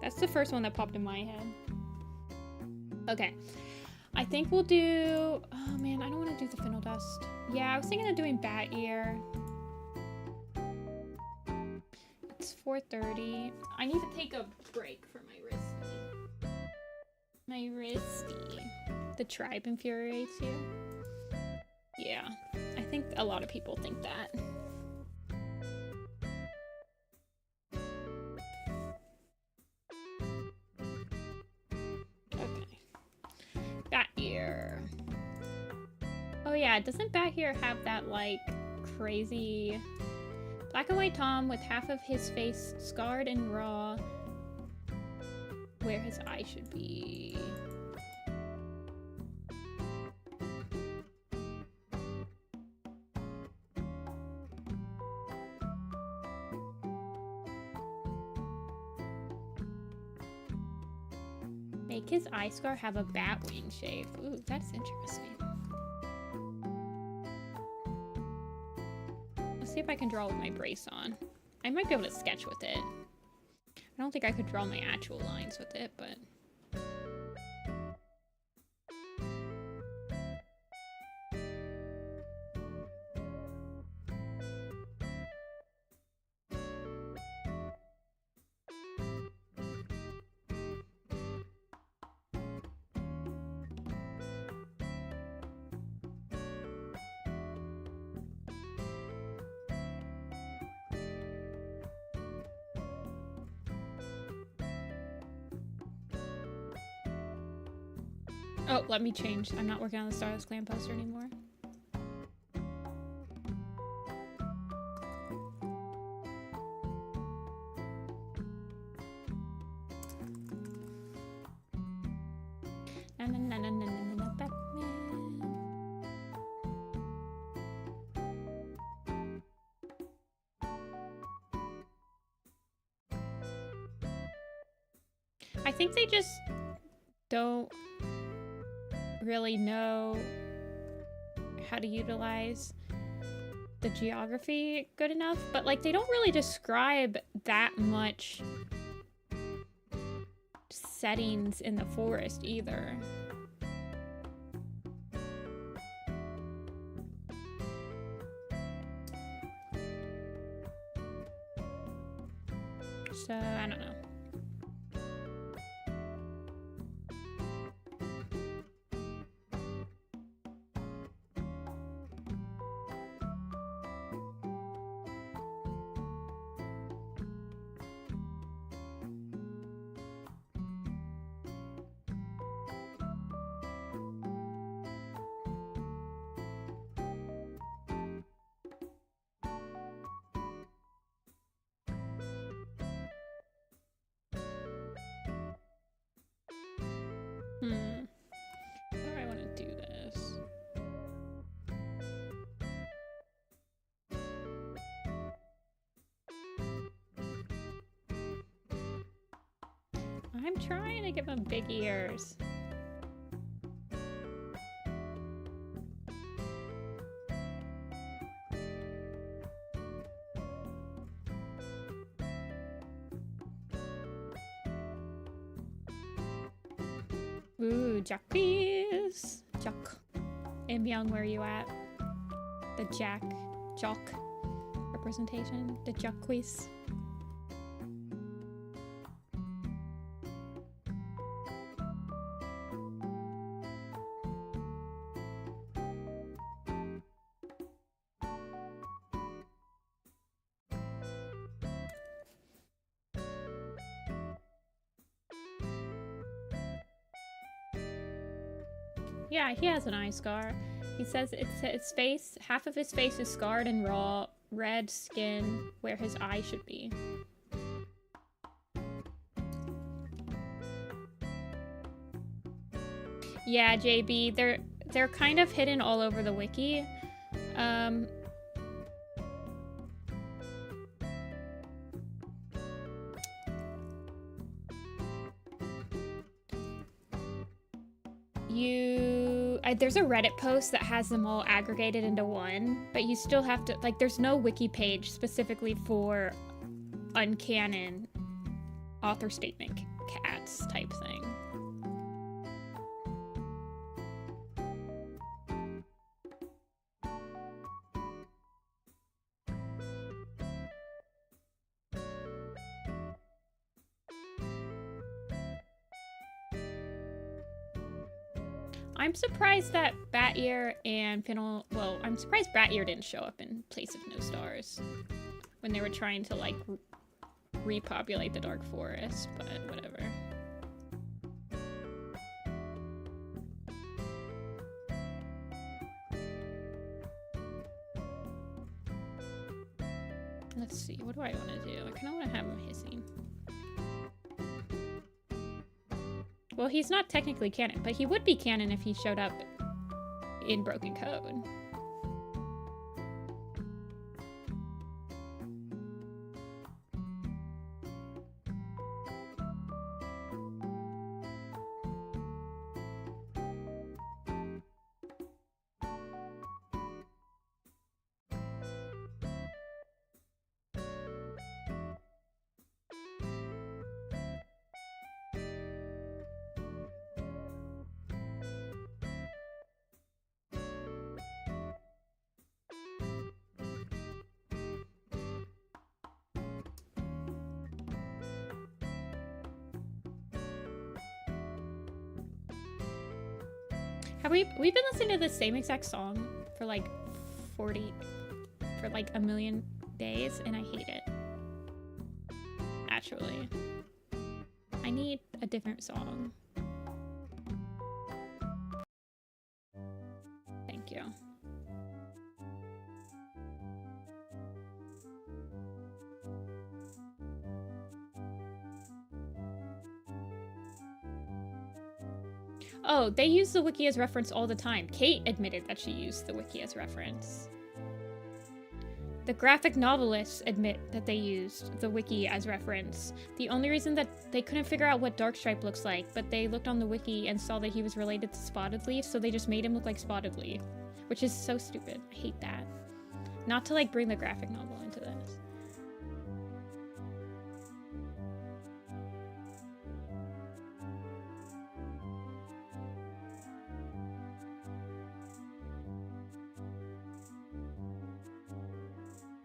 That's the first one that popped in my head. Okay. I think we'll do... Oh man, I don't want to do the Fennel Dust. Yeah, I was thinking of doing Bat Ear. It's 4:30. I need to take a break for my wristy. My wristy. The tribe infuriates you? Yeah, I think a lot of people think that. Bat Ear. Oh yeah, doesn't Bat Ear have that like crazy black and white Tom with half of his face scarred and raw where his eye should be? Make his eye scar have a bat wing shape. Ooh, that's interesting. Let's see if I can draw with my brace on. I might be able to sketch with it. I don't think I could draw my actual lines with it, but... Oh, let me change. I'm not working on the Starless Clan poster anymore. Na na na na na na na Batman. I think they just don't really know how to utilize the geography good enough, but like they don't really describe that much settings in the forest either. So I don't know. How do I want to do this? I'm trying to give him big ears. Ooh, Jacques. Jock. Ambion, where are you at? The Jock representation. The Jacques. Yeah, he has an eye scar. He says it's his face, half of his face is scarred and raw, red skin where his eye should be. Yeah, JB, they're kind of hidden all over the wiki. There's a Reddit post that has them all aggregated into one, but you still have to, like, there's no wiki page specifically for uncanon author statement cats type thing. I'm surprised that Bat Ear and Finnel... Well, I'm surprised Bat Ear didn't show up in Place of No Stars when they were trying to, like, repopulate the Dark Forest, but whatever. Let's see, what do I want to do? I kind of want to have him hissing. Well, he's not technically canon, but he would be canon if he showed up in Broken Code. We've been listening to the same exact song for like 1 million days, and I hate it. Actually, I need a different song. Thank you. Oh, they use the wiki as reference all the time. Kate admitted that she used the wiki as reference. The graphic novelists admit that they used the wiki as reference. The only reason that they couldn't figure out what Darkstripe looks like, but they looked on the wiki and saw that he was related to Spotted Leaf, so they just made him look like Spotted Leaf, which is so stupid. I hate that. Not to, like, bring the graphic novel into this.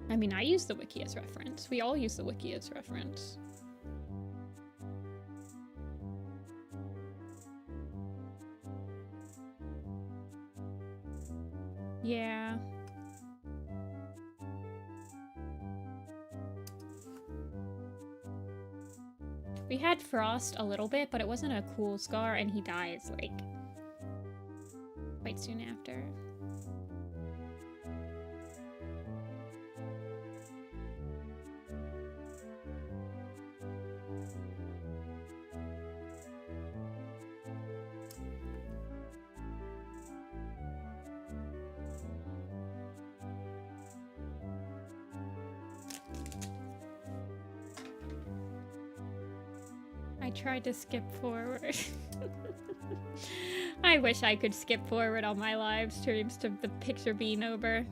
I mean, I use the wiki as reference. We all use the wiki as reference. Yeah. We had Frost a little bit, but it wasn't a cool scar, and he dies, like, quite soon after. Tried to skip forward. I wish I could skip forward on my live streams to the picture being over.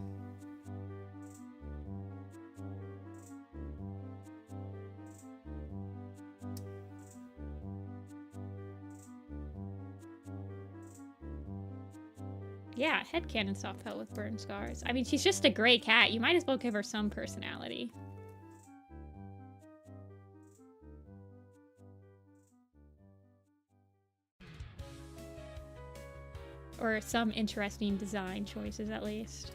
Yeah, headcanon soft pelt with burn scars. I mean, she's just a gray cat. You might as well give her some personality. Or some interesting design choices, at least.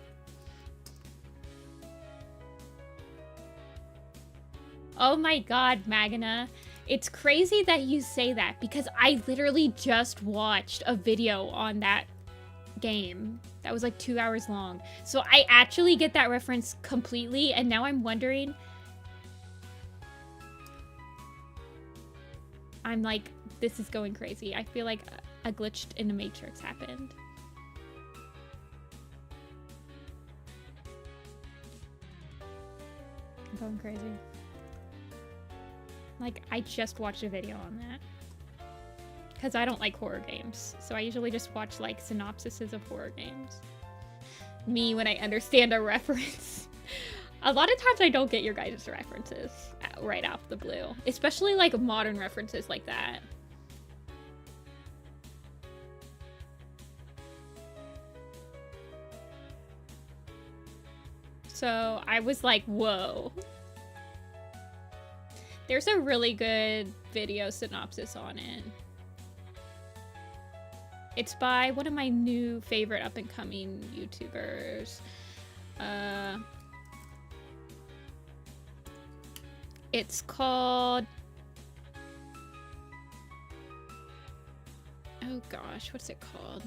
Oh my god, Magna. It's crazy that you say that, because I literally just watched a video on that game that was like 2 hours long. So I actually get that reference completely, and now I'm wondering... I'm like, this is going crazy. I feel like a glitch in the Matrix happened. I'm going crazy. Like, I just watched a video on that. Because I don't like horror games. So I usually just watch, like, synopsises of horror games. Me, when I understand a reference. A lot of times I don't get your guys' references right off the blue. Especially, like, modern references like that. So I was like, whoa. There's a really good video synopsis on it. It's by one of my new favorite up-and-coming YouTubers. It's called... Oh gosh, what's it called?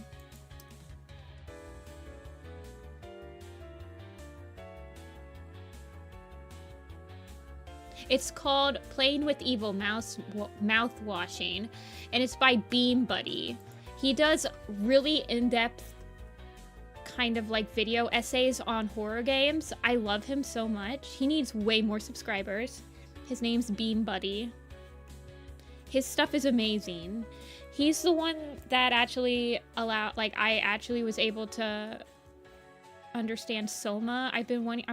It's called Playing with Evil Mouth Washing, and it's by Bean Buddy. He does really in-depth kind of like video essays on horror games. I love him so much. He needs way more subscribers. His name's Bean Buddy. His stuff is amazing. He's the one that actually I actually was able to understand Soma. I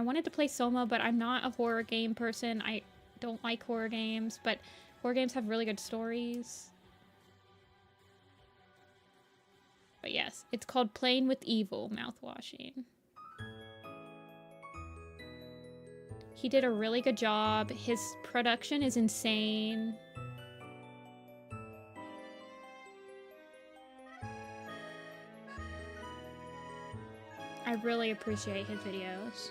wanted to play Soma, but I'm not a horror game person. I don't like horror games, but horror games have really good stories. But yes, it's called Playing with Evil Mouthwashing. He did a really good job. His production is insane. I really appreciate his videos.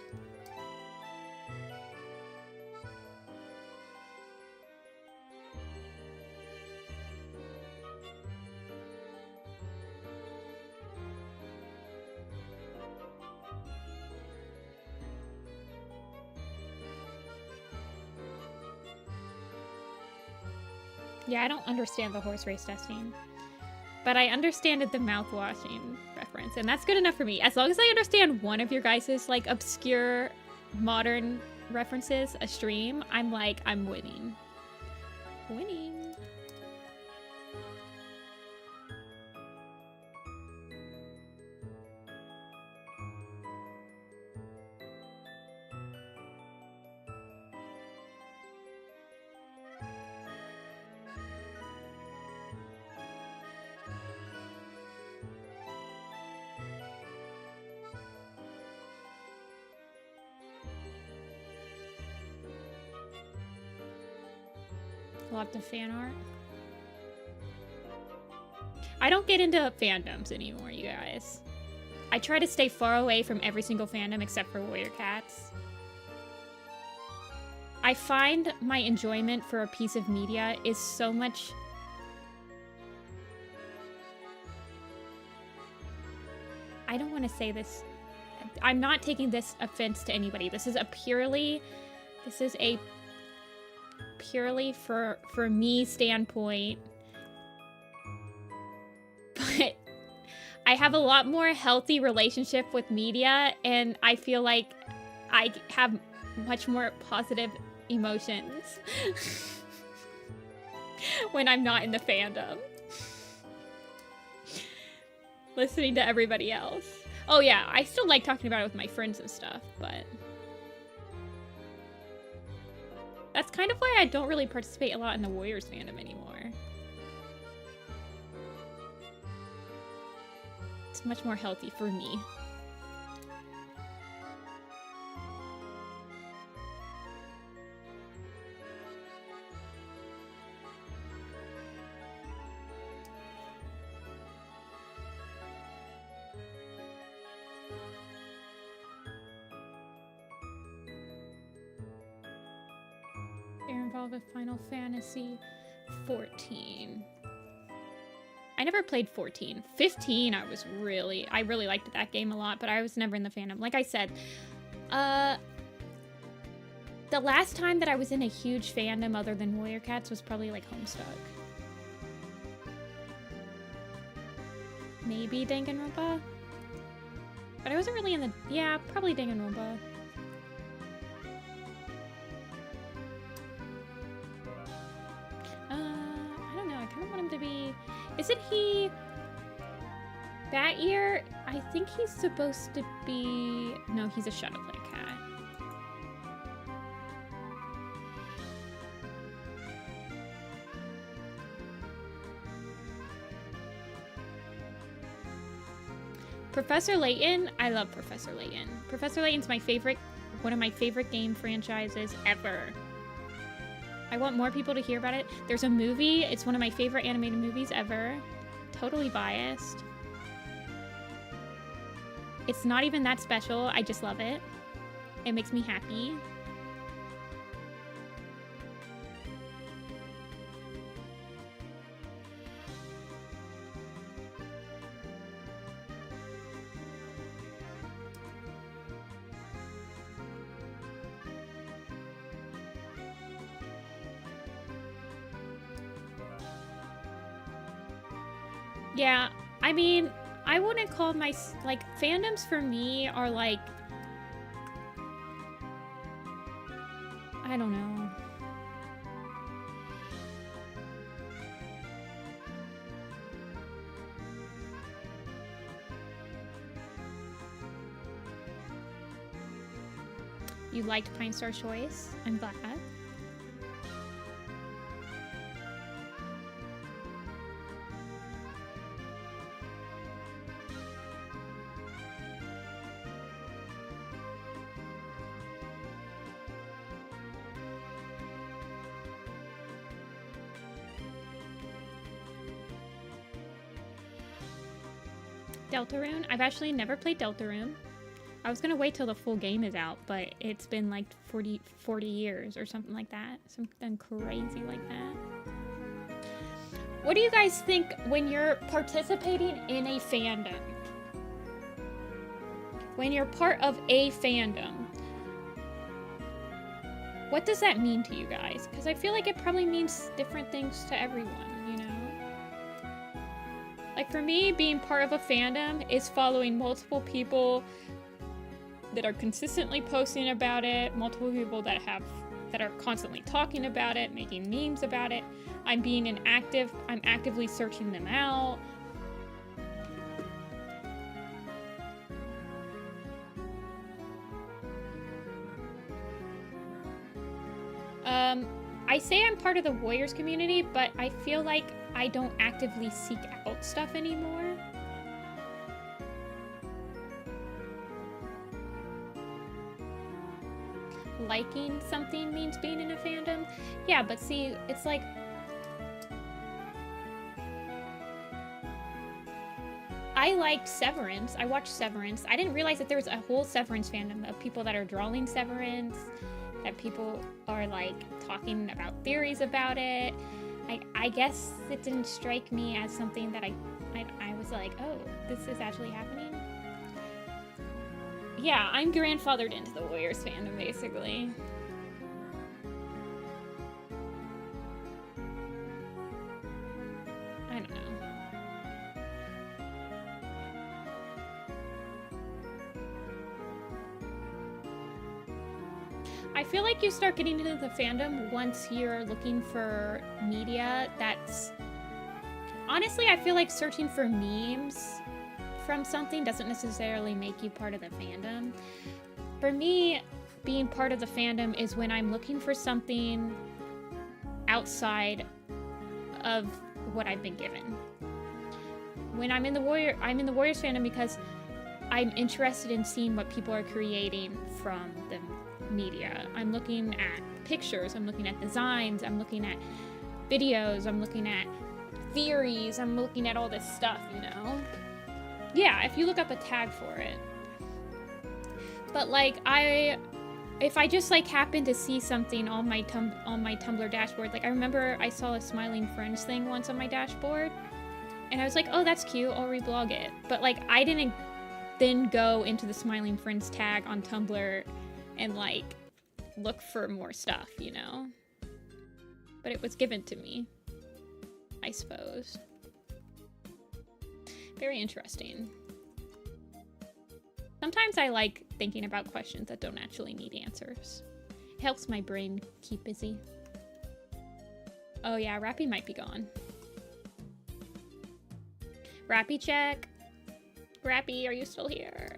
Yeah, I don't understand the horse race testing, but I understand the mouthwashing reference, and that's good enough for me. As long as I understand one of your guys' like obscure modern references a stream, I'm like, I'm winning. Winning. Lots of fan art. I don't get into fandoms anymore, you guys. I try to stay far away from every single fandom except for Warrior Cats. I find my enjoyment for a piece of media is so much... I don't want to say this. I'm not taking this offense to anybody. This is a purely for me standpoint, but I have a lot more healthy relationship with media, and I feel like I have much more positive emotions when I'm not in the fandom, listening to everybody else. Oh yeah, I still like talking about it with my friends and stuff, but that's kind of why I don't really participate a lot in the Warriors fandom anymore. It's much more healthy for me. With Final Fantasy 14. I never played 14. 15 I really liked that game a lot, but I was never in the fandom. Like I said, the last time that I was in a huge fandom other than Warrior Cats was probably like Homestuck. Maybe Danganronpa? But I wasn't really in the... Yeah, probably Danganronpa. Isn't he... That year, I think he's supposed to be... No, he's a Shadowplay cat. Professor Layton, I love Professor Layton. Professor Layton's my favorite, one of my favorite game franchises ever. I want more people to hear about it. There's a movie. It's one of my favorite animated movies ever. Totally biased. It's not even that special. I just love it. It makes me happy. Yeah, I mean, I wouldn't call my, like, fandoms for me are like, I don't know. You liked Pine Star Choice? I'm glad. Deltarune? I've actually never played Deltarune. I was gonna wait till the full game is out, but it's been like 40 years or something like that. Something crazy like that. What do you guys think when you're participating in a fandom? When you're part of a fandom, what does that mean to you guys? Because I feel like it probably means different things to everyone, you know? Like for me, being part of a fandom is following multiple people that are consistently posting about it, multiple people that are constantly talking about it, making memes about it. I'm actively searching them out. I say I'm part of the Warriors community, but I feel like I don't actively seek out stuff anymore. Liking something means being in a fandom? Yeah, but see, it's like... I liked Severance. I watched Severance. I didn't realize that there was a whole Severance fandom of people that are drawing Severance, that people are like talking about theories about it. I guess it didn't strike me as something that I was like, oh, this is actually happening. Yeah, I'm grandfathered into the Warriors fandom, basically. I don't know. I feel like you start getting into the fandom once you're looking for media that's... Honestly, I feel like searching for memes from something doesn't necessarily make you part of the fandom. For me, being part of the fandom is when I'm looking for something outside of what I've been given. When I'm in the Warriors fandom because I'm interested in seeing what people are creating from the media. I'm looking at pictures, I'm looking at designs, I'm looking at videos, I'm looking at theories, I'm looking at all this stuff, you know? Yeah, if you look up a tag for it. But like, if I just like happen to see something on my Tumblr dashboard, like I remember I saw a Smiling Friends thing once on my dashboard, and I was like, oh, that's cute, I'll reblog it. But like, I didn't then go into the Smiling Friends tag on Tumblr and like look for more stuff, you know? But it was given to me, I suppose. Very interesting. Sometimes I like thinking about questions that don't actually need answers. It helps my brain keep busy. Oh yeah, Rappy might be gone. Rappy check. Rappy, are you still here?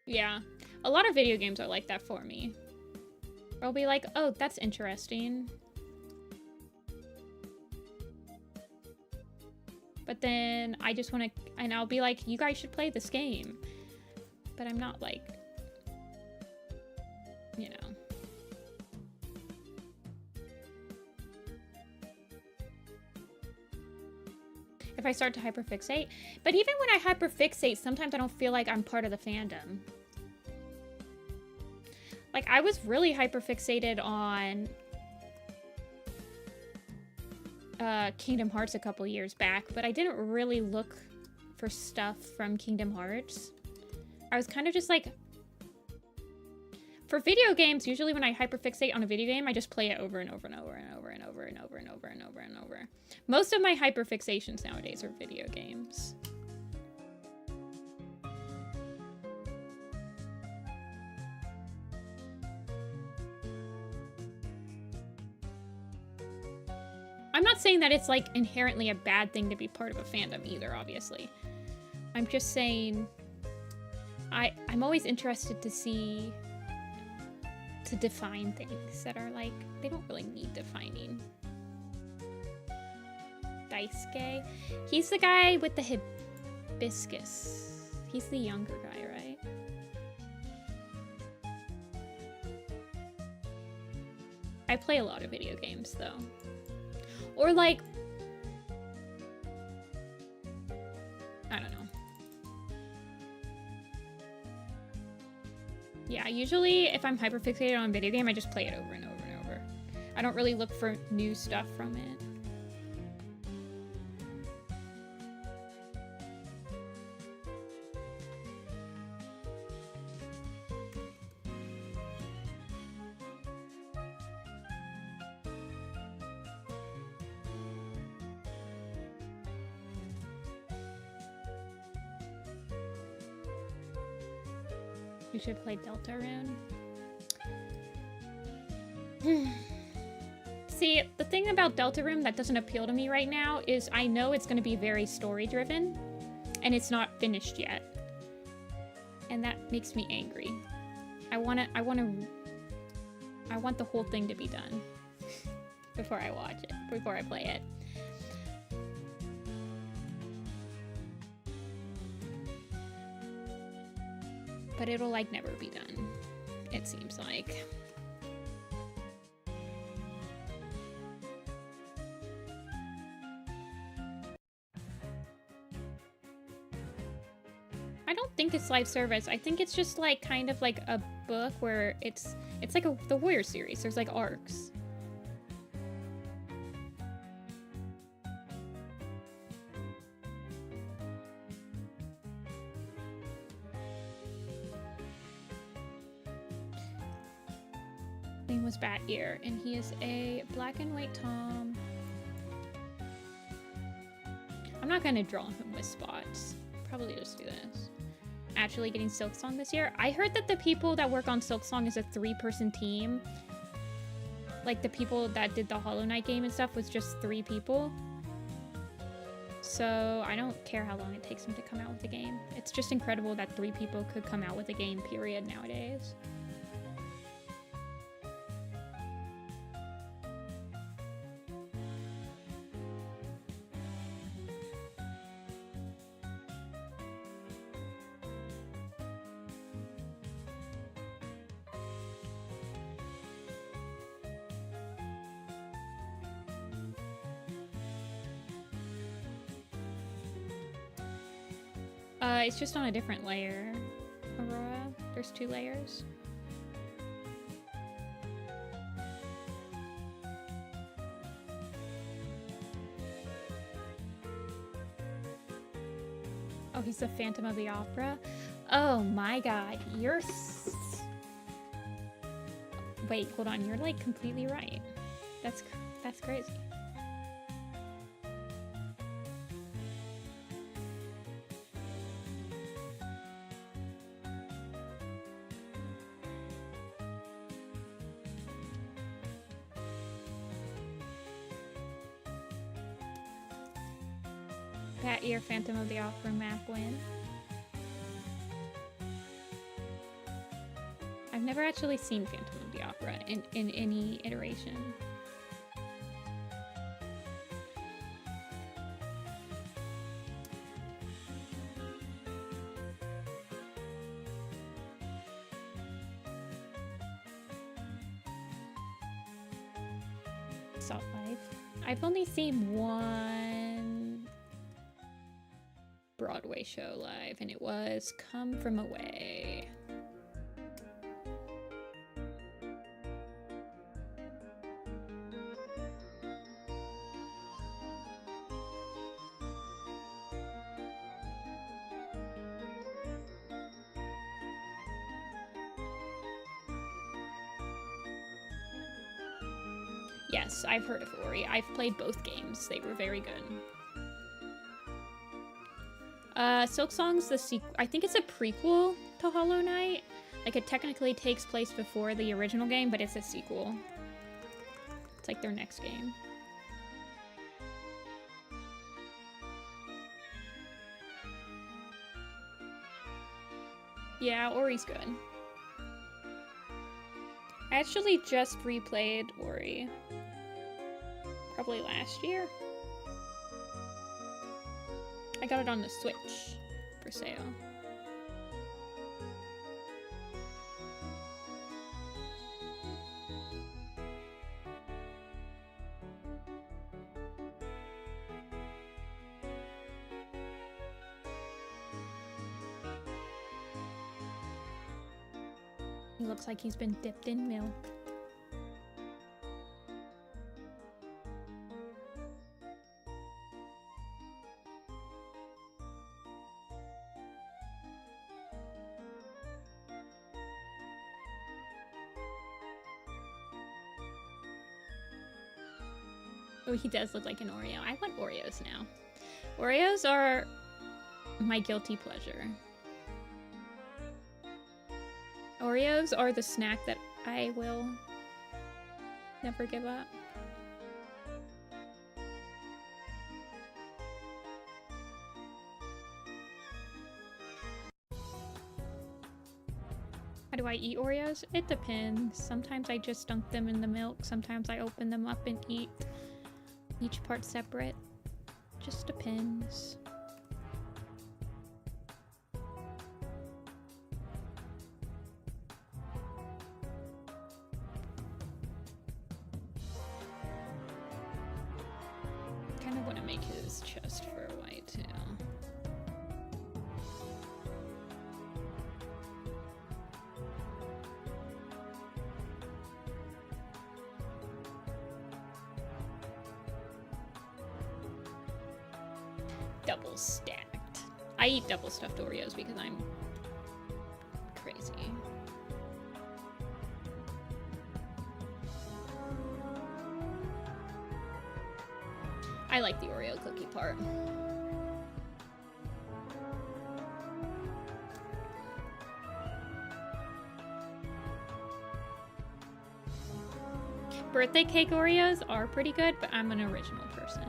Yeah, a lot of video games are like that for me. I'll be like, oh, that's interesting. But then I just want to, and I'll be like, you guys should play this game. But I'm not like, you know. If I start to hyperfixate. But even when I hyperfixate, sometimes I don't feel like I'm part of the fandom. Like, I was really hyperfixated on Kingdom Hearts a couple years back, but I didn't really look for stuff from Kingdom Hearts. I was kind of just like... For video games, usually when I hyperfixate on a video game, I just play it over and over and over and over and over and over and over and over and over. Most of my hyperfixations nowadays are video games. I'm not saying that it's like inherently a bad thing to be part of a fandom either, obviously. I'm just saying I'm always interested to see, to define things that are like, they don't really need defining. Daisuke. He's the guy with the hibiscus. He's the younger guy, right? I play a lot of video games though. Or like, I don't know. Yeah, usually if I'm hyperfixated on a video game, I just play it over and over and over. I don't really look for new stuff from it. You should play Deltarune. See, the thing about Deltarune that doesn't appeal to me right now is I know it's going to be very story-driven, and it's not finished yet. And that makes me angry. I want the whole thing to be done before I watch it, before I play it. But it'll like never be done, it seems like. I don't think it's live service. I think it's just like kind of like a book where it's like the Warrior series. There's like arcs. Name was Bat Ear, and he is a black and white Tom. I'm not gonna draw him with spots. Probably just do this. Actually getting Silksong this year. I heard that the people that work on Silksong is a 3-person team. Like the people that did the Hollow Knight game and stuff was just 3 people. So I don't care how long it takes them to come out with a game. It's just incredible that 3 people could come out with a game, period, nowadays. It's just on a different layer, Aurora. There's 2 layers. Oh, he's the Phantom of the Opera? Oh my god, you're... Wait, hold on, you're like completely right. That's crazy. Bat Ear Phantom of the Opera map win. I've never actually seen Phantom of the Opera in any iteration. saw it live. I've only seen one Broadway show live, and it was Come From Away. Yes, I've heard of Ori. I've played both games. They were very good. Silksong's the sequel. I think it's a prequel to Hollow Knight. Like, it technically takes place before the original game, but it's a sequel. It's like their next game. Yeah, Ori's good. I actually just replayed Ori. Probably last year. I got it on the Switch for sale. He looks like he's been dipped in milk. Oh, he does look like an Oreo. I want Oreos now. Oreos are my guilty pleasure. Oreos are the snack that I will never give up. How do I eat Oreos? It depends. Sometimes I just dunk them in the milk. Sometimes I open them up and eat each part separate. Just depends. Kind of want to make his chest fur white too. Double stacked. I eat double stuffed Oreos because I'm crazy. I like the Oreo cookie part. Birthday cake Oreos are pretty good, but I'm an original person.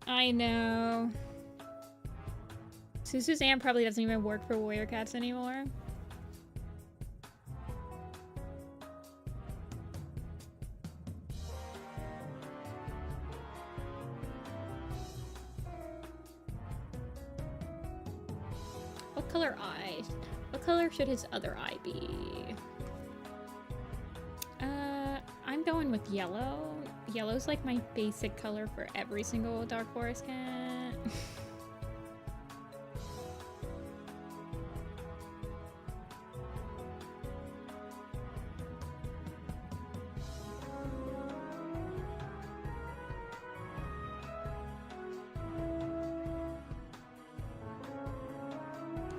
I know. Suzanne probably doesn't even work for Warrior Cats anymore. What color eye? What color should his other eye be? I'm going with yellow. Yellow's like my basic color for every single Dark Forest cat.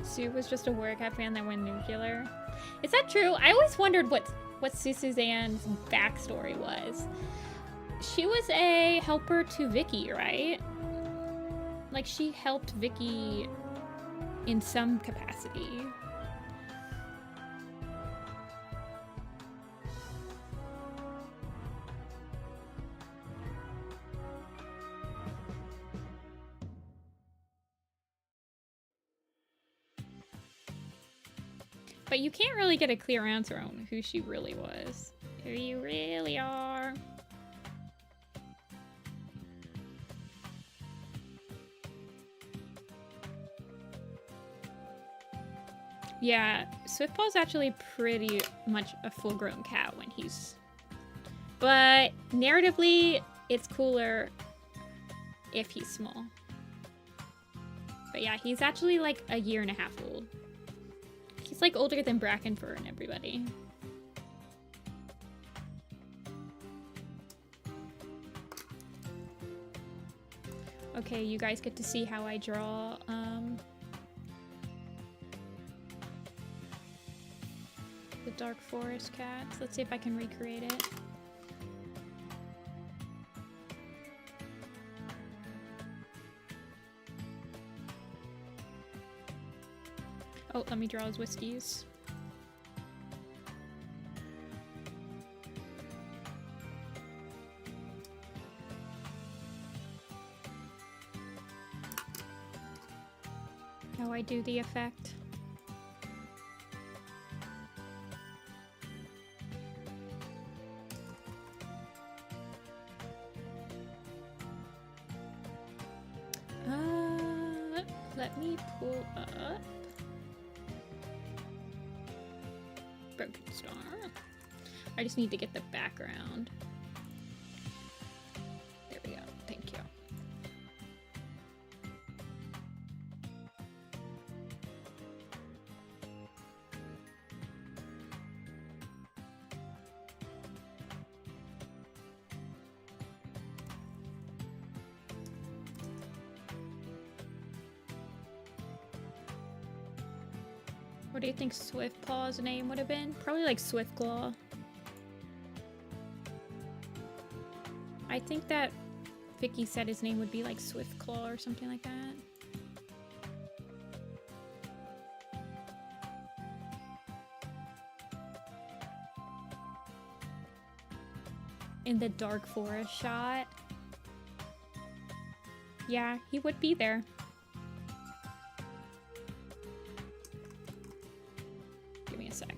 Sue was just a Warrior Cat fan that went nuclear. Is that true? I always wondered what Suzanne's backstory was. She was a helper to Vicky, right? Like, she helped Vicky in some capacity. But you can't really get a clear answer on who she really was. Who you really are. Yeah, Swiftball's actually pretty much a full-grown cat when he's... But narratively, it's cooler if he's small. But yeah, he's actually like a 1.5 years old. He's like older than Brackenfur and everybody. Okay, you guys get to see how I draw the Dark Forest cats. Let's see if I can recreate it. Oh, let me draw his whiskies. How I do the effect. Let me pull up Broken Star. I just need to get the background. There we go. Thank you. What do you think Swiftpaw's name would have been? Probably like Swiftclaw. I think that Vicky said his name would be like Swiftclaw or something like that. In the Dark Forest shot. Yeah, he would be there. Give me a sec.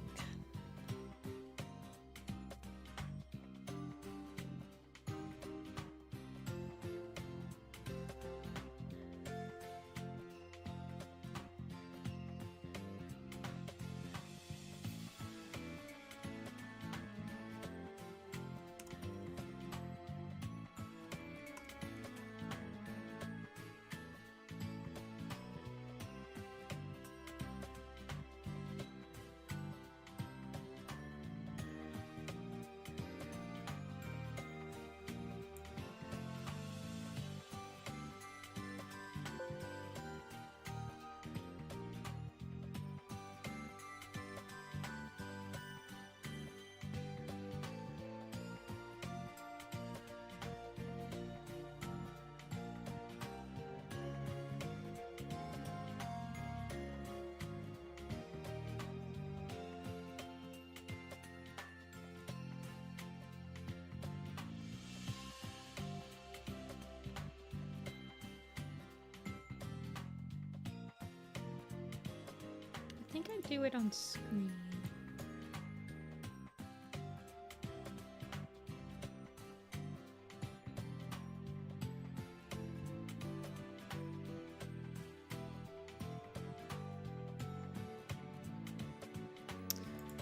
I think I do it on screen.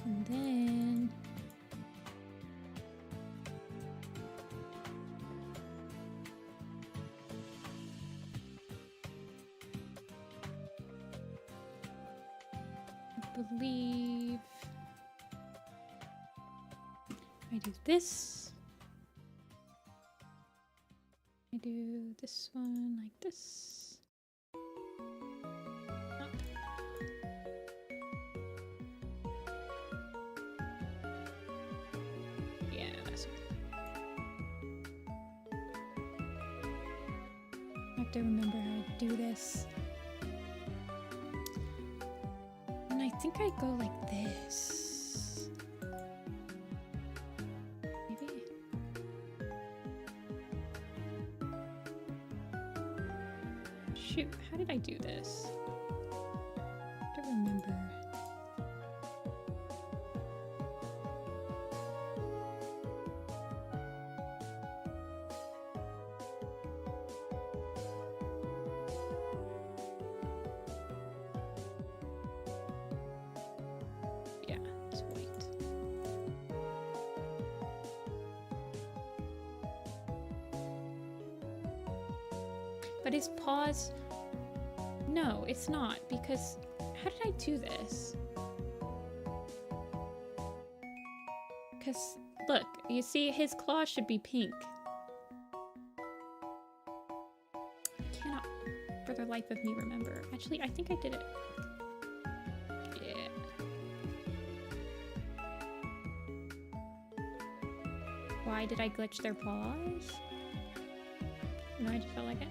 And then I believe I do this. I do this one like this. Up. Yeah, this one. I have to remember how to do this. And I think I go like this. Maybe. Shoot, how did I do this? I don't remember. But his paws... No, it's not, because... How did I do this? Because, look, you see, his claws should be pink. I cannot, for the life of me, remember. Actually, I think I did it. Yeah. Why did I glitch their paws? No, I just felt like it.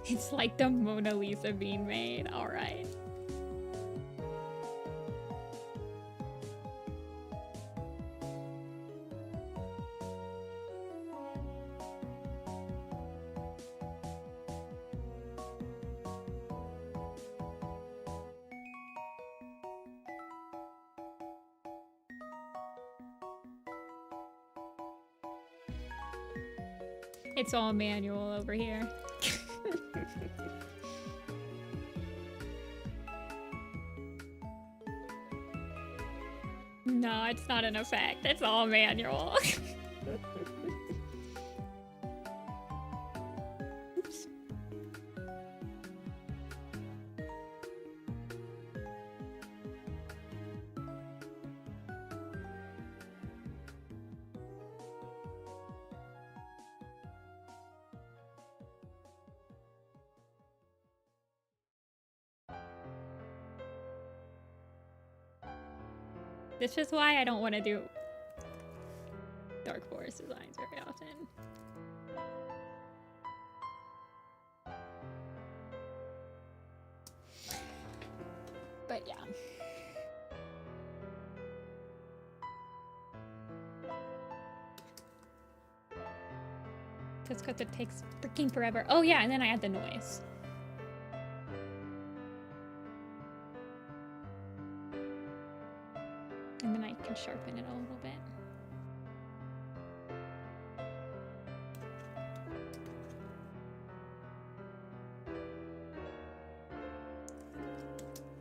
It's like the Mona Lisa being made. All right. It's all manual over here. No, it's not an effect. It's all manual. Oops. This is why I don't want to do Dark Forest designs very often. But yeah. Just because it takes freaking forever. Oh yeah, and then I add the noise. And then I can sharpen it a little bit.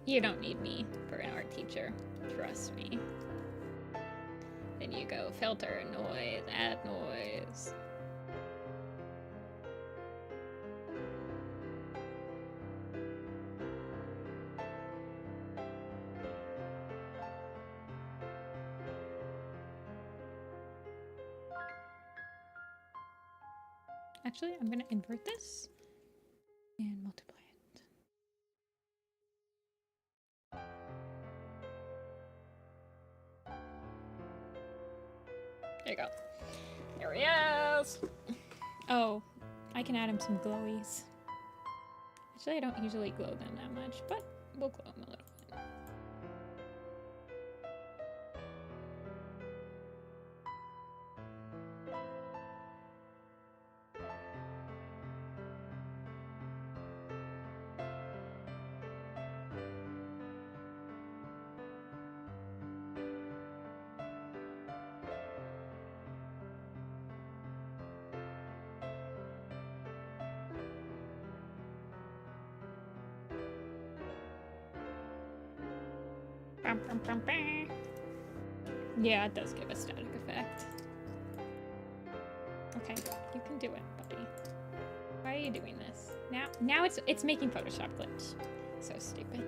You don't need me for an art teacher. Trust me. Then you go filter, noise, add noise. Actually, I'm gonna invert this and multiply it. There you go. There he is. Oh, I can add him some glowies. Actually, I don't usually glow them that much, but we'll glow them a little bit. Yeah, it does give a static effect. Okay, you can do it, buddy. Why are you doing this? Now it's making Photoshop glitch. So stupid.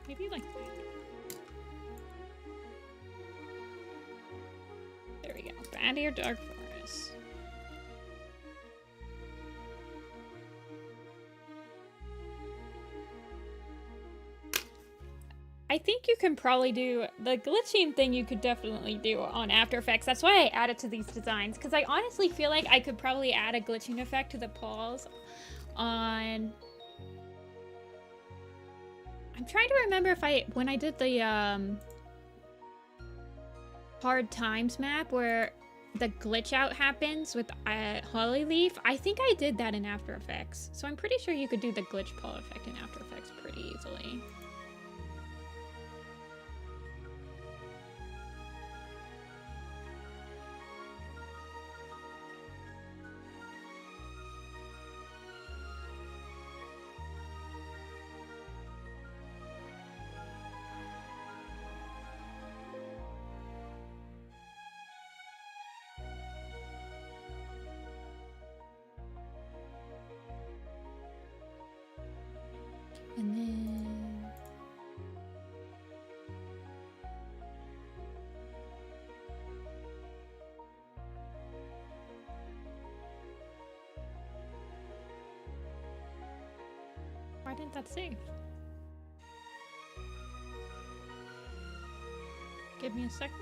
Maybe like Add to your dark forest. I think you can probably do the glitching thing. You could definitely do on After Effects. That's why I added to these designs, because I honestly feel like I could probably add a glitching effect to the paws on. I'm trying to remember if when I did the Hard Times map where the glitch out happens with Holly Leaf. I think I did that in After Effects, so I'm pretty sure you could do the glitch paw effect in After Effects pretty easily. And then why didn't that save? Give me a second.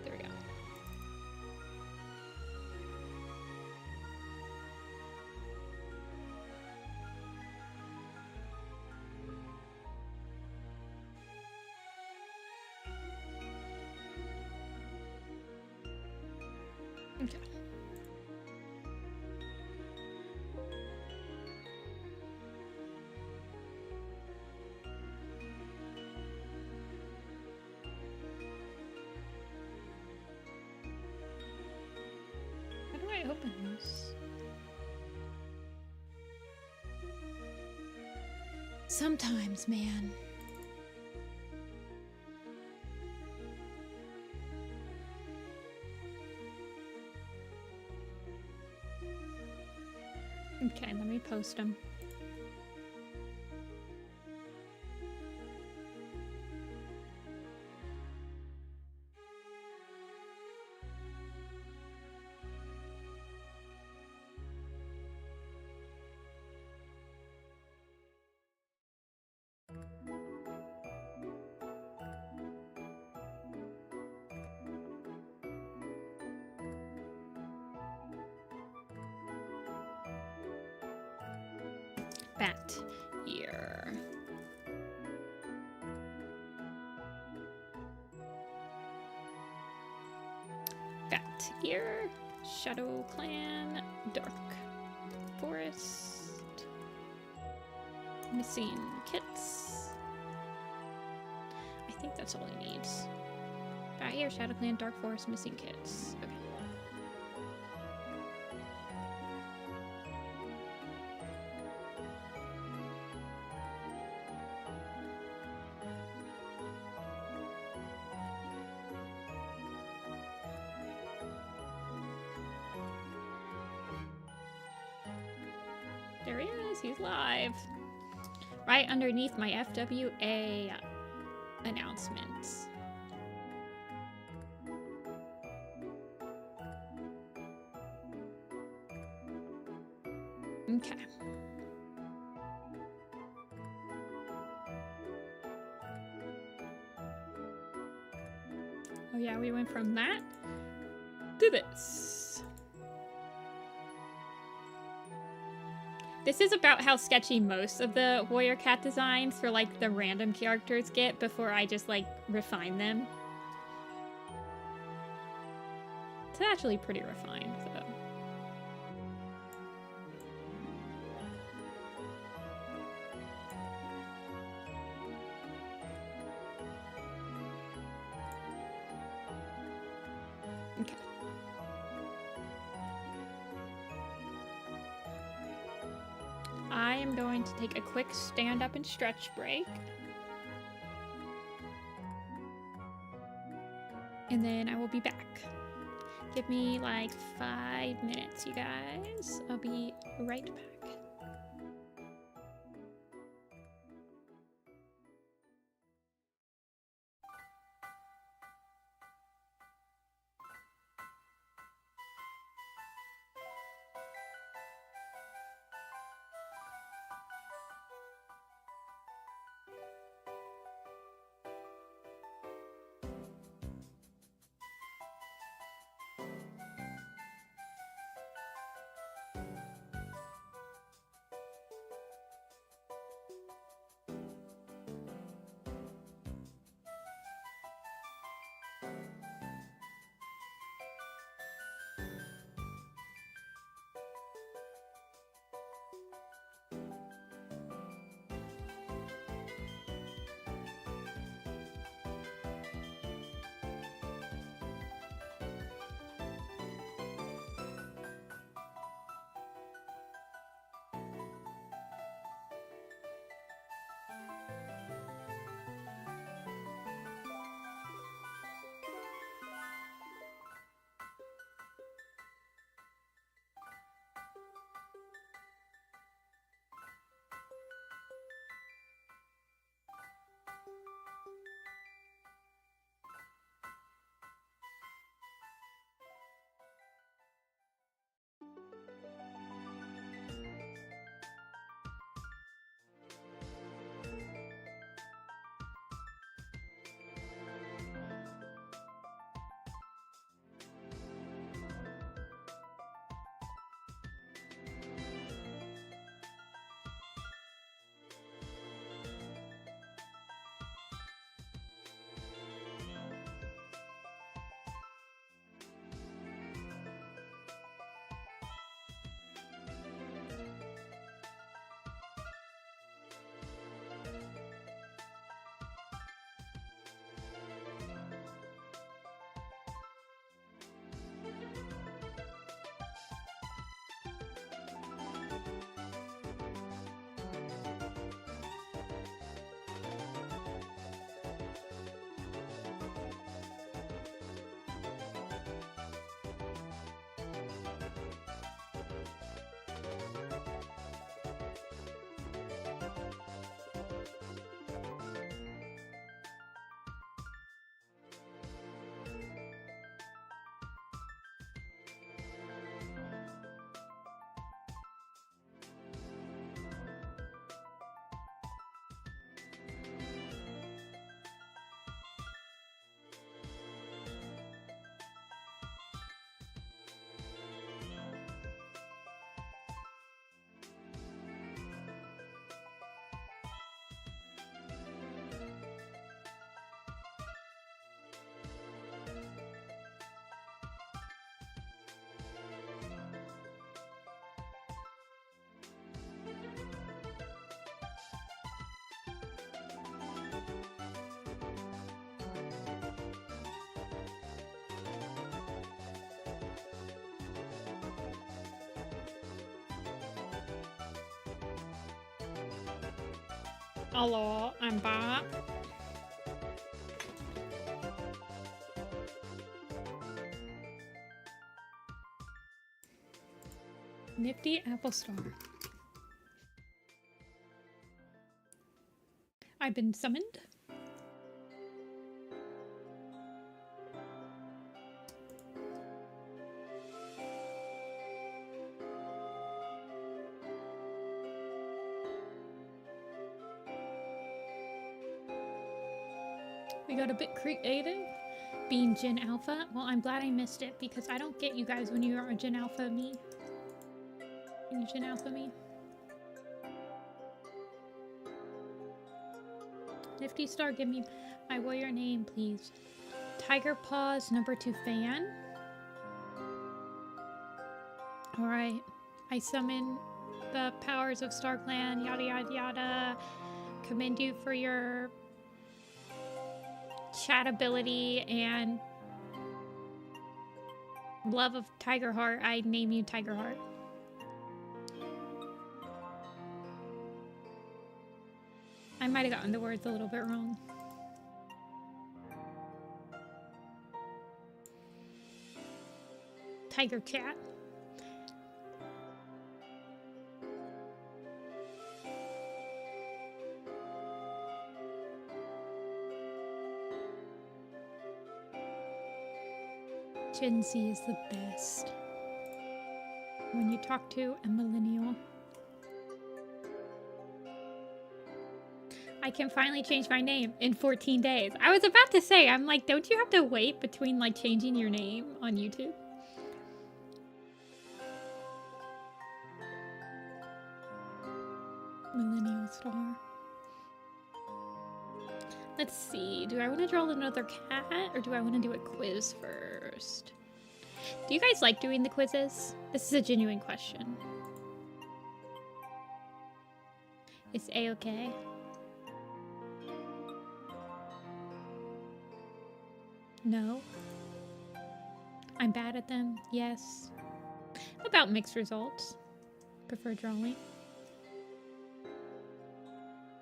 There we go. Okay. How do I open this? Sometimes, man. Okay, let me post them. Bat ear. Bat ear. Shadow Clan. Dark Forest. Missing kits. I think that's all he needs. Bat ear, Shadow Clan, Dark Forest, missing kits. Okay. There he is, he's live. Right underneath my FWA announcements. Okay. Oh yeah, we went from that to this. This is about how sketchy most of the warrior cat designs for like the random characters get before I just like refine them. It's actually pretty refined, so. Okay. I am going to take a quick stand up and stretch break. And then I will be back. Give me like 5 minutes, you guys. I'll be right back. Hello, I'm back. Nifty Apple Star. I've been summoned. We got a bit creative. Being Gen Alpha. Well, I'm glad I missed it because I don't get you guys when you are Gen Alpha me. Can you Gen Alpha me? Nifty Star, give me my warrior name, please. Tiger Paws, #2 fan. Alright. I summon the powers of StarClan, yada yada yada. Commend you for your chat ability and love of Tiger Heart. I name you Tiger Heart. I might have gotten the words a little bit wrong. Tiger chat. Gen Z is the best. When you talk to a millennial. I can finally change my name in 14 days. I was about to say, I'm like, don't you have to wait between like changing your name on YouTube? Millennial Star. Let's see. Do I want to draw another cat or do I want to do a quiz first? Do you guys like doing the quizzes? This is a genuine question. It's A-okay. No. I'm bad at them. Yes. About mixed results. Prefer drawing.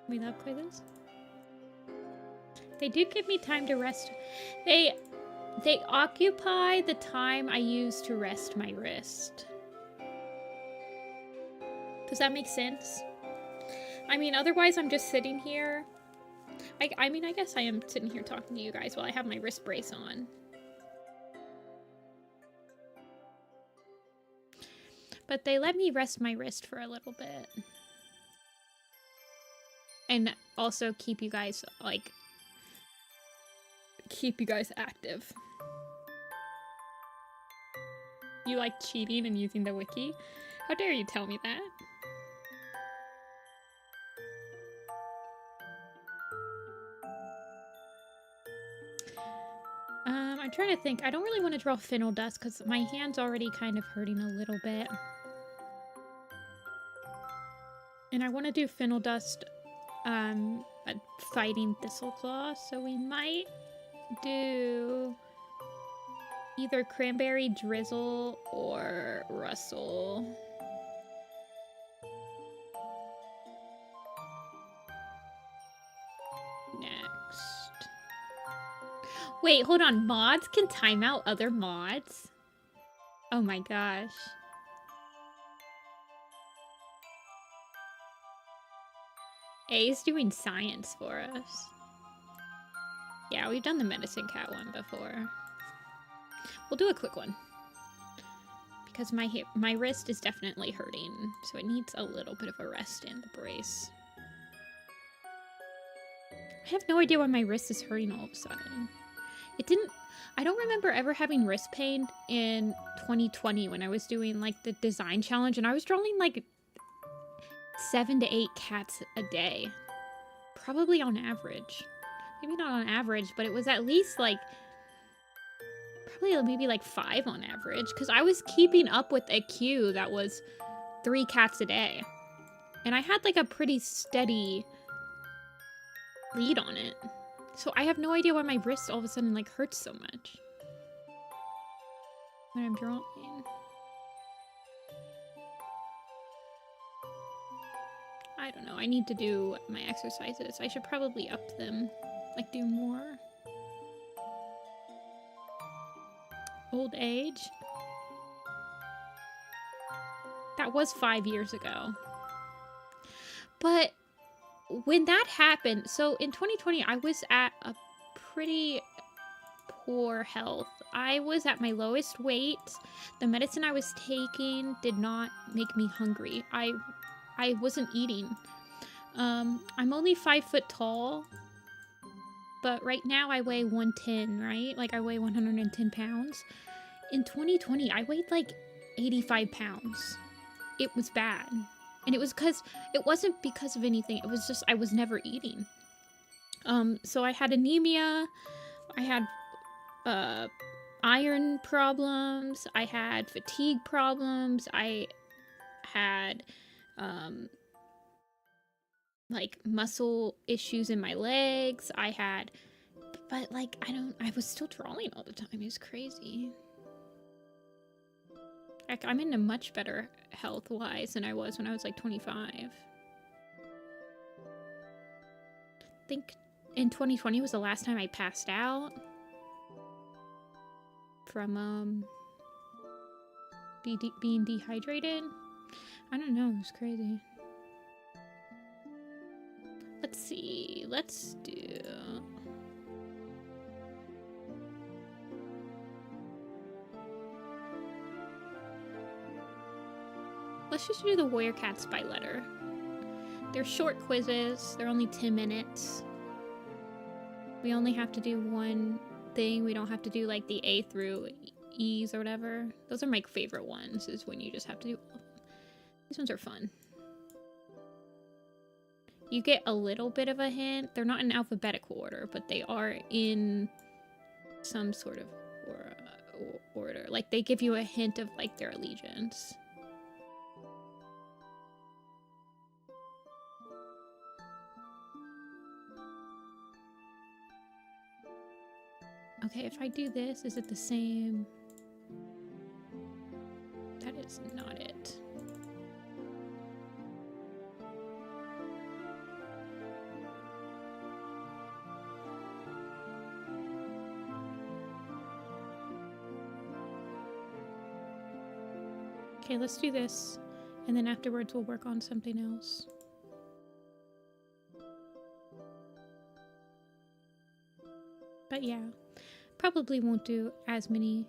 We love quizzes. They do give me time to rest. They occupy the time I use to rest my wrist. Does that make sense? I mean, otherwise I'm just sitting here. I mean, I guess I am sitting here talking to you guys while I have my wrist brace on. But they let me rest my wrist for a little bit. And also keep you guys, like, active. You like cheating and using the wiki? How dare you tell me that? I'm trying to think. I don't really want to draw Fennel Dust because my hand's already kind of hurting a little bit. And I want to do Fennel Dust fighting Thistleclaw, so we might do either Cranberry Drizzle or Rustle. Next. Wait, hold on. Mods can time out other mods? Oh my gosh. A is doing science for us. Yeah, we've done the Medicine Cat one before. We'll do a quick one. Because my wrist is definitely hurting, so it needs a little bit of a rest in the brace. I have no idea why my wrist is hurting all of a sudden. I don't remember ever having wrist pain in 2020 when I was doing like the design challenge and I was drawing like 7 to 8 cats a day. Probably on average. Maybe not on average, but it was at least like, probably maybe like 5 on average. Because I was keeping up with a queue that was 3 cats a day. And I had like a pretty steady lead on it. So I have no idea why my wrist all of a sudden like hurts so much when I'm drawing. I don't know. I need to do my exercises. I should probably up them. Like, do more. Old age. That was 5 years ago. But when that happened, so in 2020, I was at a pretty poor health. I was at my lowest weight. The medicine I was taking did not make me hungry. I wasn't eating. I'm only 5 foot tall, but right now I weigh 110, right? Like, I weigh 110 pounds. In 2020, I weighed like 85 pounds. It was bad. And it wasn't because of anything. It was just, I was never eating. So I had anemia. I had iron problems. I had fatigue problems. I had like muscle issues in my legs. But like, I was still drawing all the time. It was crazy. Like, I'm in a much better health-wise than I was when I was like 25. I think in 2020 was the last time I passed out from being dehydrated. I don't know, it was crazy. Let's see, let's do... Let's just do the Warrior Cats by letter. They're short quizzes. They're only 10 minutes. We only have to do one thing. We don't have to do like the A through E's or whatever. Those are my favorite ones, is when you just have to do all of them. These ones are fun. You get a little bit of a hint. They're not in alphabetical order, but they are in some sort of order. Like, they give you a hint of like their allegiance. Okay, if I do this, is it the same? That is not it. Okay, let's do this, and then afterwards we'll work on something else. But yeah. Probably won't do as many.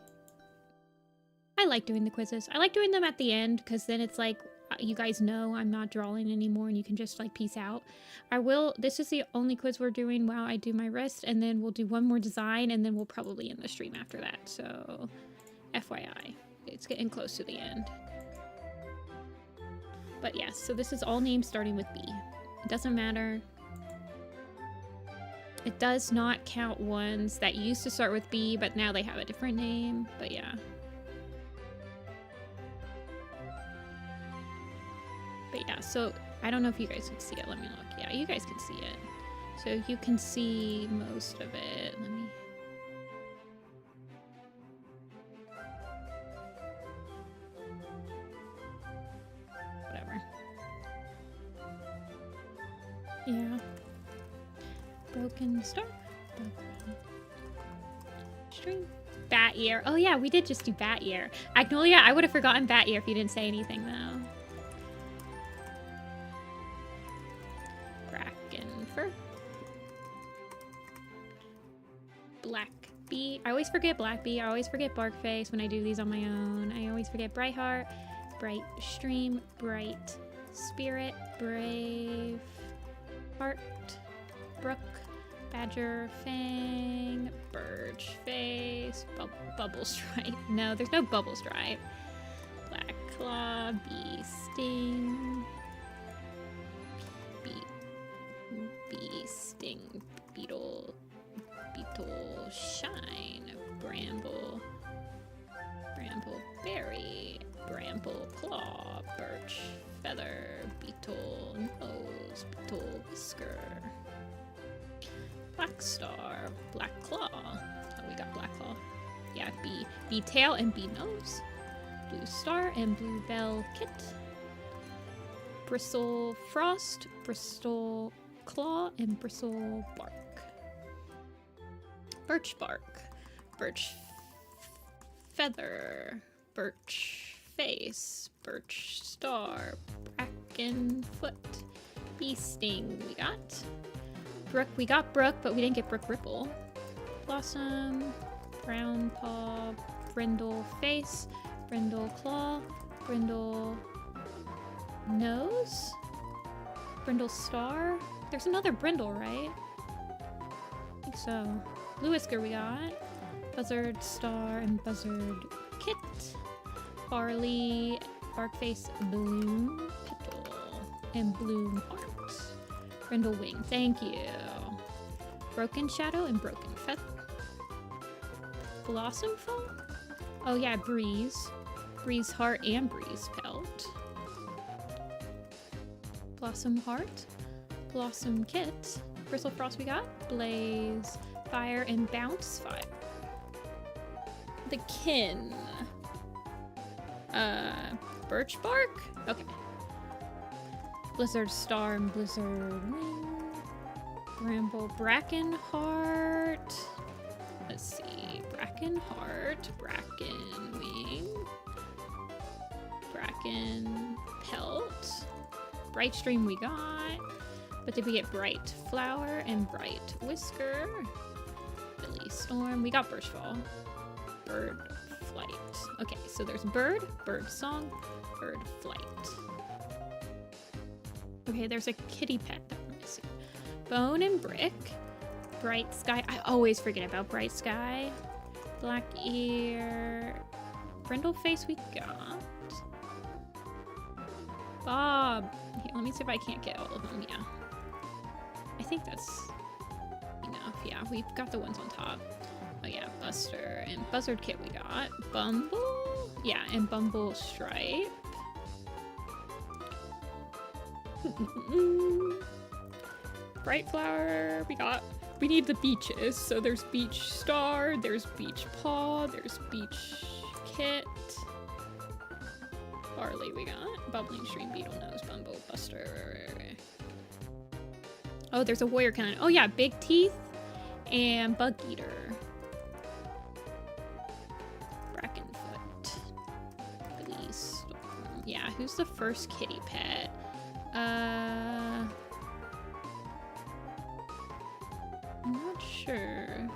I like doing the quizzes. I like doing them at the end because then it's like, you guys know I'm not drawing anymore and you can just like peace out. This is the only quiz we're doing while I do my wrist, and then we'll do one more design and then we'll probably end the stream after that. So FYI, it's getting close to the end. But yes, so this is all names starting with B. It doesn't matter. It does not count ones that used to start with B, but now they have a different name. But yeah. But yeah, so I don't know if you guys can see it. Let me look. Yeah, you guys can see it. So you can see most of it. Let me... Whatever. Yeah. Broken Star. Stream. Bat Year. Oh yeah, we did just do Bat Year. Agnolia, I would have forgotten Bat Year if you didn't say anything though. Brackenfur. Black Bee. I always forget Black Bee. I always forget Barkface when I do these on my own. I always forget Brightheart, Bright Stream, Bright Spirit, Brave Heart, Brook, Badger, Fang, Birch Face, Bubble Stripe. No, there's no Bubble Stripe. Black Claw, Bee Sting, Bee Sting, Beetle Shine, Bramble Berry, Bramble Claw, Birch Feather, Beetle Nose, Beetle Whisker. Black Star, Black Claw. Oh, we got Black Claw. Yeah, Bee Tail and Bee Nose. Blue Star and Blue Bell Kit. Bristle Frost, Bristle Claw, and Bristle Bark. Birch Bark, Birch Feather, Birch Face, Birch Star, Bracken Foot, Bee Sting we got. Brook, we got Brook, but we didn't get Brook Ripple. Blossom, Brown Paw, Brindle Face, Brindle Claw, Brindle Nose, Brindle Star. There's another Brindle, right? I think so. BlueWhisker we got. Buzzard Star and Buzzard Kit. Barley, Barkface, Bloom Petal, and Bloom Heart. Brindle Wing, thank you. Broken Shadow and Broken Feather. Blossom Fall? Oh yeah, Breeze. Breeze Heart and Breeze Pelt. Blossom Heart. Blossom Kit. Bristle Frost we got. Blaze Fire and Bounce Fire. The Kin. Birch Bark? Okay. Blizzard Star and Blizzard Wing. Bramble Bracken Heart. Let's see. Bracken Heart. Bracken Wing. Bracken Pelt. Bright Stream we got. But did we get Bright Flower and Bright Whisker? Billy Storm. We got Birchfall. Bird Flight. Okay, so there's Bird, Bird Song, Bird Flight. Okay, there's a kitty pet that we're missing. Bone and Brick. Bright Sky. I always forget about Bright Sky. Black Ear. Brindle Face we got. Bob. Here, let me see if I can't get all of them. Yeah. I think that's enough. Yeah, we've got the ones on top. Oh yeah, Buster and Buzzard Kit we got. Bumble? Yeah, and Bumble Stripe. Bright Flower we got. We need the beaches. So there's Beach Star, there's Beach Paw, there's Beach Kit. Barley we got. Bubbling Stream, Beetle Nose, Bumble, Buster. Oh, there's a Warrior Cannon. Oh yeah, Big Teeth and Bug Eater. Brackenfoot. Billy Storm. Yeah, who's the first kitty pet? I'm not sure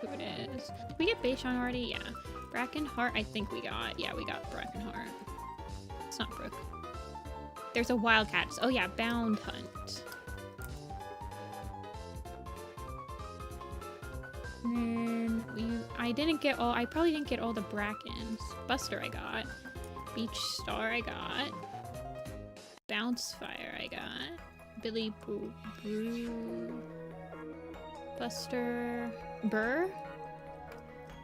who it is. Did we get Beishan already? Yeah. Brackenheart, I think we got. Yeah, we got Brackenheart. It's not Brook. There's a Wildcat. Oh yeah, Bound Hunt. And I probably didn't get all the Brackens. Buster I got. Beach Star I got. Bounce Fire I got. Billy Brew. Buster. Burr.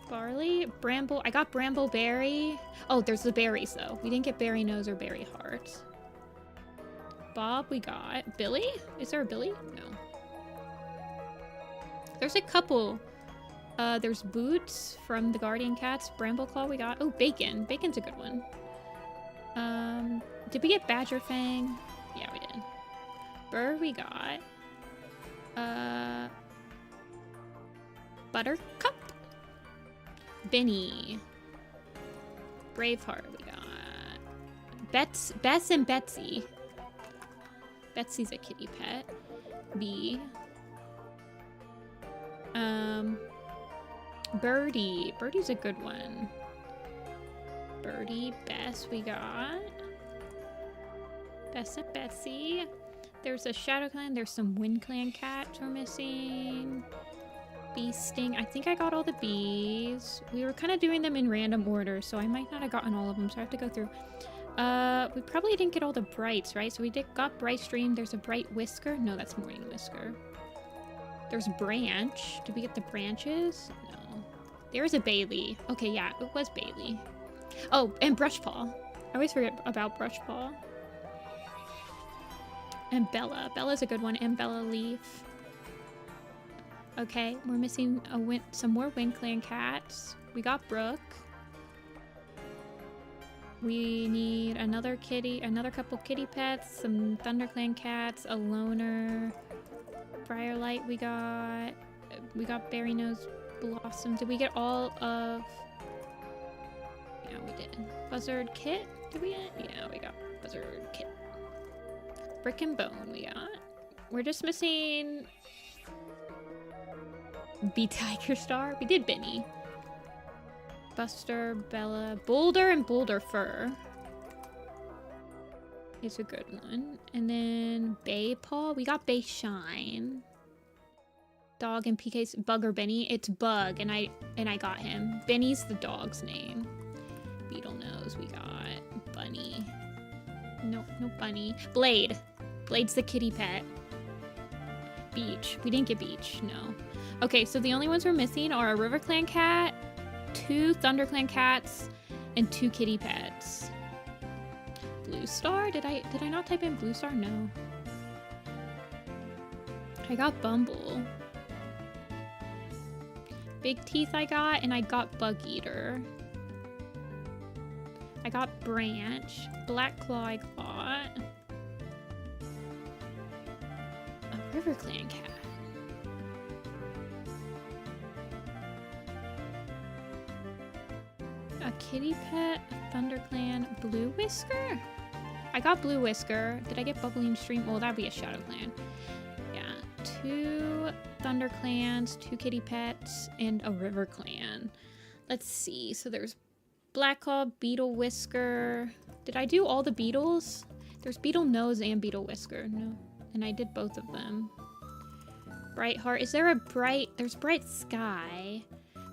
Barley. Bramble. I got Bramble Berry. Oh, there's the berries though. We didn't get Berry Nose or Berry Heart. Bob we got. Billy? Is there a Billy? No. There's a couple. There's Boots from the Guardian Cats. Bramble-Claw we got. Oh, Bacon. Bacon's a good one. Did we get Badger Fang? Yeah, we did. Burr we got. Buttercup. Benny. Braveheart we got. Bess and Betsy. Betsy's a kitty pet. B. Birdie. Birdie's a good one. Birdie, Bess we got. Bess and Betsy. There's a Shadow Clan. There's some Wind Clan cats we're missing. Bee Sting. I think I got all the bees. We were kind of doing them in random order, so I might not have gotten all of them, so I have to go through. We probably didn't get all the Brights, right? So we got Bright Stream. There's a Bright Whisker. No, that's Morning Whisker. There's Branch. Did we get the branches? No. There's a Bailey. Okay, yeah, it was Bailey. Oh, and Brushpaw. I always forget about Brushpaw. And Bella. Bella's a good one. And Bella Leaf. Okay, we're missing some more Wind Clan cats. We got Brooke. We need another couple kitty pets, some ThunderClan cats, a loner, Briarlight we got Berry Nose Blossom. Did we get all of... Yeah, we did. Buzzard Kit, did we get? Yeah, we got Buzzard Kit. Brick and Bone we got. We're just missing... Tiger Star? We did Benny. Buster, Bella, Boulder, and Boulder Fur. It's a good one. And then Bay Paw. We got Bay Shine. Dog and PK's Bugger Benny. It's Bug, and I got him. Benny's the dog's name. Beetle Nose we got. Bunny. Nope, no Bunny. Blade. Blade's the kitty pet. Beach. We didn't get Beach, no. Okay, so the only ones we're missing are a RiverClan cat, 2 ThunderClan cats, and 2 kitty pets. Blue Star? Did I not type in Blue Star? No. I got Bumble. Big Teeth I got, and I got Bug Eater. I got Branch. Black Claw I got. A RiverClan cat. A kitty pet, a ThunderClan, BlueWhisker? I got BlueWhisker. Did I get Bubbling Stream? Well, that'd be a ShadowClan. Yeah, 2 ThunderClans, 2 kitty pets, and a RiverClan. Let's see. So there's Blackclaw, Beetle Whisker. Did I do all the Beetles? There's Beetle Nose and Beetle Whisker. No. And I did both of them. Bright Heart. Is there a Bright... There's Bright Sky.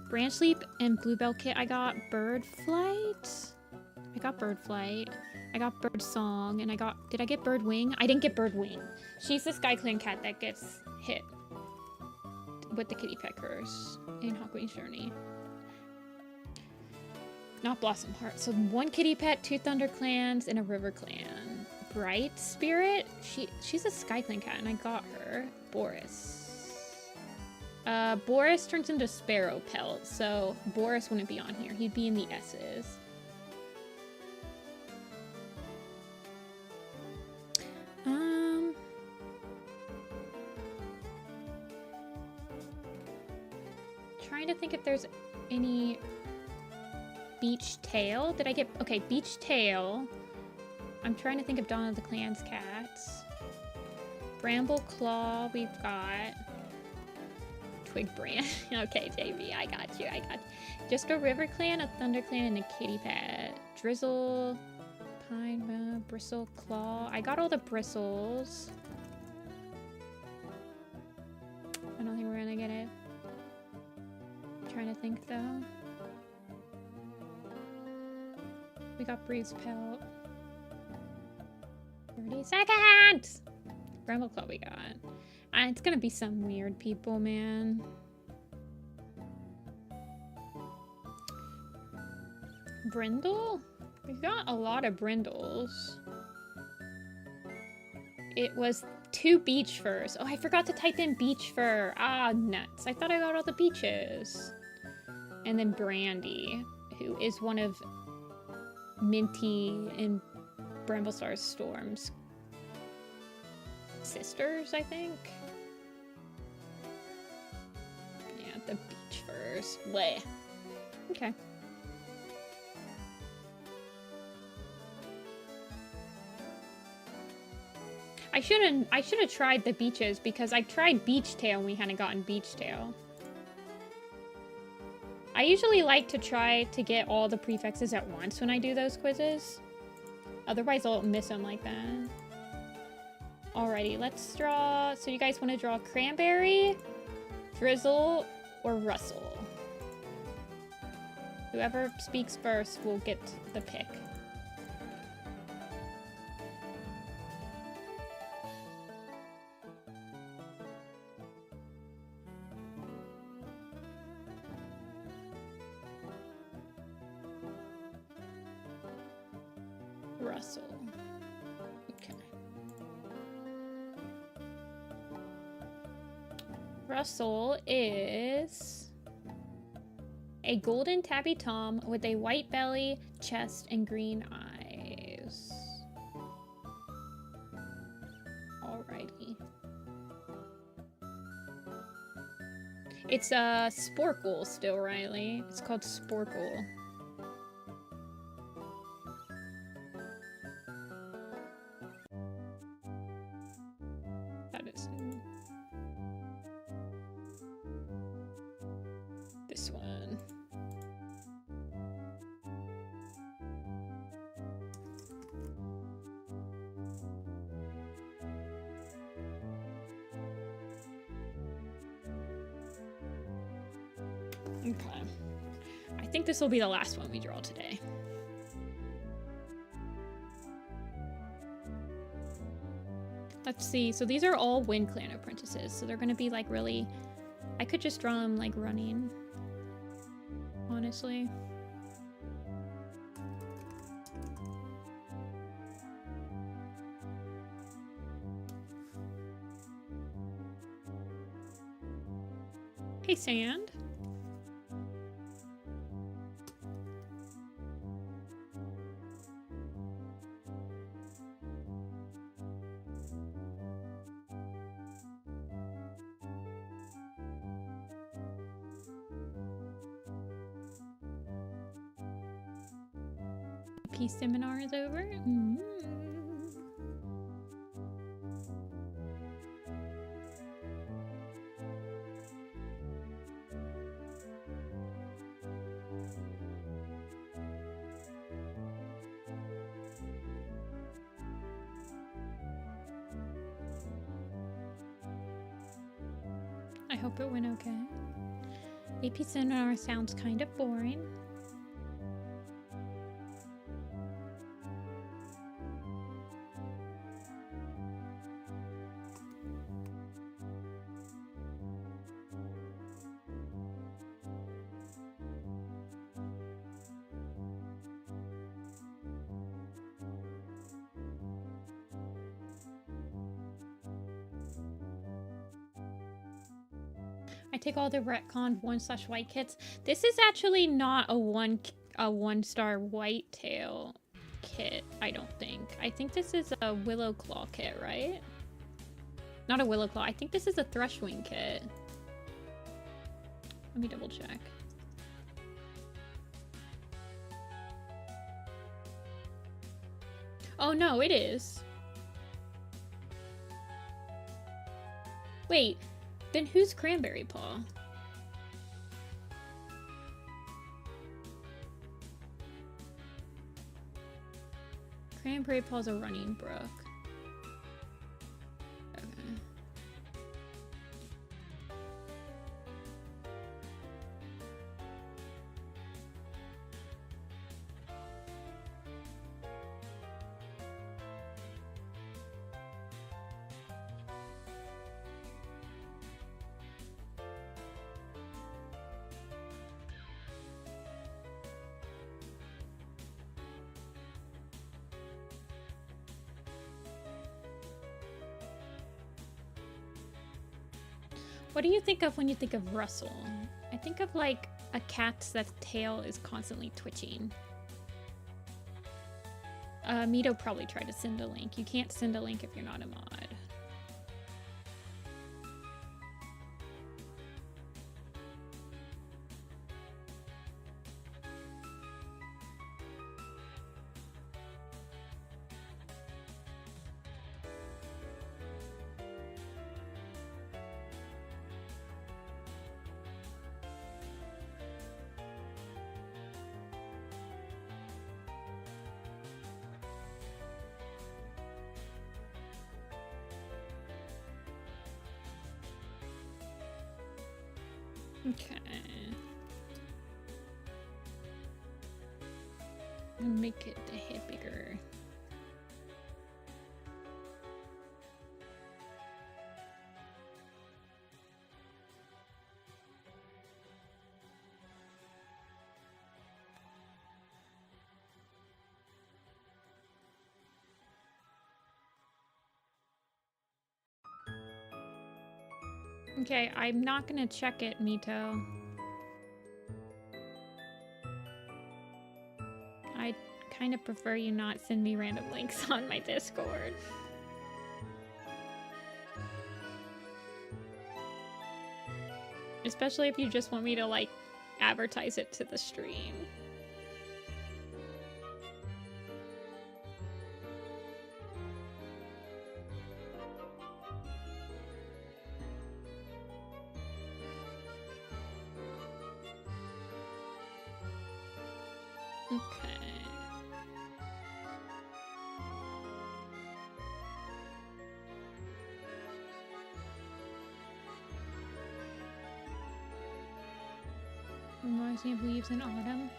Branch Leap and Bluebell Kit. I got Bird Flight. I got Bird Flight. I got Bird Song. And I got... Did I get Bird Wing? I didn't get Bird Wing. She's the SkyClan cat that gets hit with the kitty pet curse in Hawkwing's Journey. Not Blossom Heart. So 1 kitty pet, 2 ThunderClans, and a RiverClan. Bright Spirit. She's a SkyClan cat, and I got her. Boris. Boris turns into Sparrow Pelt, so Boris wouldn't be on here. He'd be in the S's. Trying to think if there's any Beach Tail. Did I get... Okay, Beach Tail. I'm trying to think of Dawn of the Clan's cats. Bramble Claw we've got. Twig Brand. Okay, JB, I got you. Just a RiverClan, a ThunderClan, and a kitty pet. Drizzle, Pine, Bristle, Claw. I got all the bristles. I don't think we're gonna get it. I'm trying to think though. We got Breeze Pelt. 30 seconds! Bramble Claw we got. It's gonna be some weird people, man. Brindle? We got a lot of Brindles. It was 2 beach furs. Oh, I forgot to type in beach fur. Ah, nuts. I thought I got all the beaches. And then Brandy, who is one of Minty and Bramblestar's Storm's sisters, I think. Yeah, the beach furs. Bleh. Okay. I should have tried the beaches because I tried Beach Tail and we hadn't gotten Beach Tail. I usually like to try to get all the prefixes at once when I do those quizzes. Otherwise I'll miss them like that. Alrighty, let's draw. So you guys want to draw Cranberry, Drizzle, or Russell? Whoever speaks first will get the pick. Russell. Okay. Russell is a golden tabby tom with a white belly, chest, and green It's Sporkle still, Riley. It's called Sporkle. That is this one. Okay. I think this will be the last one we draw today. Let's see. So these are all Wind Clan apprentices. So they're going to be like really... I could just draw them like running. Honestly. Hey, Sand. Peace seminar is over. I hope it went okay. AP seminar sounds kind of boring. I take all the retconned 1/white kits. This is actually not a one-star whitetail kit, I don't think. I think this is a Willow Claw kit, right? Not a Willow Claw. I think this is a Thrushwing kit. Let me double check. Oh no, it is. Wait. Then who's Cranberry Paw? Cranberry Paw's a running brook. Okay. What do you think of when you think of Russell? I think of like a cat that's tail is constantly twitching. Mito probably tried to send a link. You can't send a link if you're not a mod. Okay. Make it a hit bigger. Okay, I'm not gonna check it, Mito. I kind of prefer you not send me random links on my Discord. Especially if you just want me to, like, advertise it to the stream. Okay. Reminds me of leaves in autumn.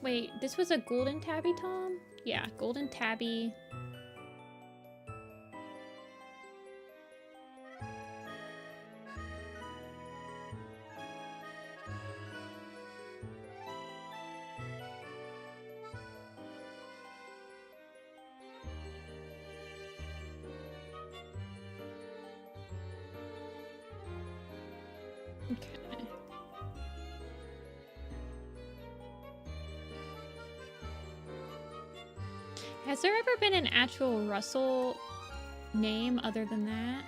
Wait, this was a golden tabby, Tom? Yeah, golden tabby. Okay. Has there ever been an actual Russell name other than that?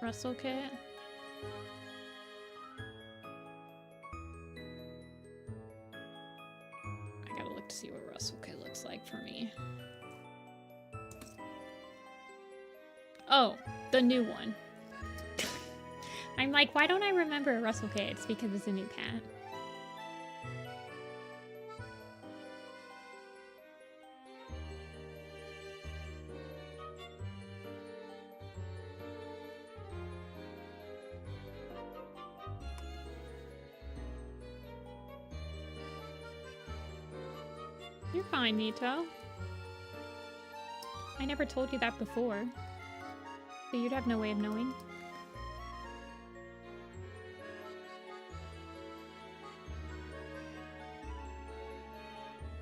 Russell kit? I gotta look to see what Russell kit looks like for me. Oh, the new one. I'm like, why don't I remember Russell kit? It's because it's a new cat. You're fine, Nito. I never told you that before, so you'd have no way of knowing.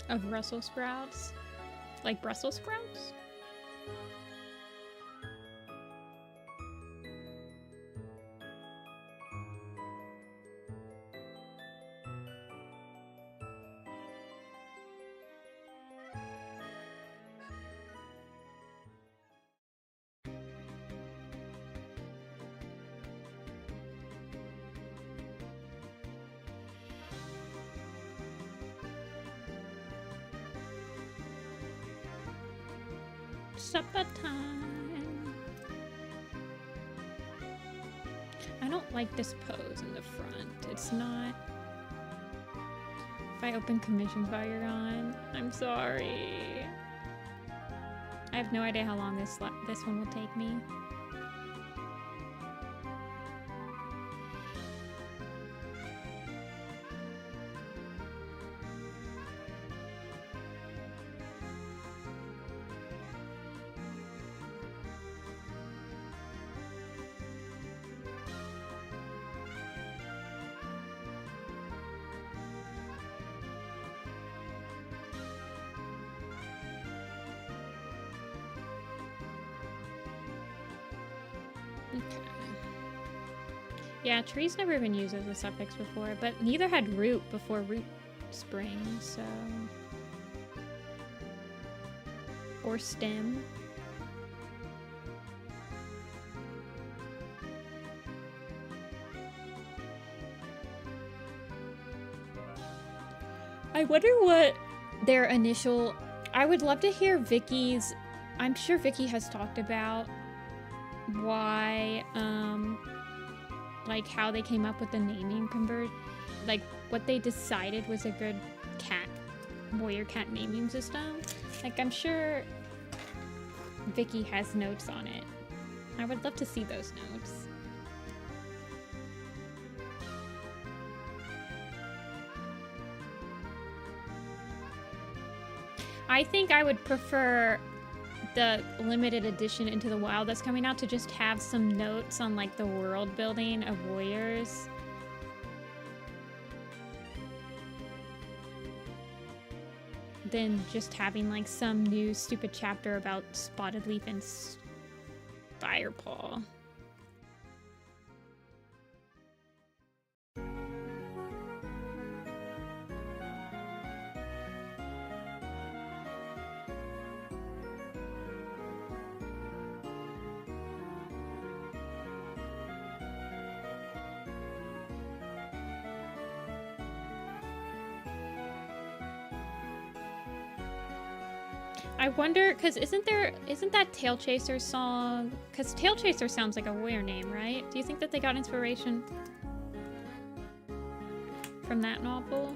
Of Brussels sprouts? Like Brussels sprouts? Supper time. I don't like this pose in the front. It's not. If I open commissions while you're gone, I'm sorry. I have no idea how long this one will take me. Yeah, tree's never been used as a suffix before, but neither had root before root spring, so... Or stem. I wonder what their initial... I would love to hear Vicky's... I'm sure Vicky has talked about why, like how they came up with the naming like what they decided was a good warrior cat naming system. Like I'm sure Vicky has notes on it. I would love to see those notes. I think I would prefer the limited edition Into the Wild that's coming out to just have some notes on like the world building of warriors. Than just having like some new stupid chapter about Spotted Leaf and Firepaw. I wonder, because isn't that Tail Chaser song? Because Tail Chaser sounds like a warrior name, right? Do you think that they got inspiration from that novel?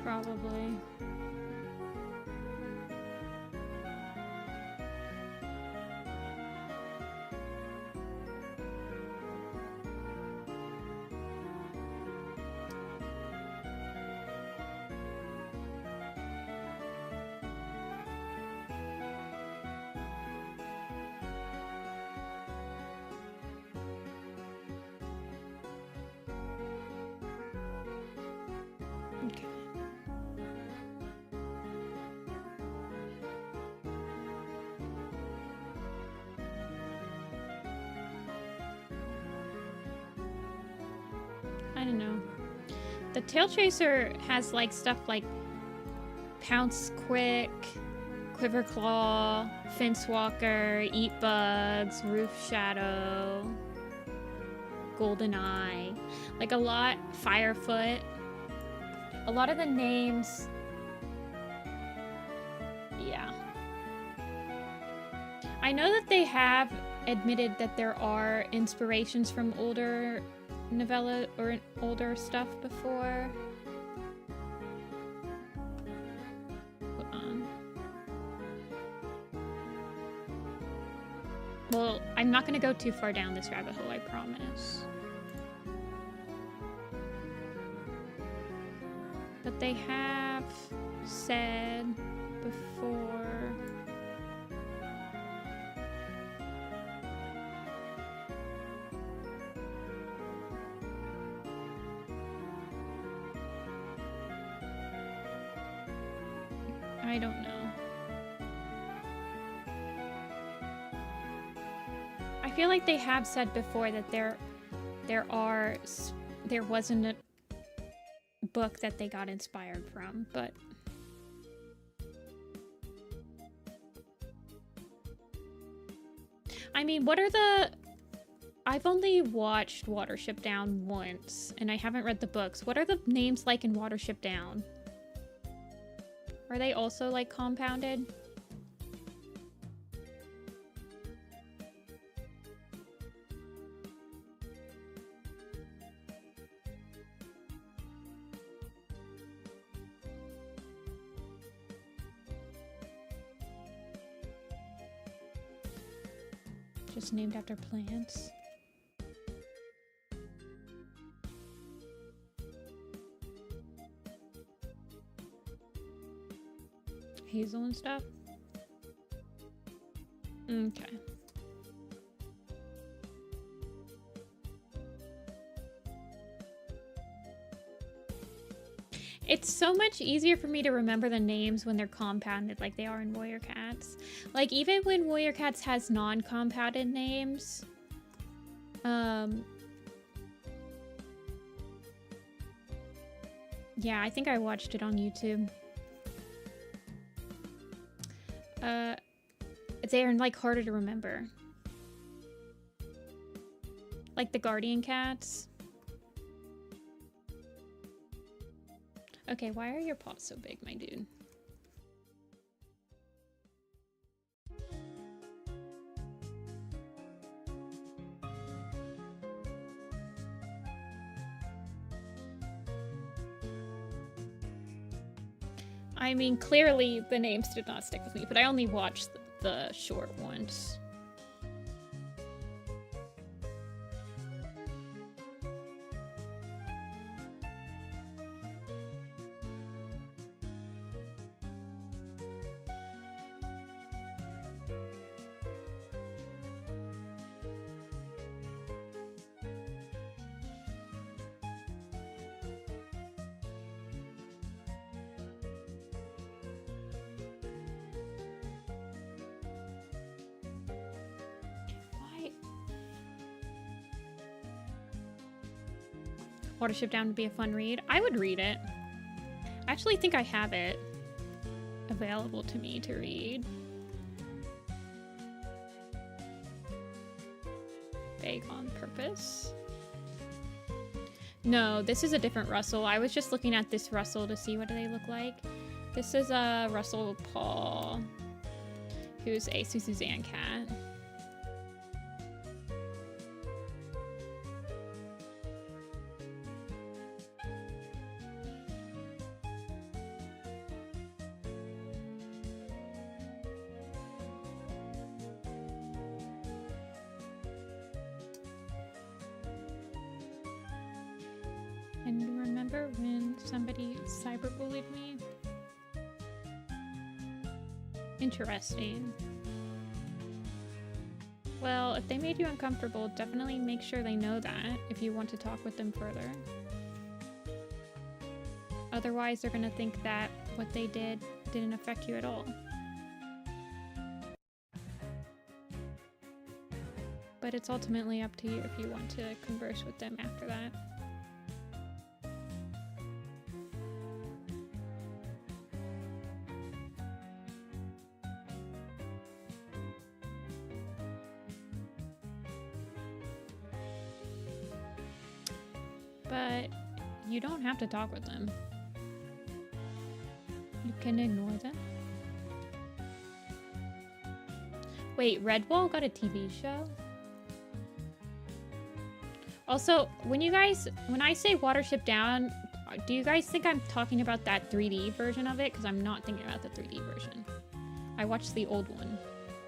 Probably. Okay. I don't know. The Tail Chaser has like stuff like Pounce Quick, Quiver Claw, Fence Walker, Eat Bugs, Roof Shadow, Golden Eye, like a lot, Firefoot. A lot of the names, yeah. I know that they have admitted that there are inspirations from older novella or older stuff before. Hold on. Well, I'm not going to go too far down this rabbit hole, I promise. But they have said before. I don't know. I feel like they have said before that there wasn't a book that they got inspired from, but I mean, what are the... I've only watched Watership Down once, and I haven't read the books. What are the names like in Watership Down? Are they also, like, compounded? Just named after plants. Hazel and stuff? Okay. It's so much easier for me to remember the names when they're compounded like they are in Warrior Cats. Like, even when Warrior Cats has non-compounded names, yeah, I think I watched it on YouTube. They're, like, harder to remember. Like the Guardian Cats. Okay, why are your paws so big, my dude? I mean, clearly the names did not stick with me, but I only watched the short ones. Watership Down would be a fun read. I would read it. I actually think I have it available to me to read. Bag on purpose. No, this is a different Russell. I was just looking at this Russell to see what do they look like. This is a Russell Paul, who's a Suzanne cat. And remember when somebody cyberbullied me? Interesting. Well, if they made you uncomfortable, definitely make sure they know that if you want to talk with them further. Otherwise, they're gonna think that what they did didn't affect you at all. But it's ultimately up to you if you want to converse with them after that. But you don't have to talk with them. You can ignore them. Wait, Redwall got a TV show? Also, when I say Watership Down, do you guys think I'm talking about that 3D version of it? Because I'm not thinking about the 3D version. I watched the old one.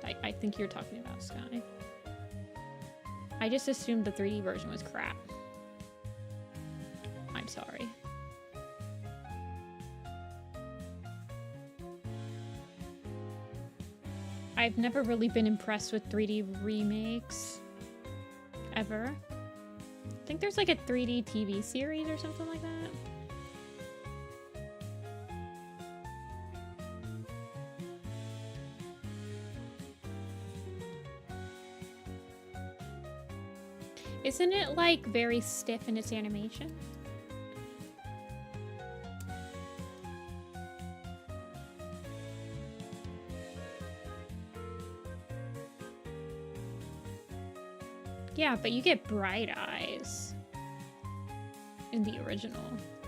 I think you're talking about, Sky. I just assumed the 3D version was crap. I'm sorry. I've never really been impressed with 3D remakes. Ever. I think there's like a 3D TV series or something like that. Isn't it like very stiff in its animation? Yeah, but you get bright eyes in the original.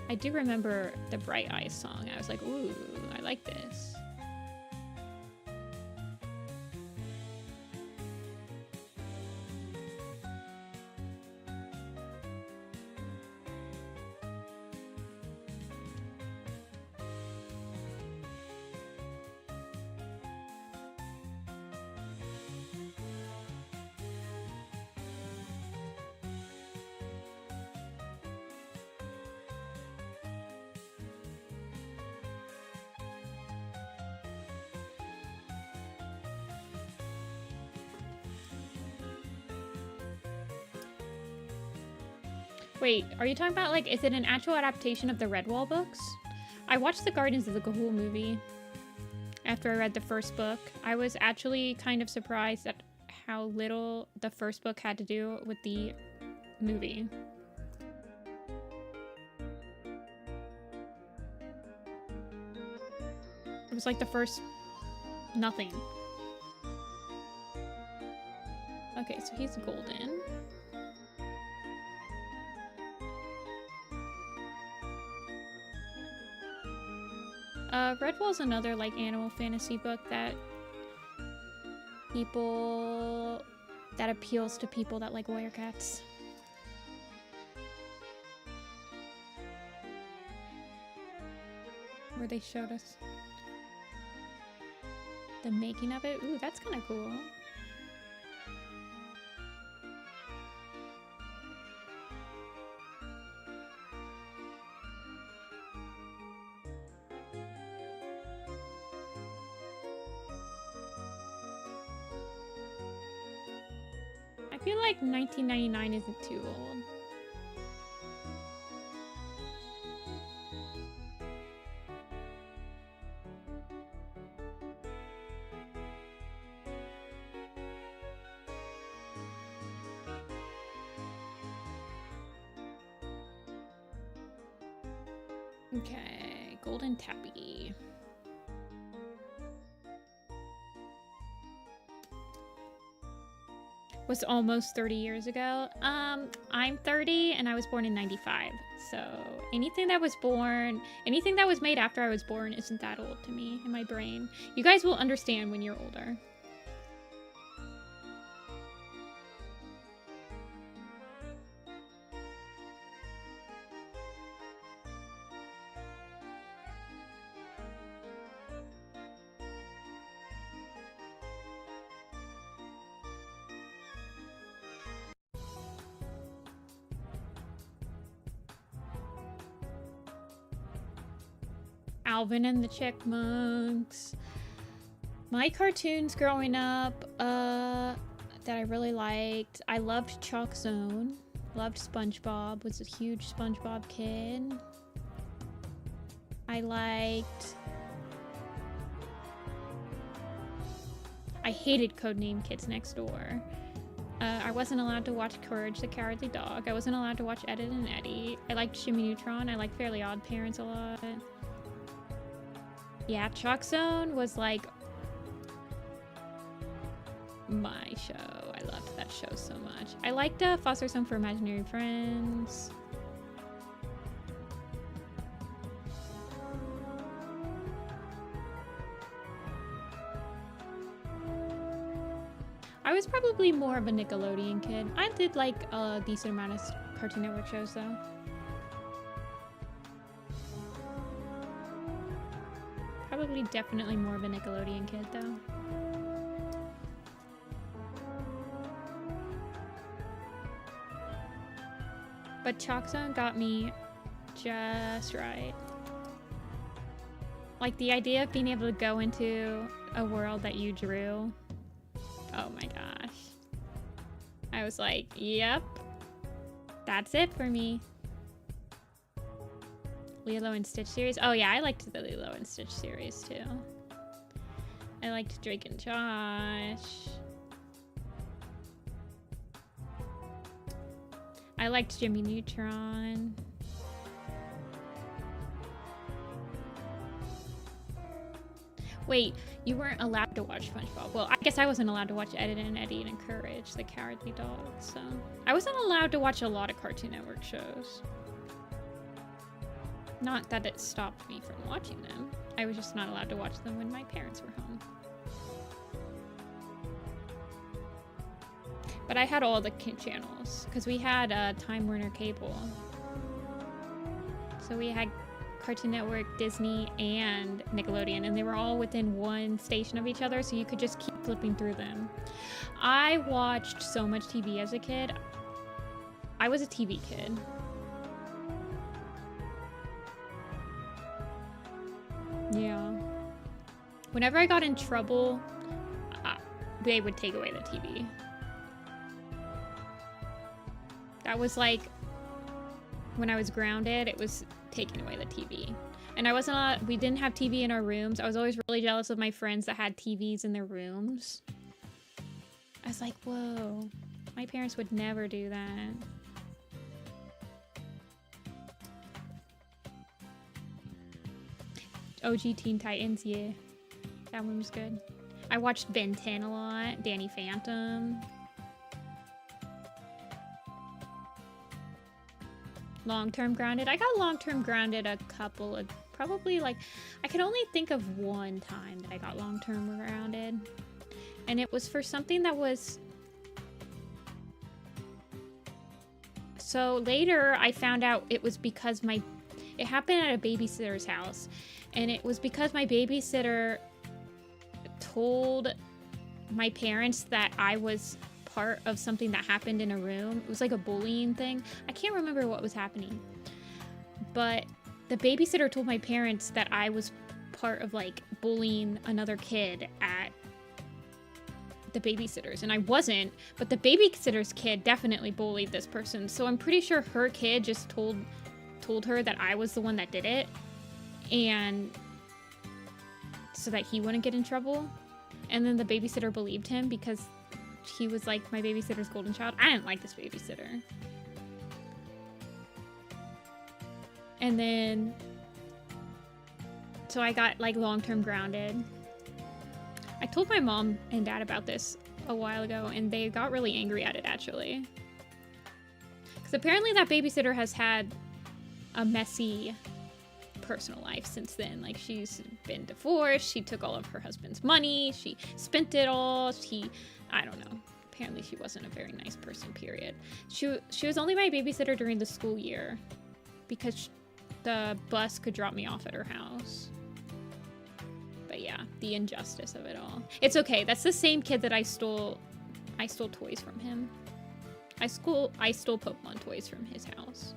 I do remember the Bright Eyes song. I was like, ooh, I like this. Wait, are you talking about, like, is it an actual adaptation of the Redwall books? I watched the Guardians of the Ga'Hoole movie after I read the first book. I was actually kind of surprised at how little the first book had to do with the movie. It was like the first... nothing. Okay, so he's golden. Redwall's another, like, animal fantasy book that appeals to people that like werecats. Where they showed us the making of it. Ooh, that's kind of cool. I feel like 1999 isn't too old. Okay, golden tappy. was almost 30 years ago. I'm 30 and I was born in 95. So anything that was made after I was born isn't that old to me in my brain. You guys will understand when you're older. Alvin and the Chipmunks. My cartoons growing up that I really liked. I loved Chalk Zone. Loved SpongeBob. Was a huge SpongeBob kid. I hated Codename Kids Next Door. I wasn't allowed to watch Courage the Cowardly Dog. I wasn't allowed to watch Ed, Edd n Eddy. I liked Jimmy Neutron. I liked Fairly Odd Parents a lot. Yeah, Chalk Zone was like my show. I loved that show so much. I liked Foster Song for Imaginary Friends. I was probably more of a Nickelodeon kid. I did like a decent amount of Cartoon Network shows though. Probably definitely more of a Nickelodeon kid though. But Chalk Zone got me just right. Like the idea of being able to go into a world that you drew. Oh my gosh. I was like, yep. That's it for me. Lilo and Stitch series. Oh yeah, I liked the Lilo and Stitch series too. I liked Drake and Josh. I liked Jimmy Neutron. Wait, you weren't allowed to watch SpongeBob. Well, I guess I wasn't allowed to watch Ed, Edd n Eddy and Courage the Cowardly Dog, so... I wasn't allowed to watch a lot of Cartoon Network shows. Not that it stopped me from watching them. I was just not allowed to watch them when my parents were home. But I had all the channels, because we had Time Warner Cable. So we had Cartoon Network, Disney, and Nickelodeon, and they were all within one station of each other, so you could just keep flipping through them. I watched so much TV as a kid. I was a TV kid. Yeah. Whenever I got in trouble, they would take away the TV. That was like, when I was grounded, it was taking away the TV. And I wasn't allowed, we didn't have TV in our rooms. I was always really jealous of my friends that had TVs in their rooms. I was like, whoa, my parents would never do that. OG Teen Titans, yeah. That one was good. I watched Ben 10 a lot, Danny Phantom. Long-term grounded. I got long-term grounded a couple of, probably like, I can only think of one time that I got long-term grounded. And it was for something that was... So later I found out it was because it happened at a babysitter's house. And it was because my babysitter told my parents that I was part of something that happened in a room. It was like a bullying thing. I can't remember what was happening. But the babysitter told my parents that I was part of like bullying another kid at the babysitters. And I wasn't, but the babysitter's kid definitely bullied this person. So I'm pretty sure her kid just told her that I was the one that did it. And so that he wouldn't get in trouble. And then the babysitter believed him because he was like my babysitter's golden child. I didn't like this babysitter. And then so I got like long-term grounded. I told my mom and dad about this a while ago, and they got really angry at it, actually. Because apparently that babysitter has had a messy personal life since then. Like, she's been divorced, she took all of her husband's money, she spent it all, I don't know. Apparently she wasn't a very nice person, period. She was only my babysitter during the school year because the bus could drop me off at her house. But yeah, the injustice of it all. It's okay. That's the same kid that I stole toys from him. I stole Pokemon toys from his house.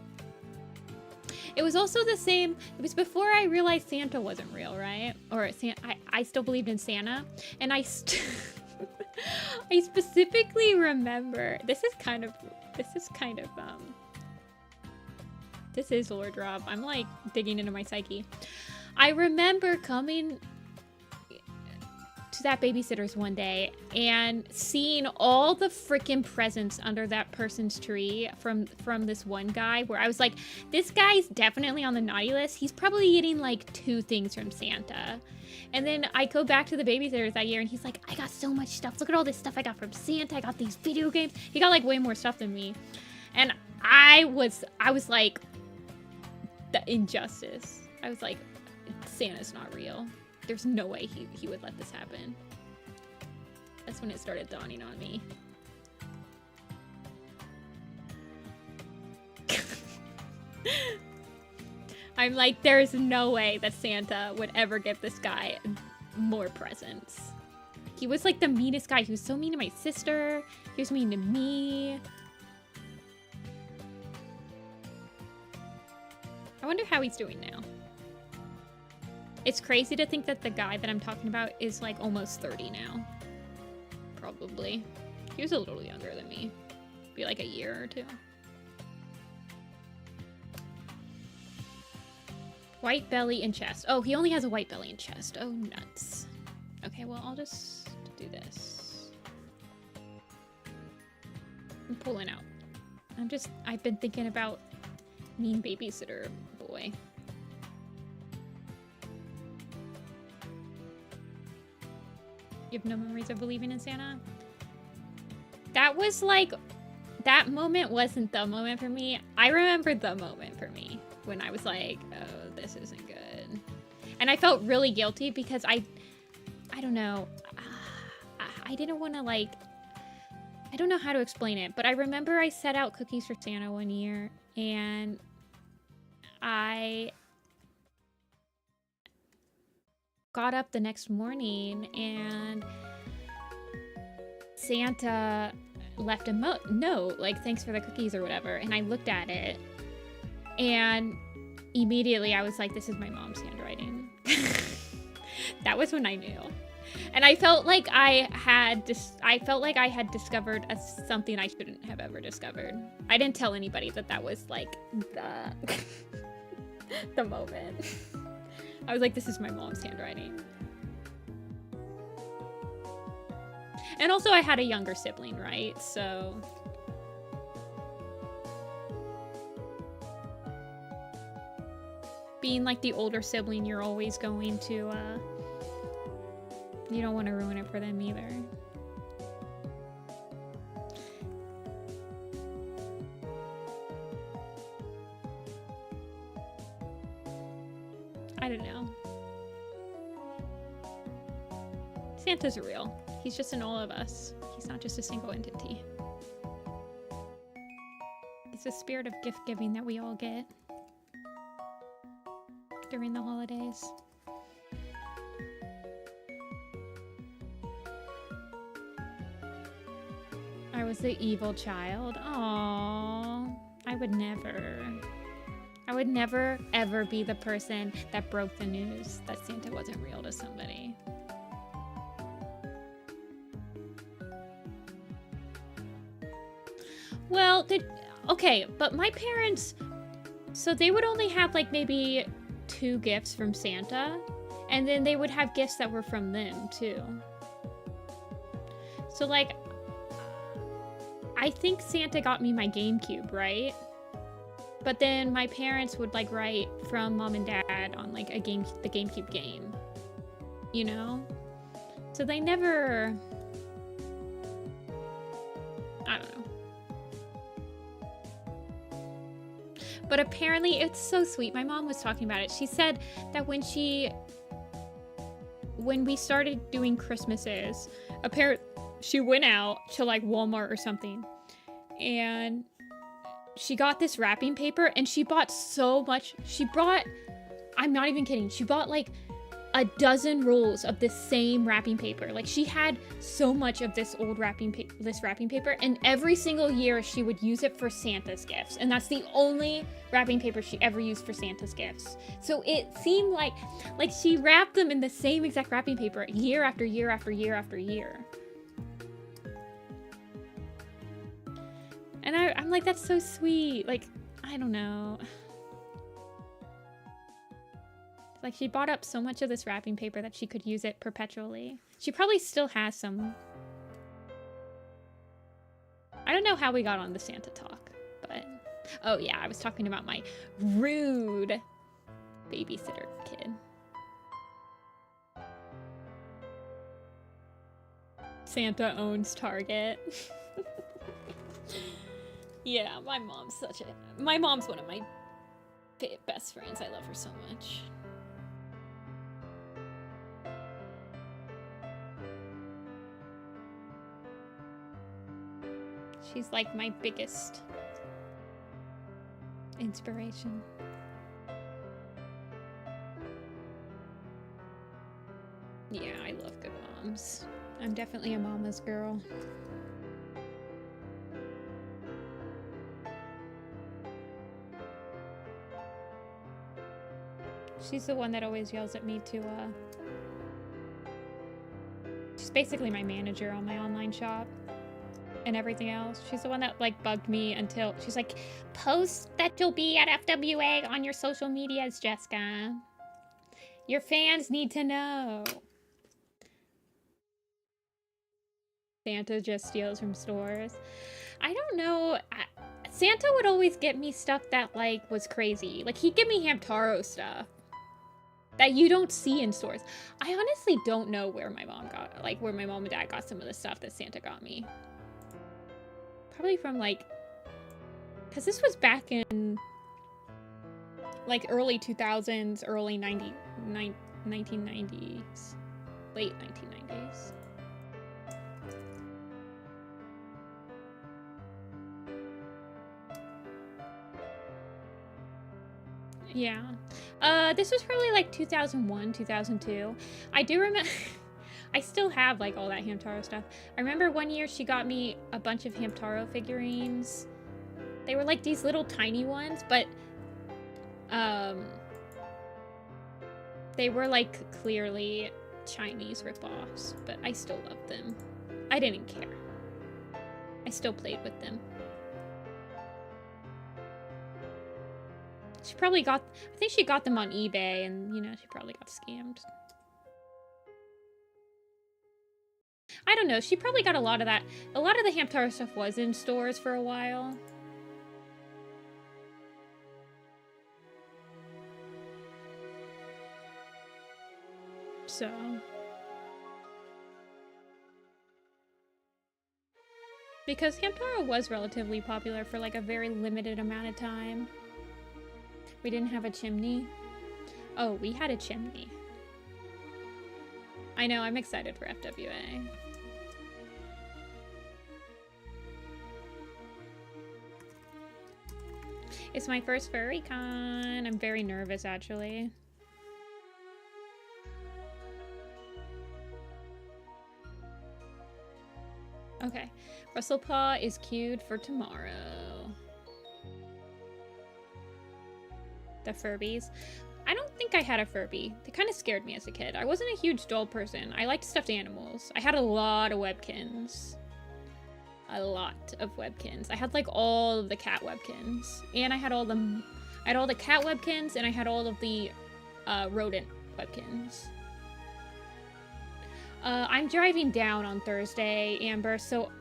It was also the same. It was before I realized Santa wasn't real, right? Or I still believed in Santa, and I specifically remember. This is Lord Rob. I'm like digging into my psyche. I remember coming to that babysitter's one day and seeing all the freaking presents under that person's tree from this one guy, where I was like, this guy's definitely on the naughty list. He's probably getting like 2 things from Santa. And then I go back to the babysitters that year and he's like, I got so much stuff. Look at all this stuff I got from Santa. I got these video games. He got like way more stuff than me. And I was like, the injustice. I was like, Santa's not real. There's no way he would let this happen. That's when it started dawning on me. I'm like, there's no way that Santa would ever give this guy more presents. He was like the meanest guy. He was so mean to my sister. He was mean to me. I wonder how he's doing now. It's crazy to think that the guy that I'm talking about is like almost 30 now. Probably. He was a little younger than me. Be like a year or 2. White belly and chest. Oh, he only has a white belly and chest. Oh, nuts. Okay, well, I'll just do this. I'm pulling out. I've been thinking about mean babysitter boy. You have no memories of believing in Santa? That was like, that moment wasn't the moment for me. I remember the moment for me when I was like, oh, this isn't good. And I felt really guilty because I don't know. I didn't want to like, I don't know how to explain it, but I remember I set out cookies for Santa one year and I got up the next morning and Santa left a note like, thanks for the cookies or whatever, and I looked at it and immediately I was like, this is my mom's handwriting. That was when I knew. And I felt like I had discovered something I shouldn't have ever discovered. I didn't tell anybody that was like the moment. I was like, this is my mom's handwriting. And also I had a younger sibling, right? So being like the older sibling, you're always going to, you don't want to ruin it for them either. I don't know. Santa's real. He's just in all of us. He's not just a single entity. It's the spirit of gift giving that we all get during the holidays. I was the evil child. Aww. I would never, ever be the person that broke the news that Santa wasn't real to somebody. Well, okay, but my parents, so they would only have like maybe 2 gifts from Santa, and then they would have gifts that were from them too. So like, I think Santa got me my GameCube, right? But then my parents would like write from mom and dad on like the GameCube game, you know? So they never But apparently, it's so sweet. My mom was talking about it. She said that when we started doing Christmases, she went out to like Walmart or something, and she got this wrapping paper, and she bought so much. I'm not even kidding. She bought like a dozen rolls of the same wrapping paper. Like, she had so much of this old wrapping paper, and every single year she would use it for Santa's gifts, and that's the only wrapping paper she ever used for Santa's gifts. So it seemed like she wrapped them in the same exact wrapping paper year after year after year after year. And I'm like, that's so sweet. Like, I don't know. Like, she bought up so much of this wrapping paper that she could use it perpetually. She probably still has some. I don't know how we got on the Santa talk, but... Oh yeah, I was talking about my rude babysitter kid. Santa owns Target. Yeah, my mom's one of my best friends. I love her so much. She's like my biggest inspiration. Yeah, I love good moms. I'm definitely a mama's girl. She's the one that always yells at me to, she's basically my manager on my online shop and everything else. She's the one that, like, bugged me until she's like, post that you'll be at FWA on your social medias, Jessica. Your fans need to know. Santa just steals from stores. I don't know. Santa would always get me stuff that, like, was crazy. Like, he'd give me Hamtaro stuff that you don't see in stores. I honestly don't know where my mom and dad got some of the stuff that Santa got me. Probably from, like, because this was back in, like, early 2000s, early 1990s, late 1990s. Yeah. This was probably like 2001, 2002. I do remember, I still have like all that Hamtaro stuff. I remember one year she got me a bunch of Hamtaro figurines. They were like these little tiny ones, but they were like clearly Chinese ripoffs, but I still loved them. I didn't care. I still played with them. She probably got, I think she got them on eBay, and, you know, she probably got scammed. I don't know, she probably got a lot of that. A lot of the Hamtaro stuff was in stores for a while. So. Because Hamtaro was relatively popular for like a very limited amount of time. We didn't have a chimney. Oh, we had a chimney. I know, I'm excited for FWA. It's my first furry con. I'm very nervous, actually. Okay. Rustlepaw is queued for tomorrow. The Furbies. I don't think I had a Furby. They kind of scared me as a kid. I wasn't a huge doll person. I liked stuffed animals. I had a lot of Webkins. A lot of Webkins. I had like all of the cat Webkins. And I had all the cat Webkins, and I had all of the rodent Webkins. I'm driving down on Thursday, Amber, so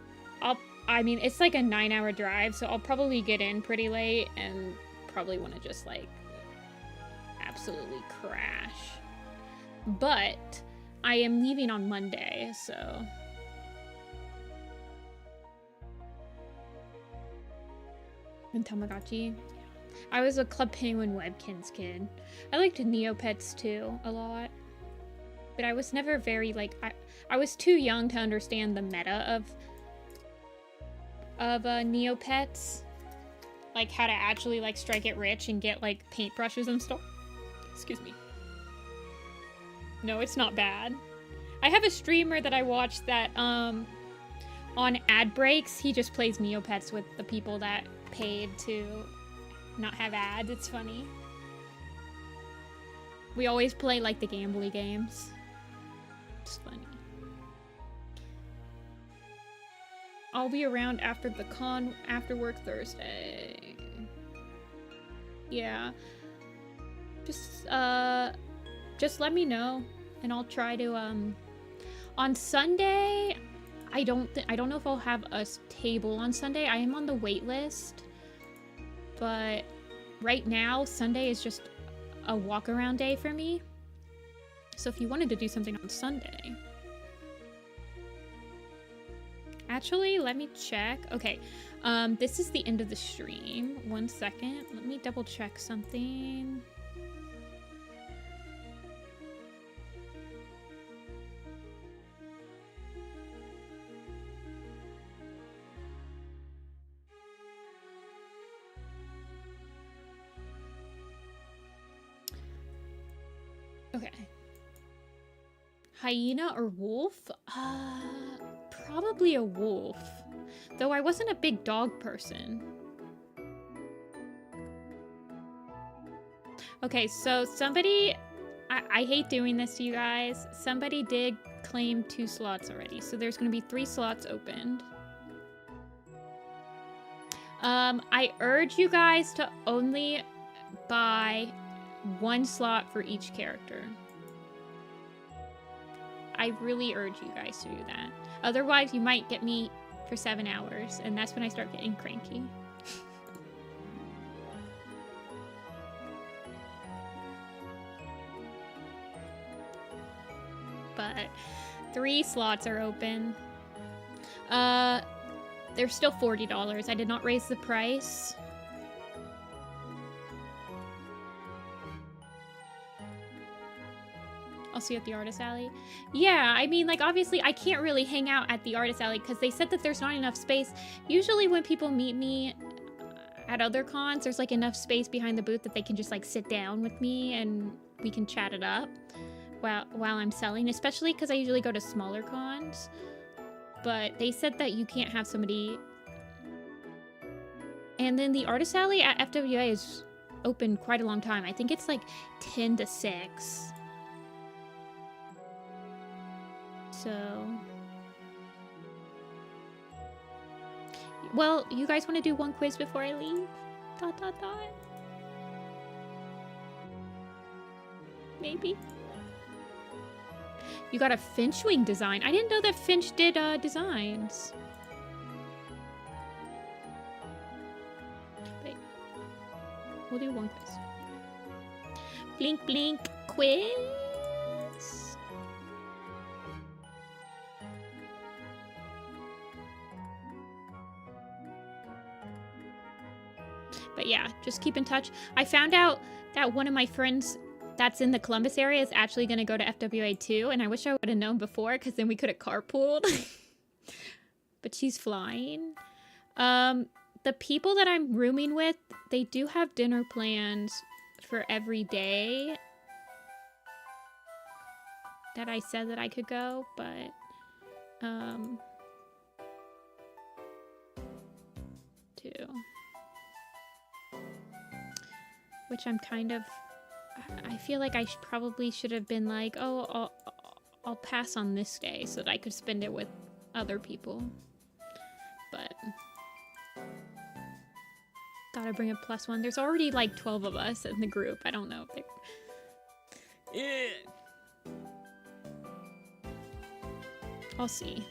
I mean, it's like a 9-hour drive, so I'll probably get in pretty late and probably want to just like absolutely crash. But I am leaving on Monday, so. And Tamagotchi. I was a Club Penguin Webkins kid. I liked Neopets too a lot. But I was never very, like, I was too young to understand the meta of Neopets. Like, how to actually, like, strike it rich and get, like, paintbrushes and stuff. Excuse me. No, it's not bad. I have a streamer that I watch that, on ad breaks, he just plays Neopets with the people that paid to not have ads. It's funny. We always play, like, the gambly games. It's funny. I'll be around after the con, after work Thursday. Yeah. Just let me know, and I'll try to, on Sunday, I don't know if I'll have a table on Sunday. I am on the wait list, but right now, Sunday is just a walk-around day for me. So if you wanted to do something on Sunday... Actually, let me check. Okay, this is the end of the stream. 1 second. Let me double check something. Okay. Hyena or wolf? Probably a wolf. Though I wasn't a big dog person. Okay, so somebody... I hate doing this to you guys. Somebody did claim 2 slots already. So there's going to be 3 slots opened. I urge you guys to only buy 1 slot for each character. I really urge you guys to do that. Otherwise, you might get me for 7 hours, and that's when I start getting cranky. But 3 slots are open. They're still $40. I did not raise the price. I'll see you at the Artist Alley. Yeah, I mean, like, obviously, I can't really hang out at the Artist Alley because they said that there's not enough space. Usually when people meet me at other cons, there's, like, enough space behind the booth that they can just, like, sit down with me and we can chat it up while I'm selling, especially because I usually go to smaller cons. But they said that you can't have somebody... And then the Artist Alley at FWA is open quite a long time. I think it's, like, 10 to 6. So, well, you guys want to do 1 quiz before I leave? ... Maybe. You got a Finchwing design. I didn't know that Finch did designs. Wait. We'll do 1 quiz. Blink, blink, quiz. But yeah, just keep in touch. I found out that one of my friends that's in the Columbus area is actually going to go to FWA too, and I wish I would have known before, because then we could have carpooled. But she's flying. The people that I'm rooming with, they do have dinner plans for every day that I said that I could go, but which I'm kind of... I feel like I probably should have been like, oh, I'll pass on this day so that I could spend it with other people. But... Gotta bring a +1. There's already like 12 of us in the group. I don't know if they're... I'll see.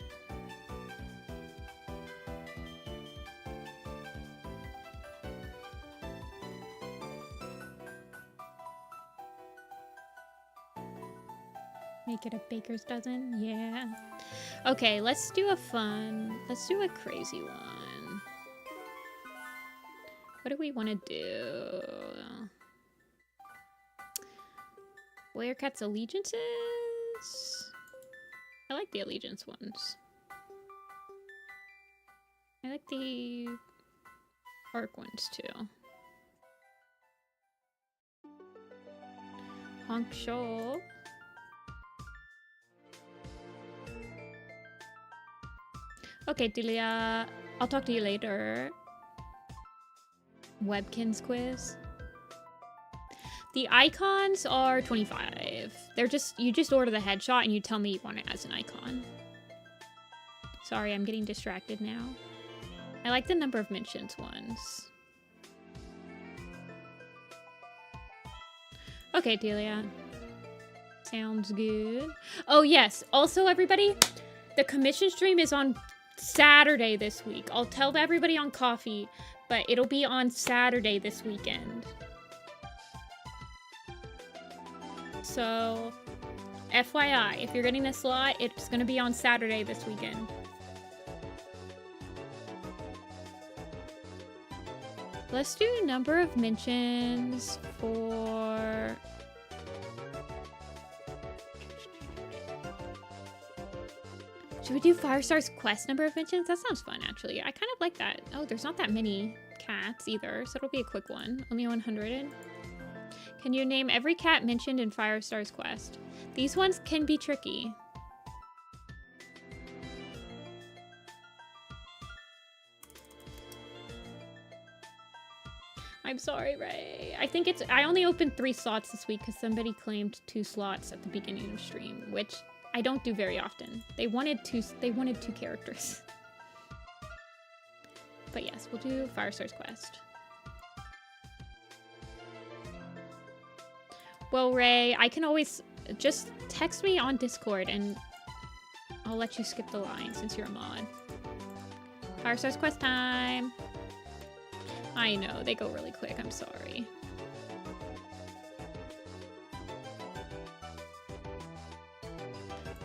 Make it a baker's dozen? Yeah. Okay, let's do a crazy one. What do we want to do? Werecat's allegiances? I like the allegiance ones. I like the arc ones too. Honk Shoal. Okay, Delia. I'll talk to you later. Webkins quiz. The icons are 25. They're just, you just order the headshot and you tell me you want it as an icon. Sorry, I'm getting distracted now. I like the number of mentions ones. Okay, Delia. Sounds good. Oh, yes. Also, everybody, the commission stream is on Saturday this week. I'll tell everybody on coffee, but it'll be on Saturday this weekend. So, FYI, if you're getting a slot, it's going to be on Saturday this weekend. Let's do number of mentions for... Should we do Firestar's quest number of mentions? That sounds fun, actually. I kind of like that. Oh, there's not that many cats either, so it'll be a quick one. Only 100. Can you name every cat mentioned in Firestar's quest? These ones can be tricky. I'm sorry, Ray. I think it's... I only opened 3 slots this week because somebody claimed 2 slots at the beginning of stream, which I don't do very often. They wanted 2 characters. But yes, we'll do Firestar's quest. Well, Ray, I can always just text me on Discord and I'll let you skip the line since you're a mod. Firestar's quest time. I know, they go really quick. I'm sorry.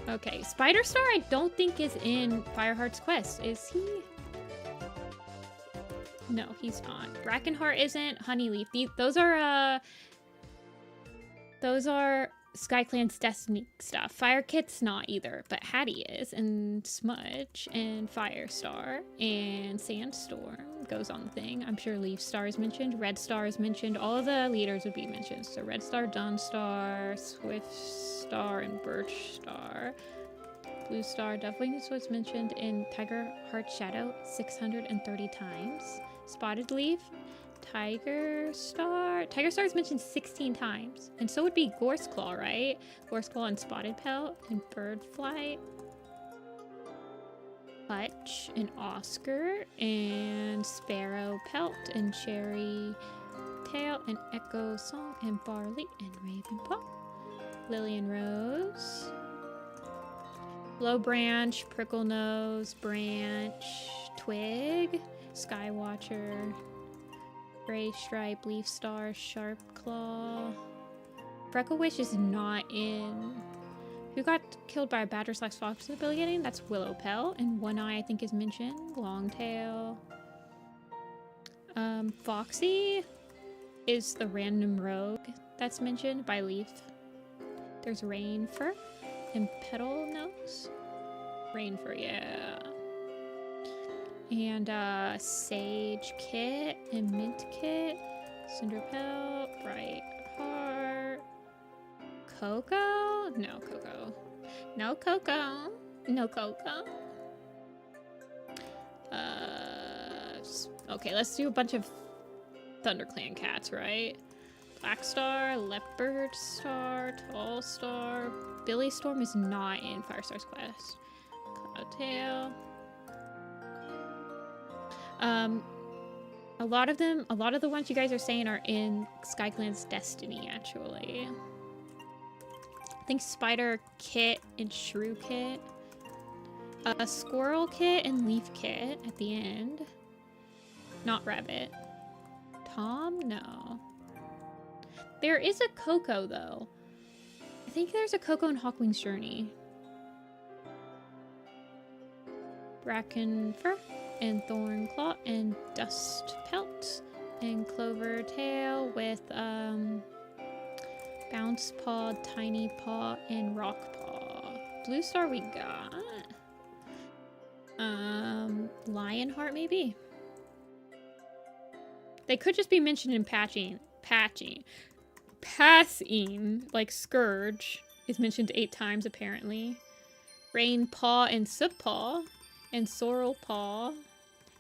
Okay, Spider Star I don't think is in Fireheart's quest. Is he? No, he's not. Brackenheart isn't. Honeyleaf. Those are SkyClan's Destiny stuff. Firekit's not either, but Hattie is, and Smudge, and Firestar, and Sandstorm goes on the thing. I'm sure Leaf Star is mentioned, Red Star is mentioned, all of the leaders would be mentioned. So Red Star, Dawn Star, Swift Star, and Birch Star. Blue Star definitely was mentioned in Tiger Heart Shadow 630 times. Spotted Leaf, Tiger Star is mentioned 16 times. And so would be Gorse Claw, right? Gorse Claw and Spotted Pelt and Bird Flight. Hutch and Oscar and Sparrow Pelt and Cherry Tail and Echo Song and Barley and Ravenpaw. Lily and Rose. Low Branch, Prickle Nose, Branch, Twig, Skywatcher. Gray Stripe, Leaf Star, Sharp Claw. Frecklewish is not in. Who got killed by a badger/fox at the beginning? That's Willow Pelt. And One Eye, I think, is mentioned. Longtail. Foxy is the random rogue that's mentioned by Leaf. There's Rainfur and Petal Nose. Rainfur, yeah. And Sage Kit and Mint Kit, Cinderpelt, Bright Heart, Coco? No Coco. No Coco. No Coco. Okay, let's do a bunch of ThunderClan cats, right? Black Star, Leopard Star, Tall Star. Billy Storm is not in Firestar's quest. Cloudtail. A lot of the ones you guys are saying are in SkyClan's Destiny, actually. I think Spider Kit and Shrew Kit. A Squirrel Kit and Leaf Kit at the end. Not Rabbit. Tom? No. There is a Coco, though. I think there's a Coco in Hawkwing's Journey. Brackenfur and Thornclaw and Dust Pelt. And Clover Tail with Bounce Paw, Tiny Paw, and Rock Paw. Blue Star we got. Lionheart maybe? They could just be mentioned in passing. Like Scourge is mentioned 8 times apparently. Rain Paw and Soot Paw. And Sorrel Paw.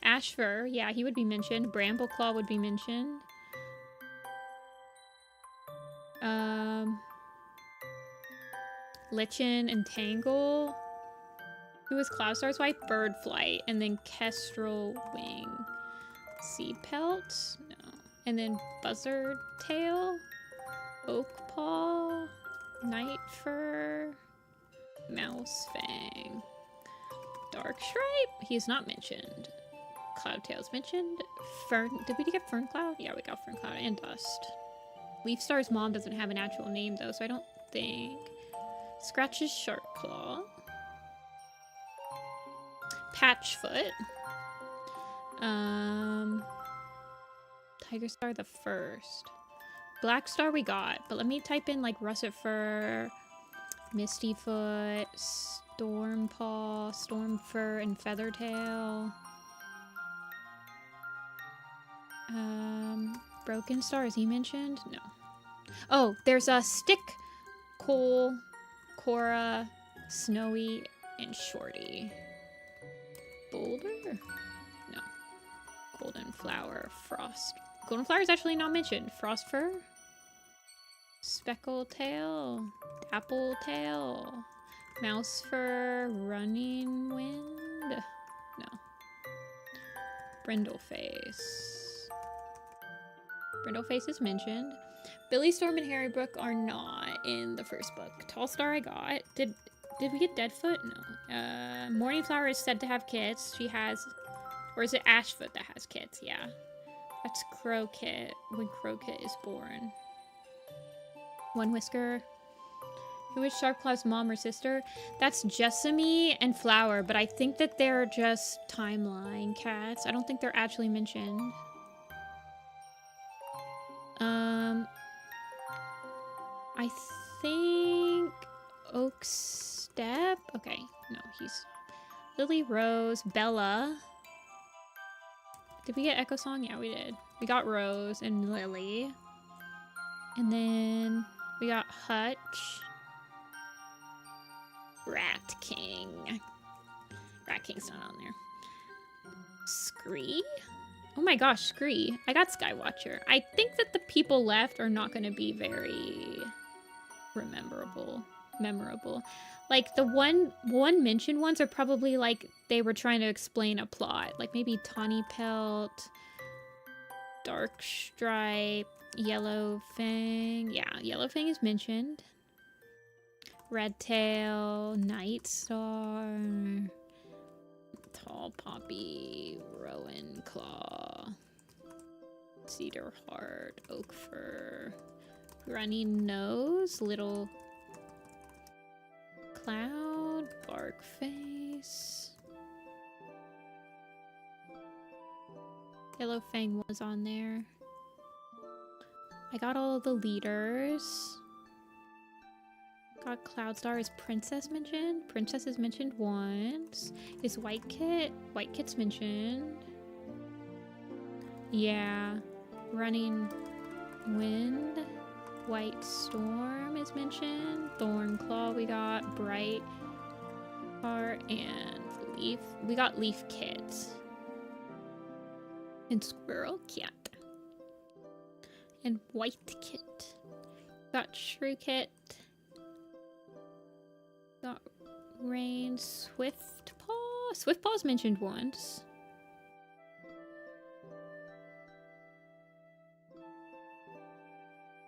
Ashfur, yeah, he would be mentioned. Brambleclaw would be mentioned. Lichen and Tangle. Who was Cloudstar's wife? Birdflight. And then Kestrel Wing. Sea Pelt? No. And then Buzzard Tail. Oak Paw. Night Fur. Mouse Fang. Darkstripe? He's not mentioned. Cloudtail's mentioned. Fern. Did we get Fern Cloud? Yeah, we got Fern Cloud and Dust. Leaf Star's mom doesn't have an actual name though, so I don't think. Scratch's Shark Claw. Patchfoot. Tiger Star the first. Black Star we got, but let me type in like Russet Fur, Mistyfoot, Stormpaw, Stormfur, and Feathertail. Broken Star, is he mentioned? No. Oh, there's a Stick, Cole, Cora, Snowy, and Shorty. Boulder? No. Golden Flower, Frost. Golden Flower is actually not mentioned. Frostfur? Speckle Tail, Dapple Tail, Mouse Fur, Running Wind? No. Brindleface. Brindleface is mentioned. Billy Storm and Harry Brook are not in the first book. Tall Star I got. Did we get Deadfoot? No. Morning Flower is said to have kits. She has, or is it Ashfoot that has kits? Yeah. That's Crowkit, when Crowkit is born. One Whisker. Who is Sharpclaw's mom or sister? That's Jessamy and Flower, but I think that they're just timeline cats. I don't think they're actually mentioned. I think Oak Step. Okay, no, he's Lily Rose, Bella. Did we get Echo Song? Yeah, we did. We got Rose and Lily. And then we got Hutch. Rat King. Rat King's not on there. Scree? Oh my gosh, Scree. I got Skywatcher. I think that the people left are not going to be very memorable. Like the one mentioned ones are probably like they were trying to explain a plot. Like maybe Tawny Pelt, Darkstripe, Yellow Fang. Yeah, Yellow Fang is mentioned. Red Tail, Night Star, Tall Poppy, Rowan Claw, Cedar Heart, Oak Fur, Running Nose, Little Cloud, Bark Face. Yellow Fang was on there. I got all of the leaders. Got Cloudstar. Is Princess mentioned? Princess is mentioned once. Is White Kit? White Kit's mentioned. Yeah. Running Wind. White Storm is mentioned. Thornclaw we got. Bright Heart and Leaf. We got Leaf Kit. And Squirrel Cat. And White Kit. Got Shrew Kit. Got Rain, Swiftpaw. Swiftpaw's mentioned once.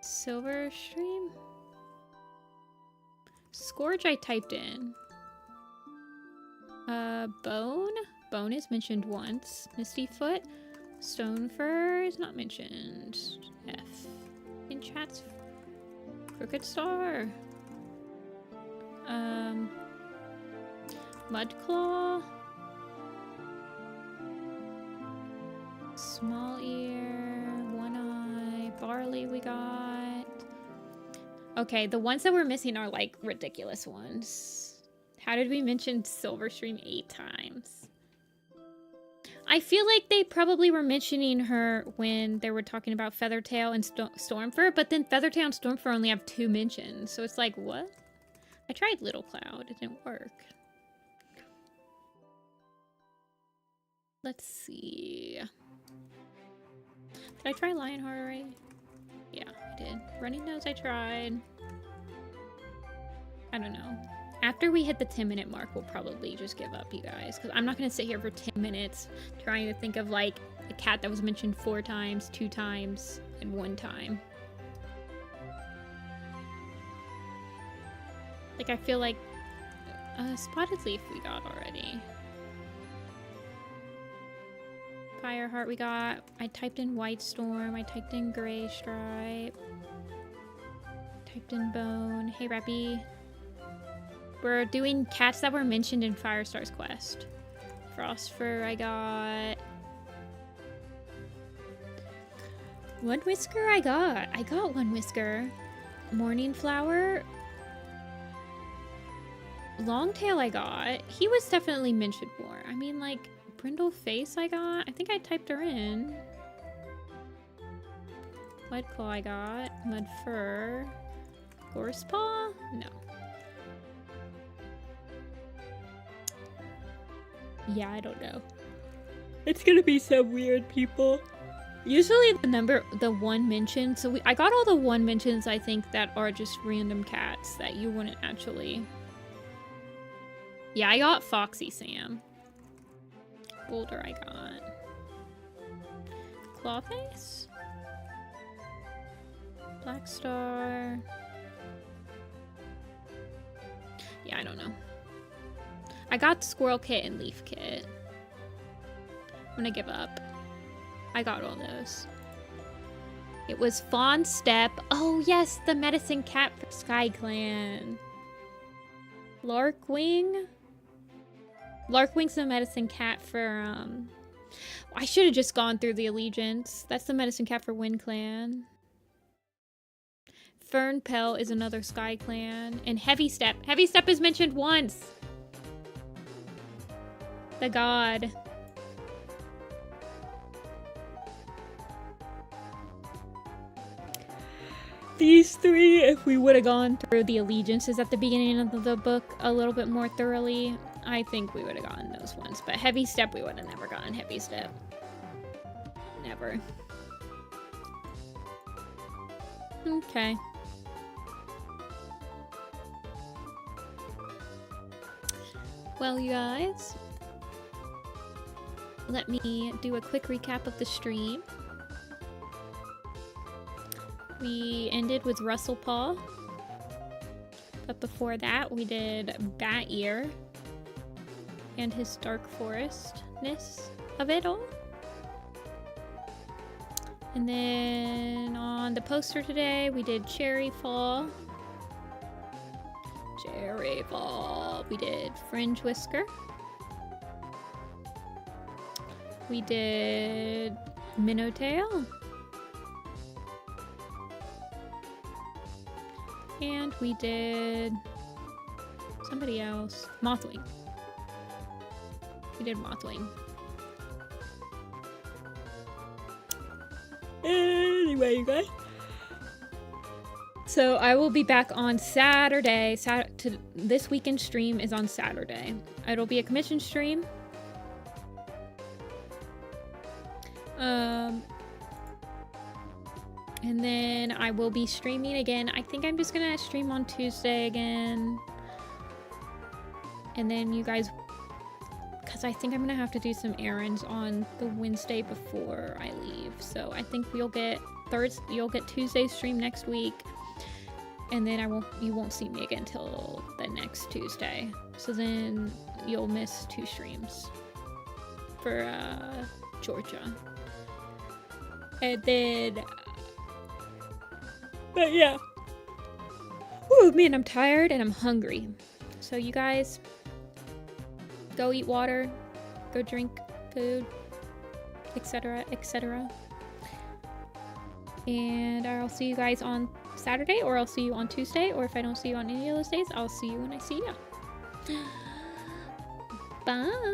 Silver Stream. Scourge I typed in. Bone. Bone is mentioned once. Mistyfoot. Stonefur is not mentioned. F. In chats. Crooked Star. Mudclaw. Small Ear. Charlie we got. Okay, the ones that we're missing are like ridiculous ones. How did we mention Silverstream 8 times? I feel like they probably were mentioning her when they were talking about Feathertail and Stormfur, but then Feathertail and Stormfur only have 2 mentions, so it's like, what? I tried Little Cloud, it didn't work. Let's see. Did I try Lionheart already? Yeah, I did. Running Nose I tried. I don't know. After we hit the 10-minute mark, we'll probably just give up, you guys. Because I'm not going to sit here for 10 minutes trying to think of, like, a cat that was mentioned 4 times, 2 times, and 1 time. Like, I feel like... Spotted Leaf we got already. Fireheart we got. I typed in White Storm. I typed in Gray Stripe. Typed in Bone. Hey, Rappy. We're doing cats that were mentioned in Firestar's quest. Frostfur I got. One Whisker I got One Whisker. Morning Flower. Longtail I got. He was definitely mentioned more. I mean, like, Brindle Face I got. I think I typed her in. Mudclaw I got. Mudfur. Horsepaw? No. Yeah, I don't know. It's gonna be some weird people. Usually the 1 mention, so I got all the 1 mentions I think that are just random cats that you wouldn't actually... Yeah, I got Foxy Sam. Boulder I got. Clawface? Black Star. Yeah, I don't know. I got Squirrel Kit and Leaf Kit. I'm gonna give up. I got all those. It was Fawn Step. Oh yes, the medicine cat for Sky Clan. Larkwing? Larkwing's the medicine cat for, I should have just gone through the allegiance. That's the medicine cat for Wind Clan. Fernpel is another Sky Clan. And Heavy Step. Heavy Step is mentioned once. The god. These 3, if we would have gone through the allegiances at the beginning of the book a little bit more thoroughly, I think we would have gotten those ones. But Heavy Step, we would have never gotten Heavy Step. Never. Okay. Well, you guys, let me do a quick recap of the stream. We ended with Russell Paw, but before that we did Bat Ear and his dark forestness of it all. And then on the poster today we did Cherry Fall. Cherry Fall. We did Fringewhisker. We did Minnowtail. And we did somebody else. Mothwing. We did Mothwing. Anyway, you guys. So I will be back on Saturday. This weekend stream is on Saturday. It'll be a commission stream. And then I will be streaming again. I think I'm just gonna stream on Tuesday again. And then you guys, because I think I'm gonna have to do some errands on the Wednesday before I leave. So I think you'll get Tuesday's stream next week. And then you won't see me again until the next Tuesday. So then you'll miss 2 streams for Georgia. And then, but yeah. Ooh, man, I'm tired and I'm hungry. So you guys, go eat water, go drink food, etc., etc. And I'll see you guys on Saturday, or I'll see you on Tuesday, or if I don't see you on any of those days, I'll see you when I see you. Bye!